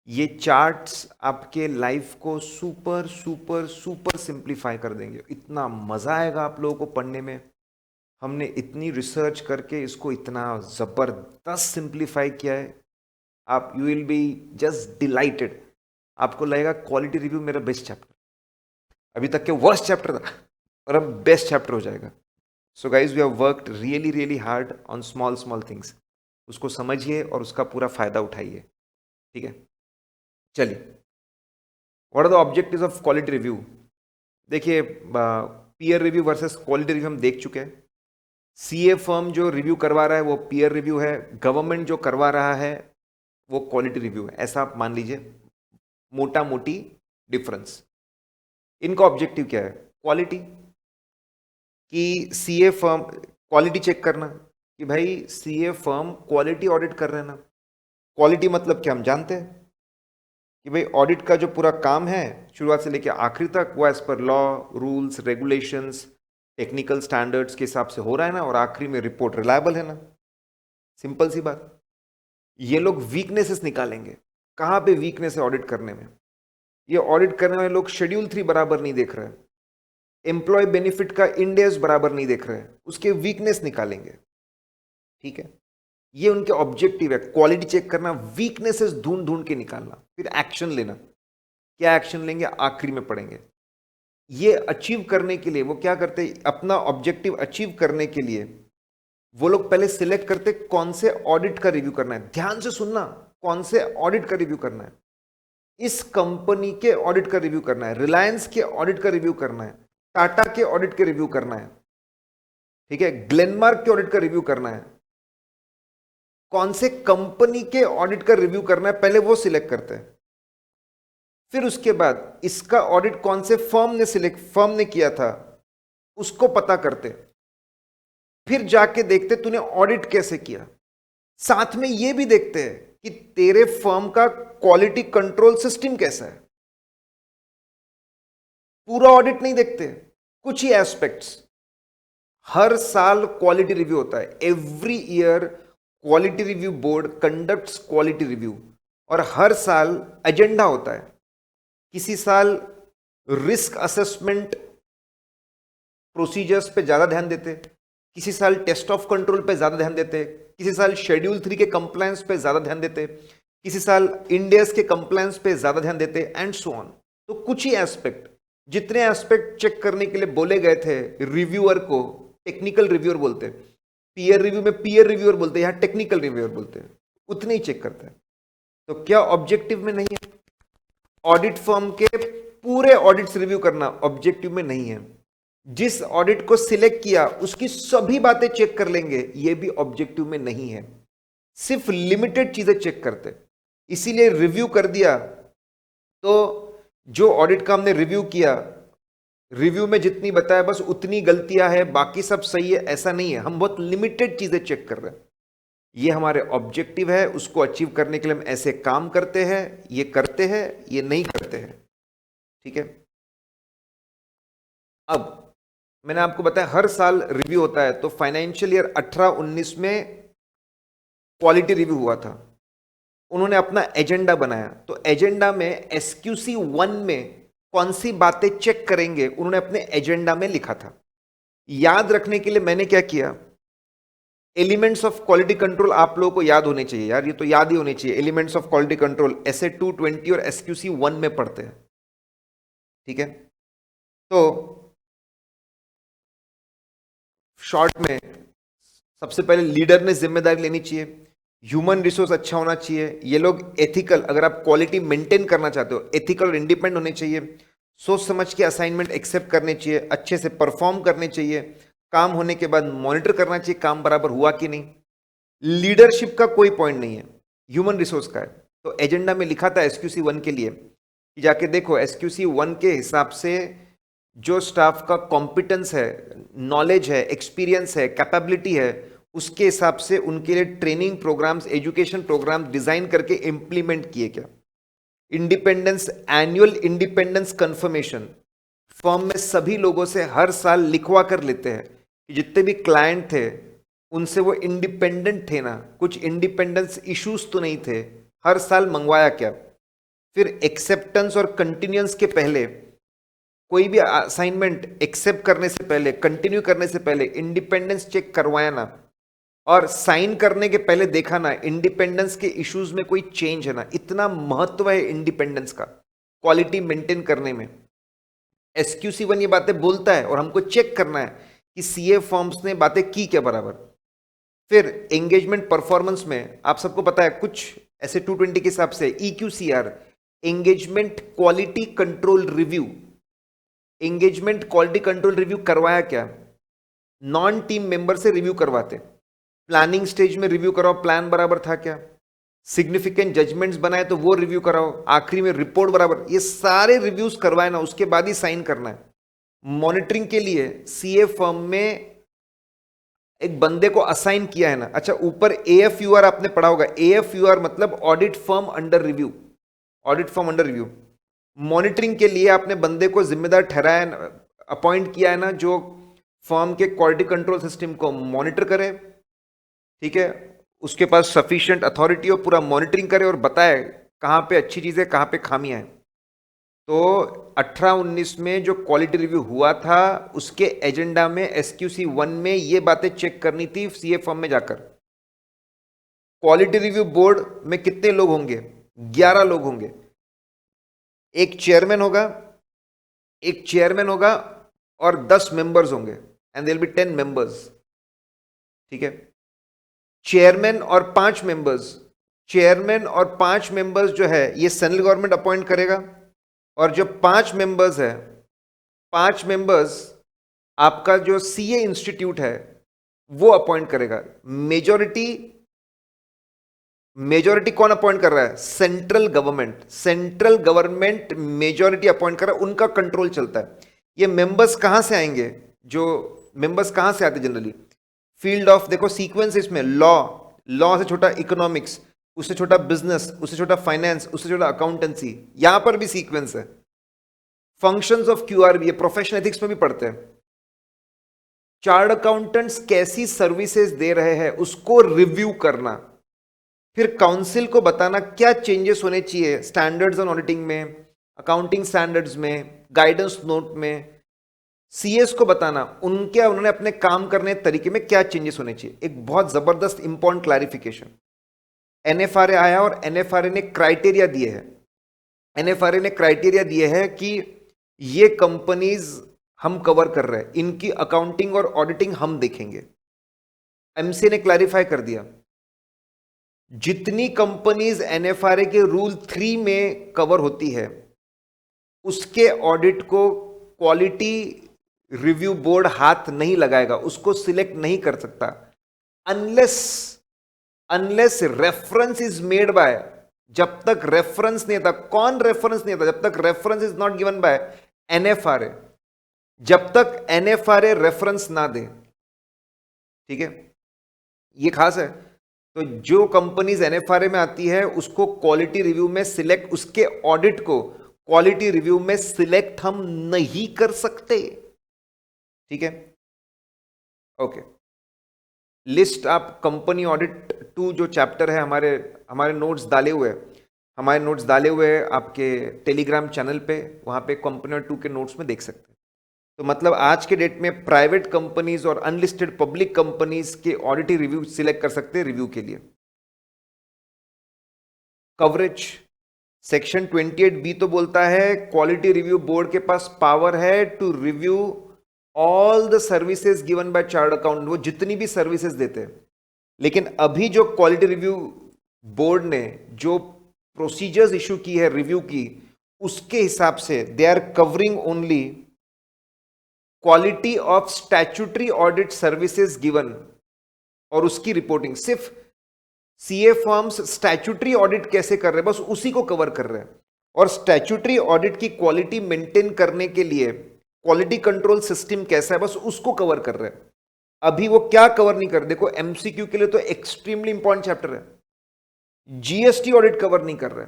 ये चार्ट्स आपके लाइफ को सुपर सुपर सुपर सिंप्लीफाई कर देंगे। इतना मज़ा आएगा आप लोगों को पढ़ने में। हमने इतनी रिसर्च करके इसको इतना ज़बरदस्त सिंप्लीफाई किया है। आप you will be just dilated. आपको लगेगा क्वालिटी रिव्यू मेरा बेस्ट चैप्टर, अभी तक के वर्स्ट चैप्टर था और अब बेस्ट चैप्टर हो जाएगा। So guys we have worked really really hard on small small things. उसको समझिए और उसका पूरा फायदा उठाइए। ठीक है, चलिए, what are the objectives of quality review. देखिए, peer review versus quality review हम देख चुके हैं। सीए फर्म जो रिव्यू करवा रहा है वो पीयर रिव्यू है, गवर्नमेंट जो करवा रहा है वो क्वालिटी रिव्यू है। ऐसा आप मान लीजिए, मोटा मोटी डिफरेंस। इनका ऑब्जेक्टिव क्या है? क्वालिटी, कि सीए फर्म क्वालिटी चेक करना कि भाई सीए फर्म क्वालिटी ऑडिट कर रहे हैं ना। क्वालिटी मतलब क्या हम जानते हैं कि भाई ऑडिट का जो पूरा काम है शुरुआत से लेकर आखिरी तक वो as per law, rules, regulations, technical standards के हिसाब से हो रहा है ना, और आखिरी में रिपोर्ट रिलायबल है ना। सिंपल सी बात। ये लोग वीकनेसेस निकालेंगे। कहाँ पे वीकनेस है ऑडिट करने में? ये ऑडिट करने वाले लोग शेड्यूल 3 बराबर नहीं देख रहे हैं, एम्प्लॉय बेनिफिट का इंडेक्स बराबर नहीं देख रहे हैं, उसके वीकनेस निकालेंगे। ठीक है, ये उनके ऑब्जेक्टिव है, क्वालिटी चेक करना, वीकनेसेस ढूंढ ढूंढ के निकालना, फिर एक्शन लेना। क्या एक्शन लेंगे आखिरी में पढ़ेंगे। ये अचीव करने के लिए वो क्या करते हैं, अपना ऑब्जेक्टिव अचीव करने के लिए वो लोग पहले सिलेक्ट करते कौन से ऑडिट का रिव्यू करना है। ध्यान से सुनना, कौन से ऑडिट का रिव्यू करना है। इस कंपनी के ऑडिट का रिव्यू करना है, रिलायंस के ऑडिट का रिव्यू करना है, टाटा के ऑडिट के रिव्यू करना है, ठीक है, ग्लेनमार्क के ऑडिट का रिव्यू करना है। कौन से कंपनी के ऑडिट का रिव्यू करना है पहले वो सिलेक्ट करते हैं। फिर उसके बाद इसका ऑडिट कौन से फर्म ने किया था उसको पता करते, फिर जाके देखते तूने ऑडिट कैसे किया। साथ में ये भी देखते हैं कि तेरे फर्म का क्वालिटी कंट्रोल सिस्टम कैसा है। पूरा ऑडिट नहीं देखते, कुछ ही एस्पेक्ट्स। हर साल क्वालिटी रिव्यू होता है। Every year quality review board conducts quality review, और हर साल एजेंडा होता है। किसी साल रिस्क असेसमेंट प्रोसीजर्स पे ज्यादा ध्यान देते, किसी साल टेस्ट ऑफ कंट्रोल पे ज्यादा ध्यान देते, किसी साल शेड्यूल 3 के कंप्लायंस पे ज्यादा ध्यान देते, किसी साल इंडेस के कंप्लायंस पे ज्यादा ध्यान देते, एंड सो ऑन। तो कुछ ही एस्पेक्ट, जितने एस्पेक्ट चेक करने के लिए बोले गए थे रिव्यूअर को, टेक्निकल रिव्यूअर बोलते हैं। पीयर रिव्यू में पीयर रिव्यूअर बोलते हैं, यहां टेक्निकल रिव्यूअर बोलते हैं। उतने ही चेक करते हैं। तो क्या ऑब्जेक्टिव में नहीं है? ऑडिट फर्म के पूरे ऑडिट्स रिव्यू करना ऑब्जेक्टिव में नहीं है। जिस ऑडिट को सिलेक्ट किया उसकी सभी बातें चेक कर लेंगे, यह भी ऑब्जेक्टिव में नहीं है। सिर्फ लिमिटेड चीजें चेक करते, इसीलिए रिव्यू कर दिया। तो जो ऑडिट का हमने रिव्यू किया, रिव्यू में जितनी बताया बस उतनी गलतियां है, बाकी सब सही है, ऐसा नहीं है। हम बहुत लिमिटेड चीजें चेक कर रहे हैं। ये हमारे ऑब्जेक्टिव है, उसको अचीव करने के लिए हम ऐसे काम करते हैं, ये करते हैं, ये नहीं करते हैं। ठीक है, अब मैंने आपको बताया हर साल रिव्यू होता है। तो फाइनेंशियल ईयर 18-19 में क्वालिटी रिव्यू हुआ था। उन्होंने अपना एजेंडा बनाया, तो एजेंडा में एसक्यूसी 1 में कौन सी बातें चेक करेंगे उन्होंने अपने एजेंडा में लिखा था। याद रखने के लिए मैंने क्या किया, एलिमेंट्स ऑफ क्वालिटी कंट्रोल आप लोगों को याद होने चाहिए यार, ये तो याद ही होने चाहिए। Elements of quality control SA 220 और एसक्यूसी 1 में पढ़ते हैं। ठीक है, तो शॉर्ट में सबसे पहले लीडर ने जिम्मेदारी लेनी चाहिए, ह्यूमन रिसोर्स अच्छा होना चाहिए, ये लोग एथिकल, अगर आप क्वालिटी मेंटेन करना चाहते हो एथिकल और इंडिपेंडेंट होने चाहिए, सोच समझ के असाइनमेंट एक्सेप्ट करने चाहिए, अच्छे से परफॉर्म करने चाहिए, काम होने के बाद मॉनिटर करना चाहिए काम बराबर हुआ कि नहीं। लीडरशिप का कोई पॉइंट नहीं है, ह्यूमन रिसोर्स का है। तो एजेंडा में लिखा था एसक्यूसी 1 के लिए कि जाके देखो एसक्यूसी 1 के हिसाब से जो स्टाफ का कॉम्पिटेंस है, नॉलेज है, एक्सपीरियंस है, कैपेबिलिटी है, उसके हिसाब से उनके लिए training programmes, education programme design करके इंप्लीमेंट किए क्या। Independence, annual independence confirmation firm में सभी लोगों से हर साल लिखवा कर लेते हैं कि जितने भी क्लाइंट थे उनसे वो इंडिपेंडेंट थे ना, कुछ इंडिपेंडेंस इश्यूज तो नहीं थे। हर साल मंगवाया क्या, फिर एक्सेप्टेंस और कंटिन्यूएंस के पहले, कोई भी असाइनमेंट एक्सेप्ट करने से पहले, कंटिन्यू करने से पहले इंडिपेंडेंस चेक करवाना, और साइन करने के पहले देखा ना इंडिपेंडेंस के इश्यूज में कोई चेंज है ना। इतना महत्व है इंडिपेंडेंस का क्वालिटी मेंटेन करने में। SQC1 ये बातें बोलता है और हमको चेक करना है कि CA फॉर्म्स ने बातें की क्या बराबर। फिर एंगेजमेंट परफॉर्मेंस में आप सबको पता है कुछ ऐसे 220 के हिसाब से EQCR, engagement quality control review. Engagement quality control review करवाया क्या? नॉन टीम मेंबर से रिव्यू करवाते। प्लानिंग स्टेज में रिव्यू कराओ, प्लान बराबर था क्या? सिग्निफिकेंट जजमेंट्स बनाए तो वो रिव्यू कराओ, आखिरी में रिपोर्ट बराबर, ये सारे रिव्यूज करवाए ना, उसके बाद ही साइन करना है। मॉनिटरिंग के लिए CA फर्म में एक बंदे को असाइन किया है ना। अच्छा, ऊपर AFUR आपने पढ़ा होगा। AFUR मतलब audit firm under review, audit firm under review. Monitoring के लिए आपने बंदे को जिम्मेदार ठहराया, अपॉइंट किया है ना, जो फर्म के क्वालिटी कंट्रोल सिस्टम को मॉनिटर करे, ठीक है, उसके पास सफिशिएंट अथॉरिटी हो, पूरा मॉनिटरिंग करे और बताए कहाँ पे अच्छी चीज़ें, कहाँ पे खामियां हैं। तो 18-19 में जो क्वालिटी रिव्यू हुआ था उसके एजेंडा में SQC1 में ये बातें चेक करनी थी CA फर्म में जाकर। क्वालिटी रिव्यू बोर्ड में कितने लोग होंगे? 11 लोग होंगे। एक चेयरमैन होगा, एक चेयरमैन होगा और 10 मेंबर्स होंगे, and there will be 10 members, ठीक है। चेयरमैन और 5 मेंबर्स, चेयरमैन और 5 मेंबर्स जो है ये सेंट्रल गवर्नमेंट अपॉइंट करेगा, और जो 5 मेंबर्स है, 5 मेंबर्स आपका जो CA इंस्टीट्यूट है वो अपॉइंट करेगा। मेजॉरिटी, मेजॉरिटी कौन अपॉइंट कर रहा है? Central government. Central government majority appoint कर रहा है, उनका कंट्रोल चलता है। ये मेंबर्स कहां से आएंगे? जो मेंबर्स कहां से आते जनरली? फील्ड ऑफ, देखो सीक्वेंस इसमें, लॉ, लॉ से छोटा इकोनॉमिक्स, उससे छोटा बिजनेस, उससे छोटा फाइनेंस, उससे छोटा अकाउंटेंसी, यहां पर भी सीक्वेंस है। फंक्शंस ऑफ QRB, ये प्रोफेशनल एथिक्स में भी पढ़ते हैं। चार्ट अकाउंटेंट्स कैसी सर्विसेज दे रहे हैं उसको रिव्यू करना, फिर काउंसिल को बताना क्या चेंजेस होने चाहिए स्टैंडर्ड्स ऑन ऑडिटिंग में, अकाउंटिंग स्टैंडर्ड्स में, गाइडेंस नोट में। CS को बताना उन्होंने अपने काम करने तरीके में क्या चेंजेस होने चाहिए। एक बहुत जबरदस्त इंपॉर्टेंट क्लैरिफिकेशन, NFRA आया और NFRA ने क्राइटेरिया दिए हैं। NFRA ने क्राइटेरिया दिए हैं कि ये कंपनीज हम कवर कर रहे हैं, इनकी अकाउंटिंग और ऑडिटिंग हम देखेंगे। MC ने क्लैरिफाई कर दिया, जितनी कंपनीज NFRA के रूल 3 में कवर होती है उसके ऑडिट को क्वालिटी रिव्यू बोर्ड हाथ नहीं लगाएगा, उसको सिलेक्ट नहीं कर सकता unless reference is made by. जब तक रेफरेंस नहीं आता, कौन रेफरेंस नहीं आता? जब तक reference is not given by NFRA, जब तक NFRA रेफरेंस ना दे, ठीक है, ये खास है। तो जो कंपनीज NFRA में आती है उसको क्वालिटी रिव्यू में सिलेक्ट, उसके ऑडिट को क्वालिटी रिव्यू में सिलेक्ट हम नहीं कर सकते, ठीक है। ओके, लिस्ट आप कंपनी ऑडिट 2 जो चैप्टर है, हमारे नोट्स डाले हुए हैं, हमारे नोट्स डाले हुए हैं आपके टेलीग्राम चैनल पे, वहां पे कंपनी ऑडिट 2 के नोट्स में देख सकते हैं। तो मतलब आज के डेट में प्राइवेट कंपनीज और अनलिस्टेड पब्लिक कंपनीज के ऑडिटिंग रिव्यू सिलेक्ट कर सकते हैं रिव्यू के लिए। कवरेज, सेक्शन 28B तो बोलता है क्वालिटी रिव्यू बोर्ड के पास पावर है to review all the services given by chartered account, वो जितनी भी सर्विसेज देते हैं। लेकिन अभी जो क्वालिटी रिव्यू बोर्ड ने जो प्रोसीजर्स इशू की है रिव्यू की, उसके हिसाब से they are covering only quality of statutory audit services given, और उसकी रिपोर्टिंग। सिर्फ CA फर्म्स स्टैट्यूटरी ऑडिट कैसे कर रहे हैं बस उसी को कवर कर रहे हैं, और स्टैट्यूटरी ऑडिट की क्वालिटी मेंटेन करने के लिए क्वालिटी कंट्रोल सिस्टम कैसा है बस उसको कवर कर रहे हैं। अभी वो क्या कवर नहीं कर रहे? देखो MCQ के लिए तो एक्सट्रीमली इंपॉर्टेंट चैप्टर है, GST ऑडिट कवर नहीं कर रहे,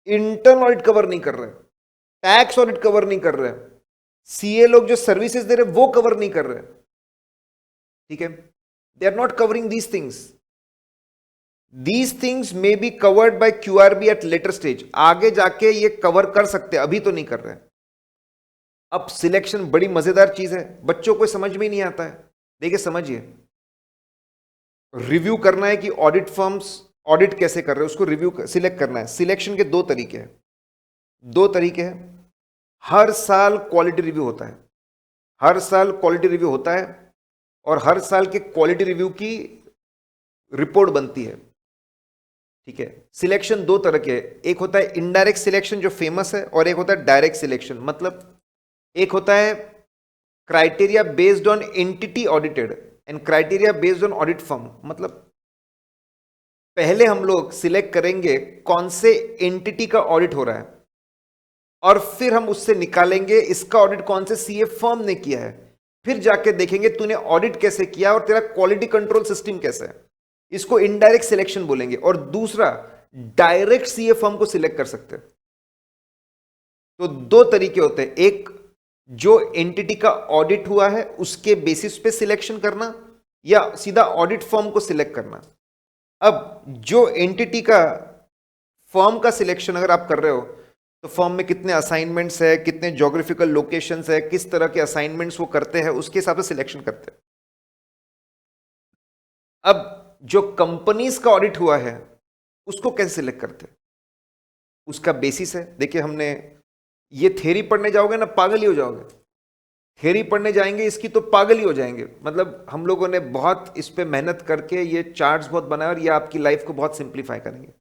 इंटर्नल ऑडिट कवर नहीं कर रहे, टैक्स ऑडिट कवर नहीं कर रहे, CA लोग जो सर्विसेज दे रहे वो कवर नहीं कर रहे, ठीक है। They are not covering these things. These things may be covered by QRB at later stage, आगे जाके ये कवर कर सकते हैं, अभी तो नहीं कर रहे। अब सिलेक्शन बड़ी मजेदार चीज है, बच्चों को समझ में नहीं आता है। देखिए समझिए, रिव्यू करना है कि ऑडिट फर्म्स ऑडिट कैसे कर रहे हैं, उसको रिव्यू सिलेक्ट करना है। सिलेक्शन के दो तरीके हैं, दो तरीके हैं। हर साल क्वालिटी रिव्यू होता है, हर साल क्वालिटी रिव्यू होता है, और हर साल के क्वालिटी रिव्यू की रिपोर्ट बनती है। ठीक है, सिलेक्शन दो तरह के, एक होता है इनडायरेक्ट सिलेक्शन जो फेमस है, और एक होता है डायरेक्ट सिलेक्शन। मतलब एक होता है criteria based on entity audited and criteria based on audit firm. मतलब पहले हम लोग सिलेक्ट करेंगे कौन से एंटिटी का ऑडिट हो रहा है, और फिर हम उससे निकालेंगे इसका ऑडिट कौन से सीए फर्म ने किया है, फिर जाके देखेंगे तूने ऑडिट कैसे किया और तेरा क्वालिटी कंट्रोल सिस्टम कैसा है। इसको इनडायरेक्ट सिलेक्शन बोलेंगे। और दूसरा, डायरेक्ट सीए फर्म को सिलेक्ट कर सकते हैं। तो दो तरीके होते हैं, एक जो एंटिटी का ऑडिट हुआ है उसके बेसिस पे सिलेक्शन करना, या सीधा ऑडिट फर्म को सिलेक्ट करना। अब जो एंटिटी का फर्म का सिलेक्शन अगर आप कर रहे हो, तो फर्म में कितने असाइनमेंट्स है, कितने ज्योग्राफिकल लोकेशंस है, किस तरह के असाइनमेंट्स वो करते हैं, उसके हिसाब से सिलेक्शन करते हैं। अब जो कंपनीज का ऑडिट हुआ है उसको कैसे सिलेक्ट करते हैं, उसका बेसिस है। देखिए हमने ये थ्योरी पढ़ने जाओगे ना पागल ही हो जाओगे, थ्योरी पढ़ने जाएंगे इसकी तो पागल ही हो जाएंगे। मतलब हम लोगों ने बहुत इस पे मेहनत करके ये चार्ट्स बहुत बनाए, और ये आपकी लाइफ को बहुत सिंप्लीफाई करेंगे।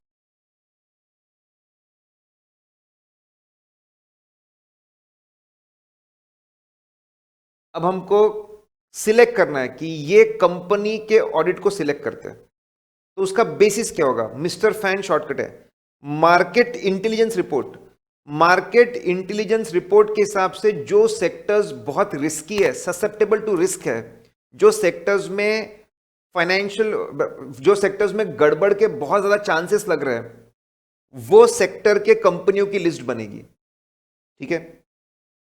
अब हमको सिलेक्ट करना है कि ये कंपनी के ऑडिट को सिलेक्ट करते हैं, तो उसका बेसिस क्या होगा। मिस्टर फैन शॉर्टकट है, market intelligence report. Market intelligence report के हिसाब से जो सेक्टर्स बहुत रिस्की है, ससेप्टेबल टू रिस्क है, जो सेक्टर्स में फाइनेंशियल, जो सेक्टर्स में गड़बड़ के बहुत ज्यादा चांसेस लग रहे हैं, वो सेक्टर के कंपनियों की लिस्ट बनेगी। ठीक है,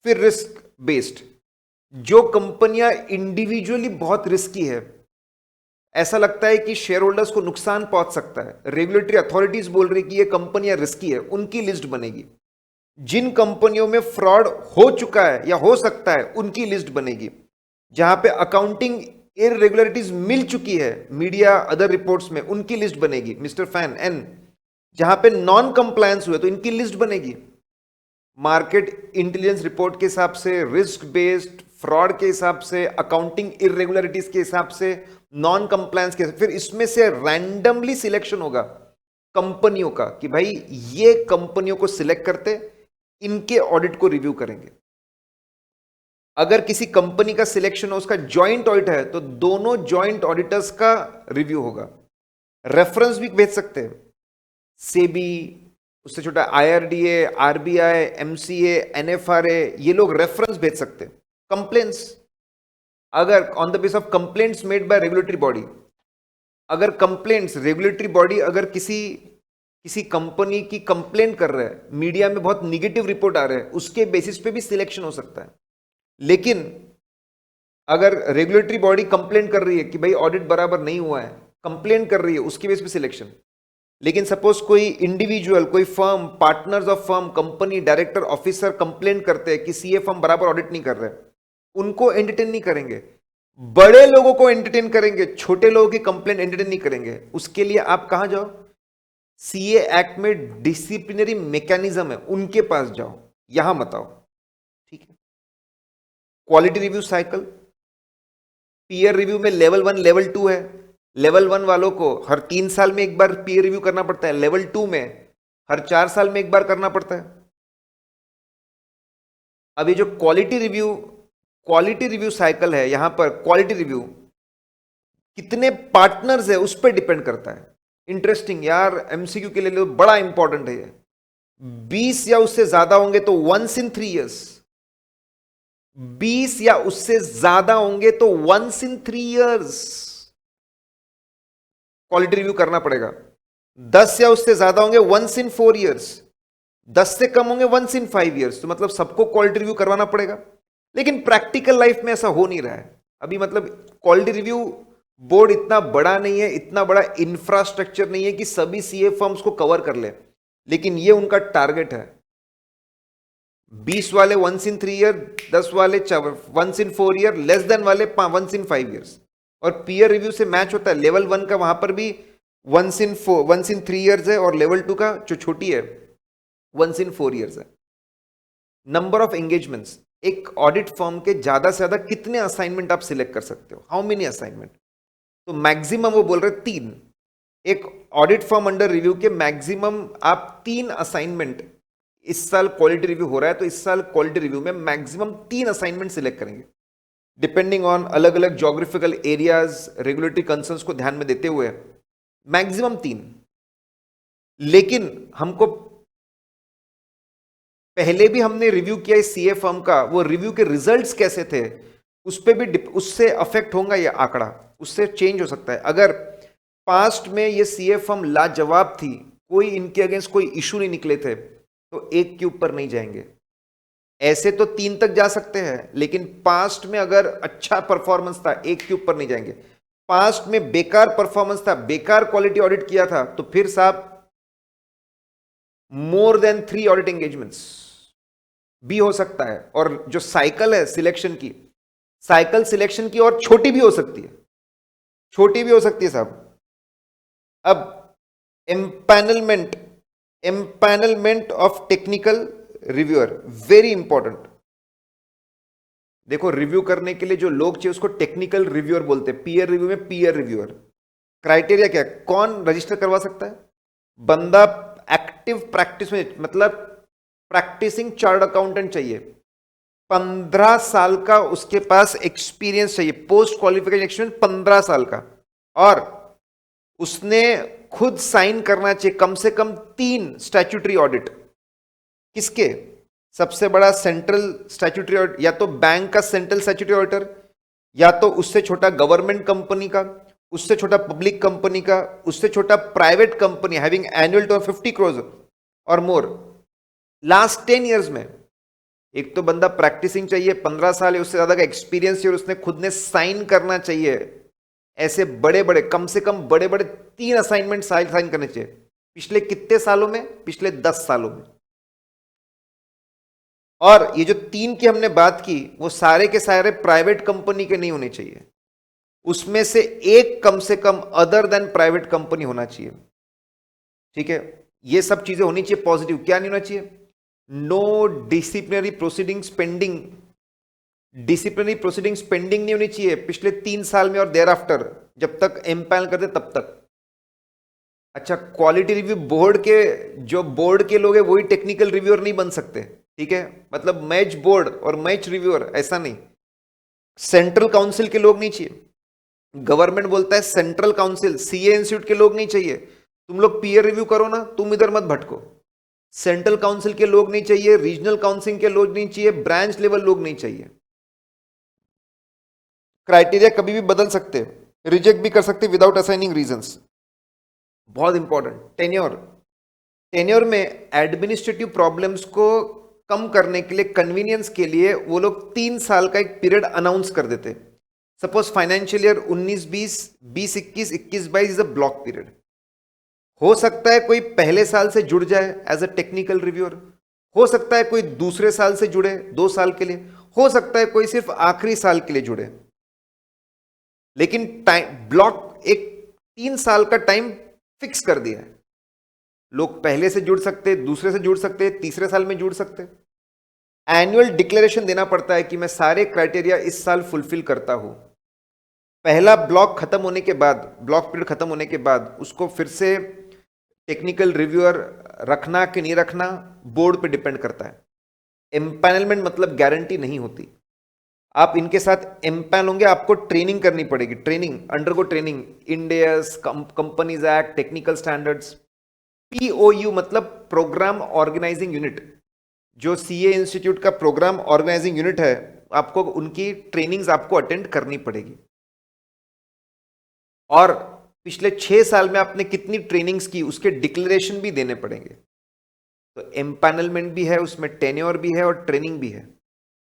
फिर रिस्क बेस्ड, जो कंपनियां इंडिविजुअली बहुत रिस्की है, ऐसा लगता है कि शेयर होल्डर्स को नुकसान पहुंच सकता है, रेगुलेटरी अथॉरिटीज बोल रही कि ये कंपनियां रिस्की है, उनकी लिस्ट बनेगी। जिन कंपनियों में फ्रॉड हो चुका है या हो सकता है उनकी लिस्ट बनेगी। जहां पे अकाउंटिंग इरेगुलरिटीज मिल चुकी है मीडिया अदर रिपोर्ट्स में, उनकी लिस्ट बनेगी मिस्टर फैन एन। जहां पे नॉन कंप्लायंस हुए तो इनकी लिस्ट बनेगी। मार्केट इंटेलिजेंस रिपोर्ट के हिसाब से, रिस्क बेस्ड, फ्रॉड के हिसाब से, अकाउंटिंग इरेगुलरिटीज के हिसाब से, नॉन कंप्लायंस के, फिर इसमें से रैंडमली सिलेक्शन होगा कंपनियों का कि भाई ये कंपनियों को सिलेक्ट करते, इनके ऑडिट को रिव्यू करेंगे। अगर किसी कंपनी का सिलेक्शन हो, उसका जॉइंट ऑडिट है, तो दोनों जॉइंट ऑडिटर्स का रिव्यू होगा। रेफरेंस भी भेज सकते हैं, सेबी, उससे छोटा IRDA, RBI, MCA, NFRA, ये लोग रेफरेंस भेज सकते हैं। कंप्लेंट्स, अगर on the base of complaints made by regulatory body, अगर कंप्लेंट्स रेगुलेटरी बॉडी अगर किसी कंपनी की कंप्लेंट कर रहा है, मीडिया में बहुत निगेटिव रिपोर्ट आ रहा है, उसके बेसिस पे भी सिलेक्शन हो सकता है। लेकिन अगर रेगुलेटरी बॉडी कंप्लेंट कर रही है कि भाई ऑडिट बराबर नहीं हुआ है, कंप्लेंट कर रही है, उसके बेस पे सिलेक्शन। लेकिन सपोज कोई इंडिविजुअल, कोई firm, partners of firm, company, director, officer complaint करते हैं कि सीए फर्म बराबर ऑडिट नहीं कर रहे, उनको एंटरटेन नहीं करेंगे। बड़े लोगों को एंटरटेन करेंगे, छोटे लोगों की कंप्लेंट एंटरटेन नहीं करेंगे। उसके लिए आप कहां जाओ, सीए एक्ट में डिसिप्लिनरी मैकेनिज्म है, उनके पास जाओ, यहां मत आओ। ठीक है, quality review cycle, peer review में लेवल 1, लेवल 2 है। लेवल 1 वालों को हर 3 साल में एक बार पीयर रिव्यू करना पड़ता है, लेवल 2 में हर 4 साल में एक बार करना पड़ता है। अब ये जो क्वालिटी रिव्यू साइकिल है, यहां पर क्वालिटी रिव्यू कितने पार्टनर्स है उस पर डिपेंड करता है। इंटरेस्टिंग यार, एमसीक्यू के लिए तो बड़ा इंपॉर्टेंट है ये। 20 या उससे ज्यादा होंगे तो वंस इन 3 इयर्स, 20 या उससे ज्यादा होंगे तो once in 3 years quality review करना पड़ेगा। 10 या उससे ज्यादा होंगे वंस इन 4 इयर्स, 10 से कम होंगे वंस इन 5 इयर्स। तो मतलब सबको क्वालिटी रिव्यू करवाना पड़ेगा। लेकिन प्रैक्टिकल लाइफ में ऐसा हो नहीं रहा है अभी। मतलब क्वालिटी रिव्यू बोर्ड इतना बड़ा नहीं है, इतना बड़ा इंफ्रास्ट्रक्चर नहीं है कि सभी सीए फर्म्स को कवर कर ले, लेकिन ये उनका टारगेट है। 20 वाले वंस इन 3 ईयर, 10 वाले once in 4 year, less than वाले वंस इन 5 ईयर्स। और पीयर रिव्यू से मैच होता है। लेवल 1 का वहां पर भी वंस इन 3 ईयर्स है, और लेवल 2 का जो छोटी है वंस इन 4 ईयर्स है। नंबर ऑफ एंगेजमेंट्स, एक ऑडिट फर्म के ज्यादा से ज्यादा कितने असाइनमेंट आप सिलेक्ट कर सकते हो, हाउ मेनी असाइनमेंट? तो मैक्सिमम वो बोल रहे 3। एक ऑडिट फर्म अंडर रिव्यू के मैक्सिमम आप 3 असाइनमेंट, इस साल क्वालिटी रिव्यू हो रहा है तो इस साल क्वालिटी रिव्यू में मैक्सिमम 3 असाइनमेंट सिलेक्ट करेंगे, डिपेंडिंग ऑन अलग अलग ज्योग्राफिकल एरियाज, रेगुलेटरी कंसर्न्स को ध्यान में देते हुए मैक्सिमम 3। लेकिन हमको पहले भी हमने रिव्यू किया इस सीए फर्म का, वो रिव्यू के रिजल्ट्स कैसे थे उस पे भी उससे अफेक्ट होगा ये आंकड़ा, उससे चेंज हो सकता है। अगर पास्ट में ये सीए फर्म लाजवाब थी, कोई इनके अगेंस्ट कोई इशू नहीं निकले थे, तो 1 के ऊपर नहीं जाएंगे। ऐसे तो 3 तक जा सकते हैं, लेकिन पास्ट में अगर अच्छा परफॉर्मेंस था 1 के ऊपर नहीं जाएंगे। पास्ट में बेकार परफॉर्मेंस था, बेकार क्वालिटी ऑडिट किया था, तो फिर साहब मोर देन 3 ऑडिट एंगेजमेंट्स भी हो सकता है। और जो साइकिल है सिलेक्शन की, साइकिल सिलेक्शन की और छोटी भी हो सकती है, छोटी भी हो सकती है साहब। अब empanelment of technical reviewer, very important. देखो, रिव्यू करने के लिए जो लोग चाहिए उसको टेक्निकल रिव्यूअर बोलते हैं। पीयर रिव्यू में पीयर रिव्यूअर क्राइटेरिया क्या है? कौन रजिस्टर करवा सकता है? बंदा एक्टिव प्रैक्टिस में, मतलब प्रैक्टिसिंग चार्ट अकाउंटेंट चाहिए, 15 साल का उसके पास एक्सपीरियंस चाहिए, पोस्ट क्वालिफिकेशन एक्सपीरियंस 15 साल का, और उसने खुद साइन करना चाहिए कम से कम 3 स्टैट्यूटरी ऑडिट। किसके? सबसे बड़ा सेंट्रल स्टैट्यूटरी ऑडिट, या तो बैंक का सेंट्रल स्टैट्यूटरी ऑडिटर, या तो उससे छोटा गवर्नमेंट कंपनी का, उससे छोटा पब्लिक कंपनी का, उससे छोटा private company having annual turn 50 crore और मोर लास्ट 10 इयर्स में। एक तो बंदा प्रैक्टिसिंग चाहिए, 15 साल या उससे ज्यादा का एक्सपीरियंस चाहिए, और उसने खुद ने साइन करना चाहिए। ऐसे बड़े बड़े, कम से कम बड़े बड़े 3 असाइनमेंट साइन करने चाहिए। पिछले कितने सालों में? पिछले 10 सालों में। और ये जो 3 की हमने बात की, वो सारे के सारे प्राइवेट कंपनी के नहीं होने चाहिए, उसमें से एक कम से कम अदर देन प्राइवेट कंपनी होना चाहिए। ठीक है, ये सब चीजें होनी चाहिए पॉजिटिव। क्या नहीं होना चाहिए? No disciplinary proceedings pending, disciplinary proceedings pending नहीं होनी चाहिए पिछले 3 साल में और देयर आफ्टर, जब तक एम्पैनल करते तब तक। अच्छा, क्वालिटी रिव्यू बोर्ड के, जो बोर्ड के लोग हैं वही टेक्निकल रिव्यूअर नहीं बन सकते, ठीक है? मतलब मैच बोर्ड और मैच रिव्यूअर ऐसा नहीं। सेंट्रल काउंसिल के लोग नहीं चाहिए, गवर्नमेंट बोलता है सेंट्रल काउंसिल, सीए इंस्टीट्यूट के लोग नहीं चाहिए। तुम लोग पीयर रिव्यू करो ना, तुम इधर मत भटको। सेंट्रल काउंसिल के लोग नहीं चाहिए, रीजनल काउंसिल के लोग नहीं चाहिए, ब्रांच लेवल लोग नहीं चाहिए। क्राइटेरिया कभी भी बदल सकते, रिजेक्ट भी कर सकते विदाउट असाइनिंग रीजंस। बहुत इंपॉर्टेंट, टेन्योर। टेन्योर में एडमिनिस्ट्रेटिव प्रॉब्लम्स को कम करने के लिए, कन्वीनियंस के लिए, वो लोग 3 साल का एक पीरियड अनाउंस कर देते। Suppose financial year 19-20, 20-21, 21-22 is a block period. हो सकता है कोई पहले साल से जुड़ जाए एज अ टेक्निकल रिव्यूअर, हो सकता है कोई दूसरे साल से जुड़े 2 साल के लिए, हो सकता है कोई सिर्फ आखिरी साल के लिए जुड़े, लेकिन टाइम ब्लॉक एक 3 साल का टाइम फिक्स कर दिया है। लोग पहले से जुड़ सकते, दूसरे से जुड़ सकते, तीसरे साल में जुड़ सकते। एनुअल डिक्लेरेशन देना पड़ता है कि मैं सारे क्राइटेरिया इस साल फुलफिल करता हूं। पहला ब्लॉक खत्म होने के बाद, ब्लॉक पीरियड खत्म होने के बाद, उसको फिर से टेक्निकल रिव्यूअर रखना कि नहीं रखना बोर्ड पे डिपेंड करता है। एम्पैनलमेंट मतलब गारंटी नहीं होती। आप इनके साथ एम्पैनल होंगे, आपको ट्रेनिंग करनी पड़ेगी, ट्रेनिंग, अंडरगो ट्रेनिंग, इंडियस companies act, technical standards. POU मतलब प्रोग्राम ऑर्गेनाइजिंग यूनिट, जो सीए इंस्टीट्यूट का प्रोग्राम ऑर्गेनाइजिंग यूनिट है, आपको उनकी ट्रेनिंग्स आपको अटेंड करनी पड़ेगी। और पिछले 6 साल में आपने कितनी ट्रेनिंग्स की उसके डिक्लेरेशन भी देने पड़ेंगे। तो एम्पैनलमेंट भी है, उसमें टेन्योर भी है और ट्रेनिंग भी है।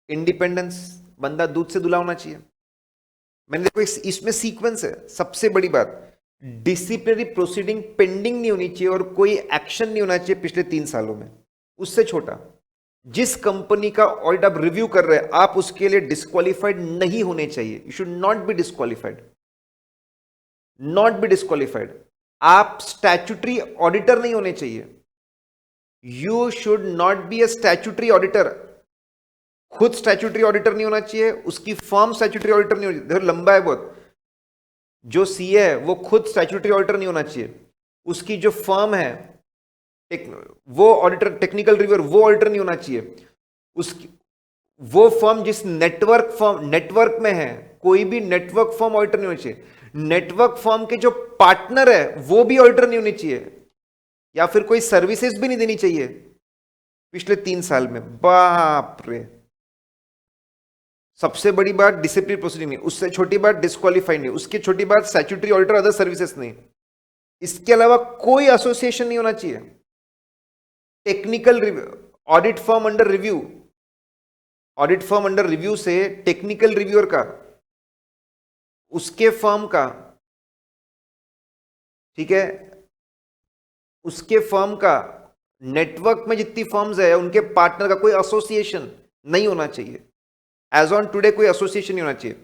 इंडिपेंडेंस, बंदा दूध से धुला होना चाहिए। मैंने देखो इसमें सीक्वेंस है। सबसे बड़ी बात, डिसिप्लिनरी प्रोसीडिंग पेंडिंग नहीं होनी चाहिए और कोई एक्शन नहीं होना चाहिए पिछले 3 सालों में। उससे छोटा, जिस कंपनी का ऑडिट आप रिव्यू कर रहे हैं, आप उसके लिए डिस्क्वालिफाइड नहीं होने चाहिए। You should not B disqualified, not be disqualified. आप स्टैट्यूटरी ऑडिटर नहीं होने चाहिए। You should not B A statutory auditor. खुद स्टैट्यूटरी ऑडिटर नहीं होना चाहिए, उसकी फर्म स्टैट्यूटरी ऑडिटर नहीं होनी चाहिए। देखो लंबा है बहुत। जो सीए है वो खुद स्टैट्यूटरी ऑडिटर नहीं होना चाहिए, उसकी जो फर्म है वो ऑडिटर, टेक्निकल रिव्यूअर, वो ऑडिटर नहीं होना चाहिए। उसकी वो फर्म जिस नेटवर्क में है, कोई भी नेटवर्क फर्म ऑडिटर नहीं होनी चाहिए। नेटवर्क फर्म के जो पार्टनर है वो भी ऑडिटर नहीं होनी चाहिए, या फिर कोई सर्विसेज भी नहीं देनी चाहिए पिछले 3 साल में। बाप रे। सबसे बड़ी बात डिसिप्लिन प्रोसीडिंग नहीं, उससे छोटी बात डिस्क्वालीफाई नहीं, उसकी छोटी बात स्टैट्यूटरी ऑडिटर अदर सर्विसेज नहीं। इसके अलावा कोई एसोसिएशन नहीं होना चाहिए। Technical review, audit firm under review, audit firm under review से टेक्निकल रिव्यूअर का, उसके फर्म का, ठीक है, उसके फर्म का, नेटवर्क में जितनी फर्म्स है उनके पार्टनर का कोई एसोसिएशन नहीं होना चाहिए। एज ऑन टुडे कोई एसोसिएशन नहीं होना चाहिए।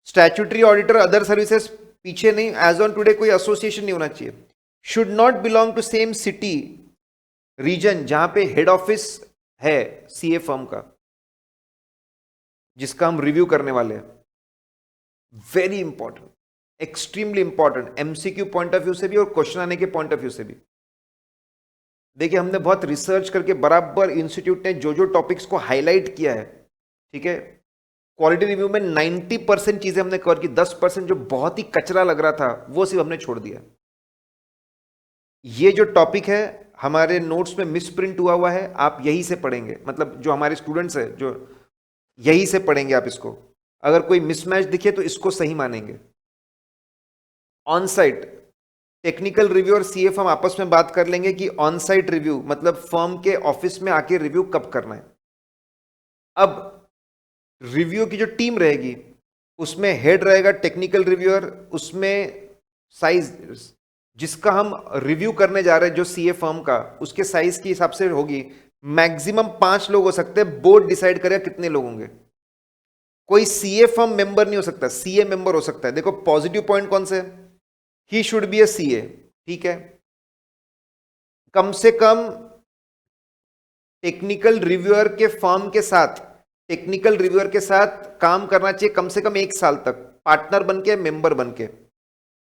स्टैट्यूटरी ऑडिटर अदर सर्विसेज पीछे नहीं, एज ऑन टुडे कोई एसोसिएशन नहीं होना चाहिए। Should not belong to same city region जहां पे हेड ऑफिस है सीए फर्म का जिसका हम रिव्यू करने वाले हैं। Very important, extremely important, MCQ point of view से भी और क्वेश्चन आने के पॉइंट ऑफ व्यू से भी। देखिए हमने बहुत रिसर्च करके बराबर इंस्टीट्यूट ने जो जो टॉपिक्स को हाईलाइट किया है, ठीक है, क्वालिटी रिव्यू में 90% चीजें हमने कवर की। 10% जो बहुत ही कचरा लग रहा था वो सिर्फ हमने छोड़ दिया। ये जो टॉपिक है हमारे नोट्स में मिस प्रिंट हुआ है, आप यही से पढ़ेंगे, मतलब जो हमारे स्टूडेंट्स है जो यही से पढ़ेंगे आप इसको। अगर कोई मिसमैच दिखे तो इसको सही मानेंगे। ऑन साइट टेक्निकल रिव्यू और सीएफ हम आपस में बात कर लेंगे कि ऑन साइट रिव्यू मतलब फर्म के ऑफिस में आके रिव्यू कब करना है। अब रिव्यू की जो टीम रहेगी उसमें हेड रहेगा टेक्निकल रिव्यूअर, उसमें साइज जिसका हम रिव्यू करने जा रहे हैं जो सीए फर्म का, उसके साइज के हिसाब से होगी। मैक्सिमम 5 लोग हो सकते हैं, बोर्ड डिसाइड करेगा कितने लोग होंगे। कोई सीए फर्म मेंबर नहीं हो सकता, सीए मेंबर हो सकता है। देखो पॉजिटिव पॉइंट कौन से, he should be A CA, ठीक है, कम से कम टेक्निकल रिव्यूअर के फर्म के साथ, टेक्निकल रिव्यूअर के साथ काम करना चाहिए कम से कम 1 साल तक, पार्टनर बन के, मेंबर बन के,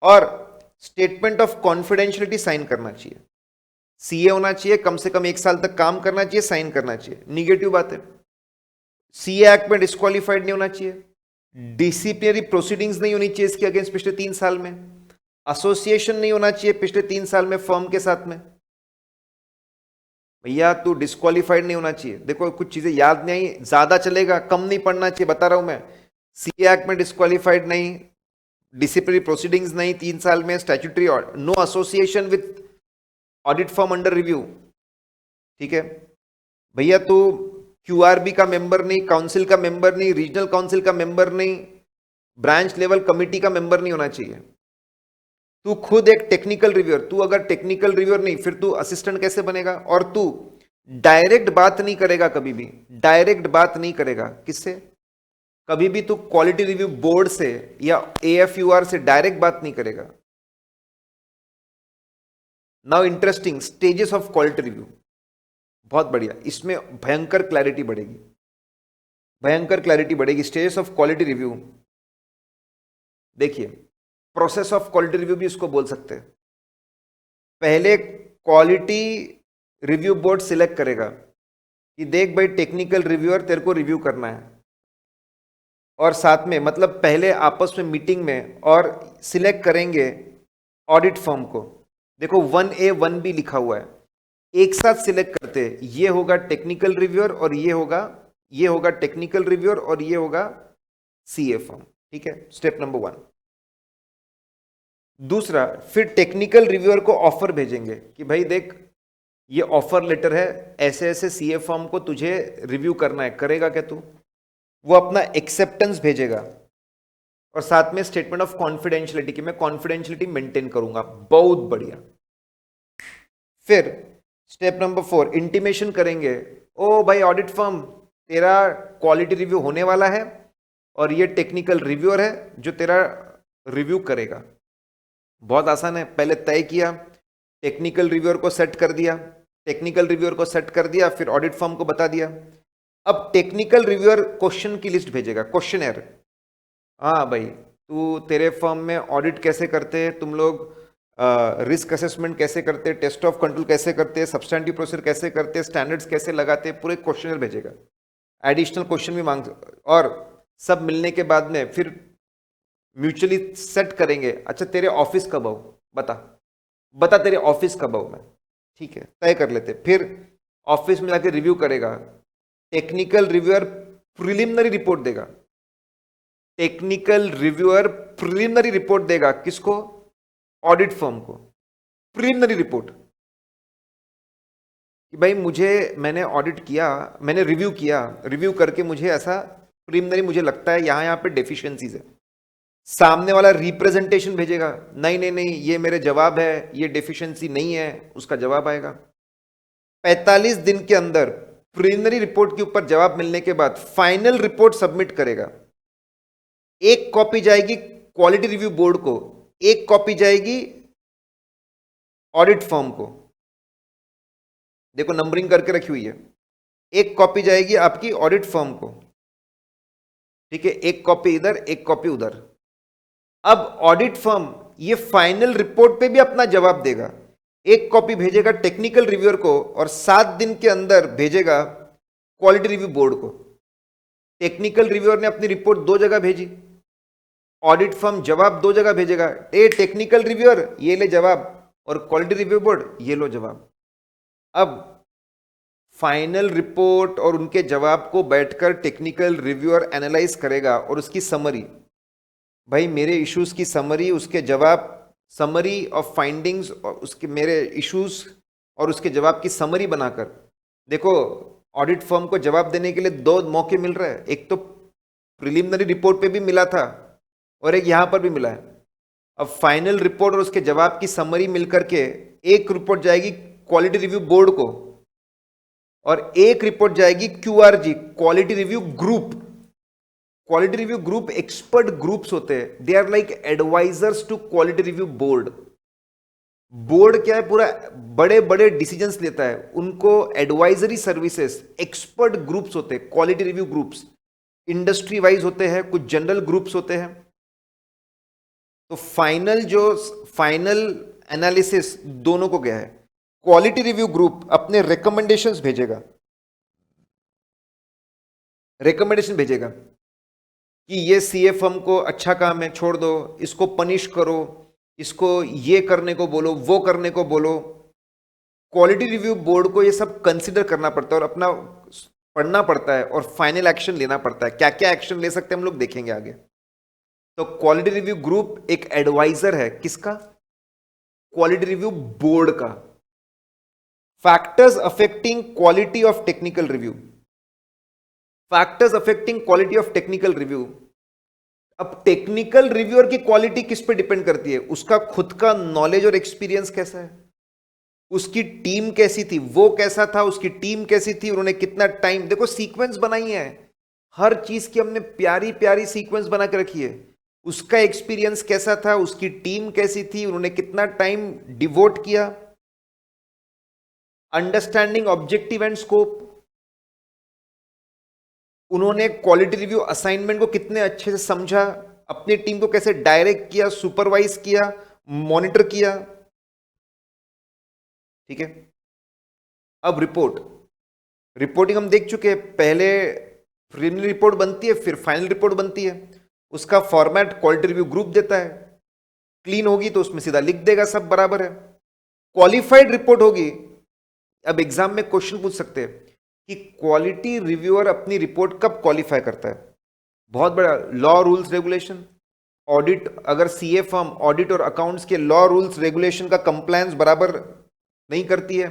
और स्टेटमेंट ऑफ कॉन्फिडेंशियलिटी साइन करना चाहिए। सीए होना चाहिए, कम से कम 1 साल तक काम करना चाहिए, साइन करना चाहिए। निगेटिव बात है, सीए एक्ट में डिस्क्वालीफाइड नहीं होना चाहिए, डिसिप्लिनरी प्रोसीडिंग्स नहीं होनी चाहिए इसके अगेंस्ट पिछले 3 साल में, एसोसिएशन नहीं होना चाहिए पिछले 3 साल में फर्म के साथ में। भैया तू डिस्क्वालीफाइड नहीं होना चाहिए। देखो कुछ चीजें याद नहीं आई, ज्यादा चलेगा, कम नहीं पढ़ना चाहिए, बता रहा हूं मैं। सीए एक्ट में डिस्क्वालीफाइड नहीं, डिसिप्लिनरी प्रोसीडिंग्स नहीं 3 साल में, statutory, no association with audit firm under review, ठीक है। भैया तू क्यूआरबी का मेंबर नहीं, काउंसिल का मेंबर नहीं, रीजनल काउंसिल का मेंबर नहीं, ब्रांच लेवल कमिटी का मेंबर नहीं होना चाहिए। तू खुद एक टेक्निकल रिव्यूअर, तू अगर टेक्निकल रिव्यूअर नहीं फिर तू असिस्टेंट कैसे बनेगा। और तू डायरेक्ट बात नहीं करेगा, कभी भी डायरेक्ट बात नहीं करेगा। किससे? कभी भी तू क्वालिटी रिव्यू बोर्ड से या एएफयूआर से डायरेक्ट बात नहीं करेगा। Now interesting, stages of quality review, बहुत बढ़िया, इसमें भयंकर क्लैरिटी बढ़ेगी, भयंकर क्लैरिटी बढ़ेगी। स्टेजेस ऑफ क्वालिटी रिव्यू, देखिए प्रोसेस ऑफ क्वालिटी रिव्यू भी इसको बोल सकते हैं। पहले क्वालिटी रिव्यू बोर्ड सिलेक्ट करेगा कि देख भाई टेक्निकल रिव्यूअर तेरे को रिव्यू करना है, और साथ में मतलब पहले आपस में मीटिंग में और सिलेक्ट करेंगे ऑडिट फर्म को। देखो 1A 1B लिखा हुआ है, एक साथ सिलेक्ट करते हैं। ये होगा टेक्निकल रिव्यूअर और ये होगा टेक्निकल रिव्यूअर और ये होगा सीए फर्म, ठीक है। Step number 1। दूसरा, फिर टेक्निकल रिव्यूअर को ऑफर भेजेंगे कि भाई देख ये ऑफर लेटर है, ऐसे ऐसे सीए फर्म को तुझे रिव्यू करना है, करेगा क्या तू? वो अपना एक्सेप्टेंस भेजेगा, और साथ में स्टेटमेंट ऑफ कॉन्फिडेंशियलिटी कि मैं कॉन्फिडेंशियलिटी मेंटेन करूंगा। बहुत बढ़िया। फिर स्टेप नंबर 4, इंटीमेशन करेंगे, ओ भाई ऑडिट फर्म, तेरा क्वालिटी रिव्यू होने वाला है और ये टेक्निकल रिव्यूअर है जो तेरा रिव्यू करेगा। बहुत आसान है, पहले तय किया, टेक्निकल रिव्यूअर को सेट कर दिया, टेक्निकल रिव्यूअर को सेट कर दिया, फिर ऑडिट फर्म को बता दिया। अब टेक्निकल रिव्यूअर क्वेश्चन की लिस्ट भेजेगा, क्वेश्चनर। हाँ भाई, तू तेरे फर्म में ऑडिट कैसे करते हैं तुम लोग, रिस्क असेसमेंट कैसे करते हैं, टेस्ट ऑफ कंट्रोल कैसे करते हैं, सब्सटैंटिव प्रोसीजर कैसे करते हैं, स्टैंडर्ड्स कैसे लगाते हैं, पूरे क्वेश्चनर भेजेगा। एडिशनल क्वेश्चन भी मांग, और सब मिलने के बाद में फिर म्यूचुअली सेट करेंगे। अच्छा तेरे ऑफिस कब आऊं, बता बता तेरे ऑफिस कब आऊं मैं, ठीक है तय कर लेते। फिर ऑफिस में जाके रिव्यू करेगा, टेक्निकल रिव्यूअर प्रिलिमिनरी रिपोर्ट देगा, टेक्निकल रिव्यूअर प्रिलिमिनरी रिपोर्ट देगा किसको, ऑडिट फर्म को। प्रिलिमिनरी रिपोर्ट कि भाई मैंने ऑडिट किया, मैंने रिव्यू किया, रिव्यू करके मुझे ऐसा प्रिलिमिनरी मुझे लगता है यहां पे डेफिशिएंसीज है। सामने वाला रिप्रेजेंटेशन भेजेगा, नहीं नहीं नहीं ये मेरे जवाब है, ये डेफिशिएंसी नहीं है, उसका जवाब आएगा। 45 दिन के अंदर प्रिलिमिनरी रिपोर्ट के ऊपर जवाब मिलने के बाद फाइनल रिपोर्ट सबमिट करेगा। एक कॉपी जाएगी क्वालिटी रिव्यू बोर्ड को, एक कॉपी जाएगी ऑडिट फर्म को। देखो नंबरिंग करके रखी हुई है, एक कॉपी जाएगी आपकी ऑडिट फर्म को, ठीक है, एक कॉपी इधर एक कॉपी उधर। अब ऑडिट फर्म ये फाइनल रिपोर्ट पे भी अपना जवाब देगा, एक कॉपी भेजेगा टेक्निकल रिव्यूअर को और 7 दिन के अंदर भेजेगा क्वालिटी रिव्यू बोर्ड को। टेक्निकल रिव्यूअर ने अपनी रिपोर्ट 2 जगह भेजी, ऑडिट फर्म जवाब 2 जगह भेजेगा। ए टेक्निकल रिव्यूअर ये ले जवाब, और क्वालिटी रिव्यू बोर्ड ये लो जवाब। अब फाइनल रिपोर्ट और उनके जवाब को बैठकर टेक्निकल रिव्यूअर एनालाइज करेगा और उसकी समरी, भाई मेरे इश्यूज की समरी, उसके जवाब, समरी ऑफ फाइंडिंग्स और उसके मेरे इश्यूज और उसके जवाब की समरी बनाकर, देखो ऑडिट फर्म को जवाब देने के लिए 2 मौके मिल रहे हैं, एक तो प्रिलिमिनरी रिपोर्ट पे भी मिला था और एक यहां पर भी मिला है। अब फाइनल रिपोर्ट और उसके जवाब की समरी मिलकर के एक रिपोर्ट जाएगी क्वालिटी रिव्यू बोर्ड को और एक रिपोर्ट जाएगी QRG, quality review group. Quality review group expert groups होते हैं, they are like advisers to quality review board. Board क्या है, पूरा बड़े बड़े डिसीजंस लेता है, उनको एडवाइजरी सर्विसेज एक्सपर्ट ग्रुप्स होते हैं, quality review groups industry wise होते हैं, कुछ जनरल ग्रुप्स होते हैं। तो फाइनल एनालिसिस दोनों को गया है। क्वालिटी रिव्यू ग्रुप अपने रिकमेंडेशंस भेजेगा कि ये सीए फर्म को अच्छा काम है छोड़ दो, इसको पनिश करो, इसको ये करने को बोलो, वो करने को बोलो। क्वालिटी रिव्यू बोर्ड को ये सब कंसिडर करना पड़ता है और अपना पढ़ना पड़ता है और फाइनल एक्शन लेना पड़ता है। क्या क्या एक्शन ले सकते हैं हम लोग देखेंगे आगे। तो क्वालिटी रिव्यू ग्रुप एक एडवाइजर है, किसका, क्वालिटी रिव्यू बोर्ड का। Factors affecting quality of technical review, factors affecting quality of technical review. अब टेक्निकल रिव्यूअर की क्वालिटी किस पे डिपेंड करती है, उसका खुद का नॉलेज और एक्सपीरियंस कैसा है, उसकी टीम कैसी थी, वो कैसा था, उसकी टीम कैसी थी, उन्होंने कितना टाइम, देखो सीक्वेंस बनाई है, हर चीज की हमने प्यारी प्यारी सीक्वेंस बना के रखी है। उसका एक्सपीरियंस कैसा था, उसकी टीम कैसी थी, उन्होंने कितना टाइम डिवोट किया, अंडरस्टैंडिंग ऑब्जेक्टिव एंड स्कोप, उन्होंने क्वालिटी रिव्यू असाइनमेंट को कितने अच्छे से समझा, अपनी टीम को कैसे डायरेक्ट किया, सुपरवाइज किया, मॉनिटर किया, ठीक है। अब रिपोर्टिंग हम देख चुके हैं, पहले प्रीलिमिनरी रिपोर्ट बनती है, फिर फाइनल रिपोर्ट बनती है, उसका फॉर्मेट क्वालिटी रिव्यू ग्रुप देता है। क्लीन होगी तो उसमें सीधा लिख देगा सब बराबर है। क्वालिफाइड रिपोर्ट होगी, अब एग्जाम में क्वेश्चन पूछ सकते हैं कि क्वालिटी रिव्यूअर अपनी रिपोर्ट कब क्वालिफाई करता है। बहुत बड़ा लॉ रूल्स रेगुलेशन, ऑडिट, अगर सीए फर्म ऑडिट और अकाउंट्स के लॉ रूल्स रेगुलेशन का कंप्लायंस बराबर नहीं करती है,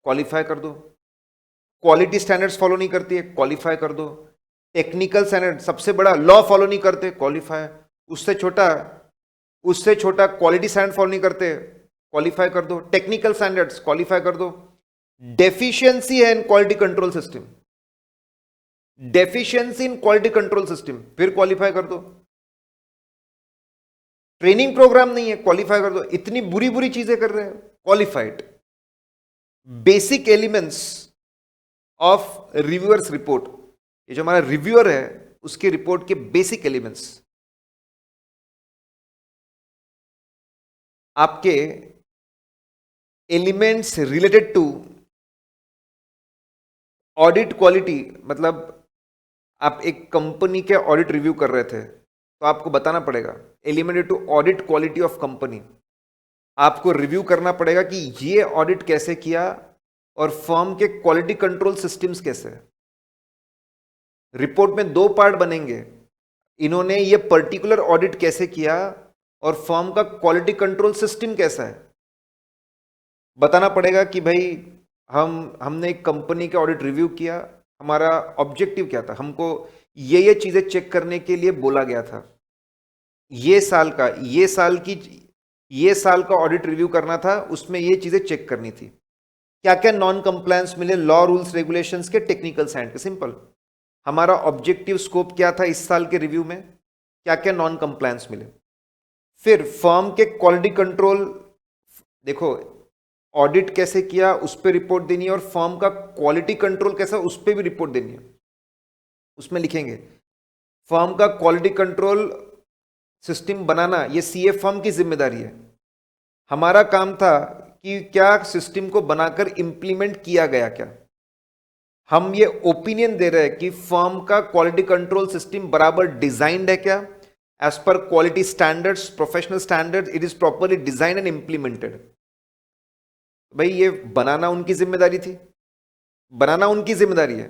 क्वालिफाई कर दो। क्वालिटी स्टैंडर्ड्स फॉलो नहीं करती है, क्वालिफाई कर दो। टेक्निकल स्टैंडर्ड सबसे बड़ा लॉ फॉलो नहीं करते, क्वालिफाई। उससे छोटा क्वालिटी स्टैंडर्ड फॉलो नहीं करते, क्वालिफाई कर दो। टेक्निकल स्टैंडर्ड्स क्वालिफाई कर दो। डेफिशिएंसी है in quality control system, deficiency in quality control system, फिर क्वालिफाई कर दो। ट्रेनिंग प्रोग्राम नहीं है, क्वालिफाई कर दो। इतनी बुरी बुरी चीजें कर रहे हैं, qualified. Basic elements of reviewer's report, ये जो हमारा रिव्यूअर है उसके रिपोर्ट के बेसिक एलिमेंट्स, आपके elements related to audit quality. मतलब आप एक कंपनी के ऑडिट रिव्यू कर रहे थे तो आपको बताना पड़ेगा एलिमेंटेड to audit quality of company. आपको रिव्यू करना पड़ेगा कि ये ऑडिट कैसे किया और फर्म के क्वालिटी कंट्रोल सिस्टम्स कैसे। रिपोर्ट में दो पार्ट बनेंगे, इन्होंने ये पर्टिकुलर ऑडिट कैसे किया और फर्म का क्वालिटी कंट्रोल सिस्टम कैसा है। बताना पड़ेगा कि भाई हमने एक कंपनी का ऑडिट रिव्यू किया, हमारा ऑब्जेक्टिव क्या था, हमको ये चीजें चेक करने के लिए बोला गया था। ये साल का ऑडिट रिव्यू करना था, उसमें ये चीजें चेक करनी थी। क्या क्या नॉन कंप्लायंस मिले लॉ रूल्स रेगुलेशंस के, टेक्निकल साइड के, सिंपल। हमारा ऑब्जेक्टिव स्कोप क्या था इस साल के रिव्यू में, क्या क्या नॉन कंप्लायंस मिले। फिर फर्म के क्वालिटी कंट्रोल, देखो ऑडिट कैसे किया उस पर रिपोर्ट देनी है और फर्म का क्वालिटी कंट्रोल कैसा उस पर भी रिपोर्ट देनी है। उसमें लिखेंगे फर्म का क्वालिटी कंट्रोल सिस्टम बनाना, ये सीए फर्म की जिम्मेदारी है। हमारा काम था कि क्या सिस्टम को बनाकर इंप्लीमेंट किया गया, क्या हम ये ओपिनियन दे रहे हैं कि फर्म का क्वालिटी कंट्रोल सिस्टम बराबर डिजाइंड है क्या, as per quality standards, professional standards, it is properly design and implemented. भाई ये बनाना उनकी जिम्मेदारी थी, बनाना उनकी जिम्मेदारी है,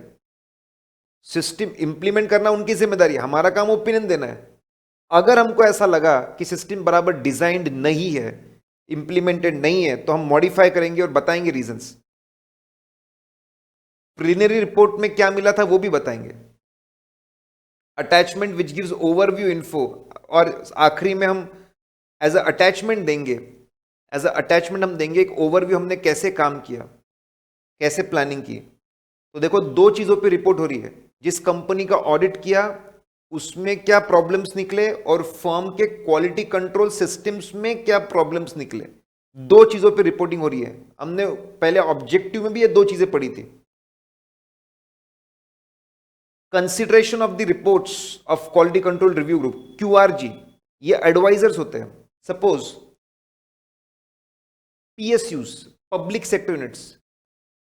सिस्टम इंप्लीमेंट करना उनकी जिम्मेदारी है, हमारा काम ओपिनियन देना है। अगर हमको ऐसा लगा कि सिस्टम बराबर डिजाइंड नहीं है, इंप्लीमेंटेड नहीं है, तो हम मॉडिफाई करेंगे और बताएंगे रीजंस। प्रिलिमिनरी रिपोर्ट में क्या मिला था वो भी बताएंगे। Attachment which gives overview info, और आखिरी में हम एज अ अटैचमेंट देंगे, एज अ अटैचमेंट हम देंगे एक ओवरव्यू, हमने कैसे काम किया, कैसे प्लानिंग की। तो देखो दो चीजों पे रिपोर्ट हो रही है, जिस कंपनी का ऑडिट किया उसमें क्या प्रॉब्लम्स निकले और फर्म के क्वालिटी कंट्रोल सिस्टम्स में क्या प्रॉब्लम्स निकले, दो चीजों पे रिपोर्टिंग हो रही है। हमने पहले ऑब्जेक्टिव में भी ये दो चीजें पढ़ी थी। Consideration of the reports of quality control review group, QRG, ये एडवाइजर्स होते हैं। Suppose PSUs, public sector units,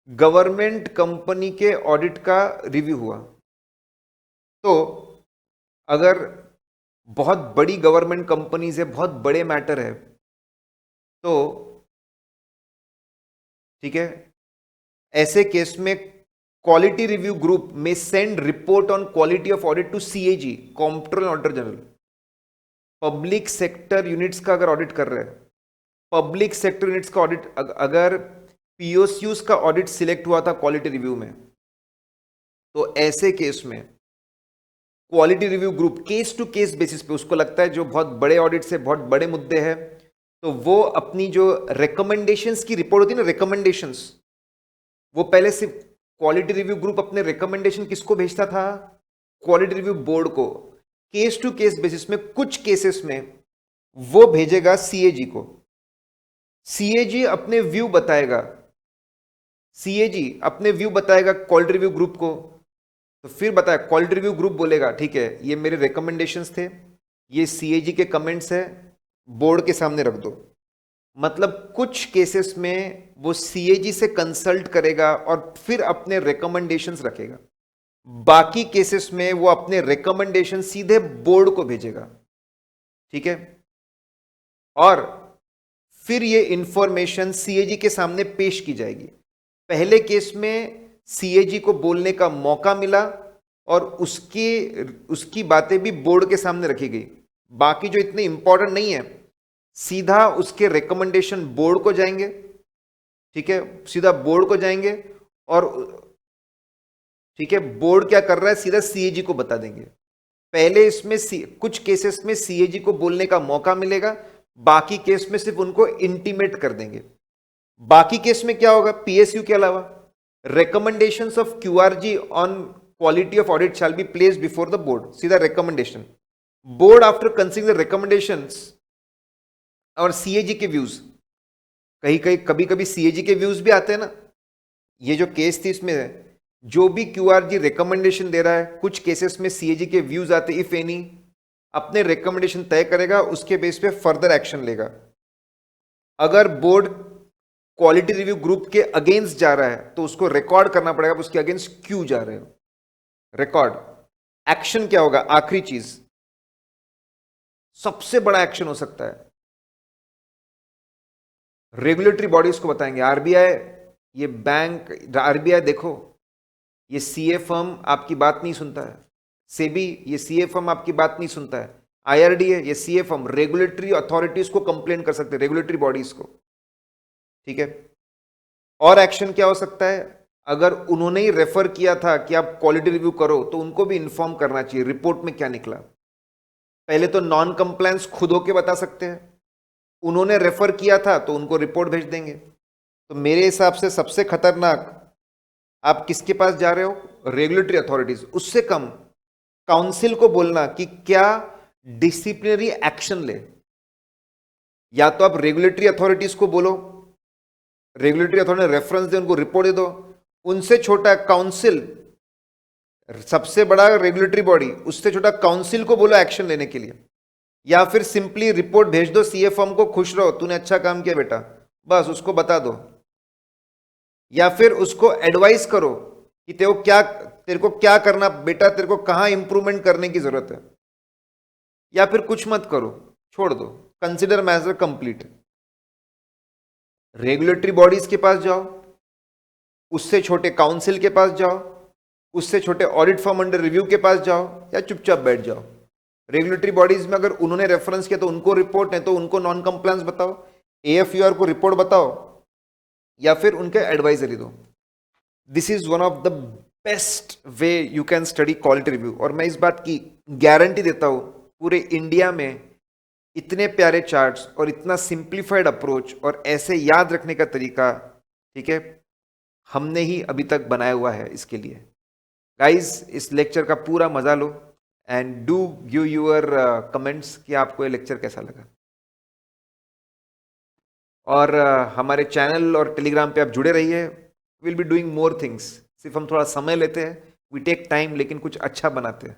government company के ऑडिट का रिव्यू हुआ, तो अगर बहुत बड़ी गवर्नमेंट कंपनीज है, बहुत बड़े मैटर है, तो ठीक है, ऐसे केस में क्वालिटी रिव्यू ग्रुप में send report on quality of audit to CAG, comptroller auditor general. Public sector units का अगर ऑडिट कर रहे हैं, पब्लिक सेक्टर यूनिट्स का ऑडिट, अगर पीओसीयूज का ऑडिट सिलेक्ट हुआ था क्वालिटी रिव्यू में, तो ऐसे केस में quality review group case to case basis पे, उसको लगता है जो बहुत बड़े ऑडिट से बहुत बड़े मुद्दे हैं, तो वो अपनी जो रिकमेंडेशंस की रिपोर्ट होती है ना, रिकमेंडेशंस, वो पहले सिर्फ क्वालिटी रिव्यू ग्रुप अपने रिकमेंडेशन किसको भेजता था, क्वालिटी रिव्यू बोर्ड को। केस टू केस बेसिस में कुछ केसेस में वो भेजेगा सीएजी को, सीएजी अपने व्यू बताएगा, सीएजी अपने व्यू बताएगा क्वालिटी रिव्यू ग्रुप को। तो फिर बताया क्वालिटी रिव्यू ग्रुप बोलेगा ठीक है ये मेरे रिकमेंडेशंस थे, ये सीएजी के कमेंट्स है, बोर्ड के सामने रख दो। मतलब कुछ केसेस में वो सीएजी से कंसल्ट करेगा और फिर अपने रिकमेंडेशंस रखेगा, बाकी केसेस में वो अपने रिकमेंडेशन सीधे बोर्ड को भेजेगा, ठीक है। और फिर ये इंफॉर्मेशन सीएजी के सामने पेश की जाएगी। पहले केस में सीएजी को बोलने का मौका मिला और उसकी बातें भी बोर्ड के सामने रखी गई। बाकी जो इतने इंपॉर्टेंट नहीं है सीधा उसके रिकमेंडेशन बोर्ड को जाएंगे, ठीक है, सीधा बोर्ड को जाएंगे और ठीक है, बोर्ड क्या कर रहा है, सीधा सीएजी को बता देंगे। पहले इसमें कुछ केसेस में सीएजी को बोलने का मौका मिलेगा, बाकी केस में सिर्फ उनको इंटीमेट कर देंगे। बाकी केस में क्या होगा, पीएसयू के अलावा recommendations of QRG on quality of audit shall be placed before the board, सीधा recommendation। board after considering the recommendations और CAG के व्यूज, कभी कभी CAG के व्यूज भी आते हैं ना। ये जो केस थी इसमें जो भी QRG रिकमेंडेशन दे रहा है, कुछ केसेस में CAG के व्यूज आते, इफ एनी, अपने रिकमेंडेशन तय करेगा, उसके बेस पे फर्दर एक्शन लेगा। अगर बोर्ड क्वालिटी रिव्यू ग्रुप के अगेंस्ट जा रहा है तो उसको रिकॉर्ड करना पड़ेगा उसके अगेंस्ट क्यों जा रहे हो, रिकॉर्ड। एक्शन क्या होगा, आखिरी चीज, सबसे बड़ा एक्शन हो सकता है, रेगुलेटरी बॉडीज को बताएंगे, आरबीआई, ये बैंक, आरबीआई देखो ये सीए फर्म आपकी बात नहीं सुनता है, सेबी ये सीए फर्म आपकी बात नहीं सुनता है, आईआरडीए ये सीए फर्म, रेगुलेटरी अथॉरिटीज को कंप्लेन कर सकते हैं, रेगुलेटरी बॉडीज को। ठीक है, और एक्शन क्या हो सकता है, अगर उन्होंने ही रेफर किया था कि आप क्वालिटी रिव्यू करो तो उनको भी इन्फॉर्म करना चाहिए रिपोर्ट में क्या निकला। पहले तो नॉन कंप्लायंस खुद होके बता सकते हैं, उन्होंने रेफर किया था तो उनको रिपोर्ट भेज देंगे। तो मेरे हिसाब से सबसे खतरनाक आप किसके पास जा रहे हो, रेगुलेटरी अथॉरिटीज। उससे कम काउंसिल को बोलना कि क्या डिसिप्लिनरी एक्शन ले, या तो आप रेगुलेटरी अथॉरिटीज को बोलो, रेगुलेटरी अथॉरिटी रेफरेंस दे, उनको रिपोर्ट दे दो। उनसे छोटा काउंसिल, सबसे बड़ा रेगुलेटरी बॉडी, उससे छोटा काउंसिल को बोलो एक्शन लेने के लिए, या फिर सिंपली रिपोर्ट भेज दो सीए फर्म को, खुश रहो तूने अच्छा काम किया बेटा, बस उसको बता दो। या फिर उसको एडवाइस करो कि तेरे को क्या करना बेटा, तेरे को कहां इंप्रूवमेंट करने की जरूरत है, या फिर कुछ मत करो, छोड़ दो, consider measure complete. Regulatory bodies के पास जाओ, उससे छोटे काउंसिल के पास जाओ, उससे छोटे ऑडिट फर्म अंडर रिव्यू के पास जाओ, या चुपचाप बैठ जाओ। रेगुलेटरी बॉडीज में अगर उन्होंने रेफरेंस किया तो उनको रिपोर्ट है, तो उनको नॉन कंप्लायंस बताओ, एएफयूआर को रिपोर्ट बताओ, या फिर उनके एडवाइजरी दो। This is one of the best way you can study quality review. और मैं इस बात की गारंटी देता हूं, पूरे इंडिया में इतने प्यारे चार्ट्स और इतना सिंप्लीफाइड अप्रोच और ऐसे याद रखने का तरीका, ठीक है, हमने ही अभी तक बनाया हुआ है इसके लिए। गाइस, इस लेक्चर का पूरा मजा लो and do give your comments कि आपको ये लेक्चर कैसा लगा। और हमारे चैनल और टेलीग्राम पे आप जुड़े रहिए, will be doing more things. सिर्फ हम थोड़ा समय लेते हैं, वी टेक टाइम, लेकिन कुछ अच्छा बनाते हैं।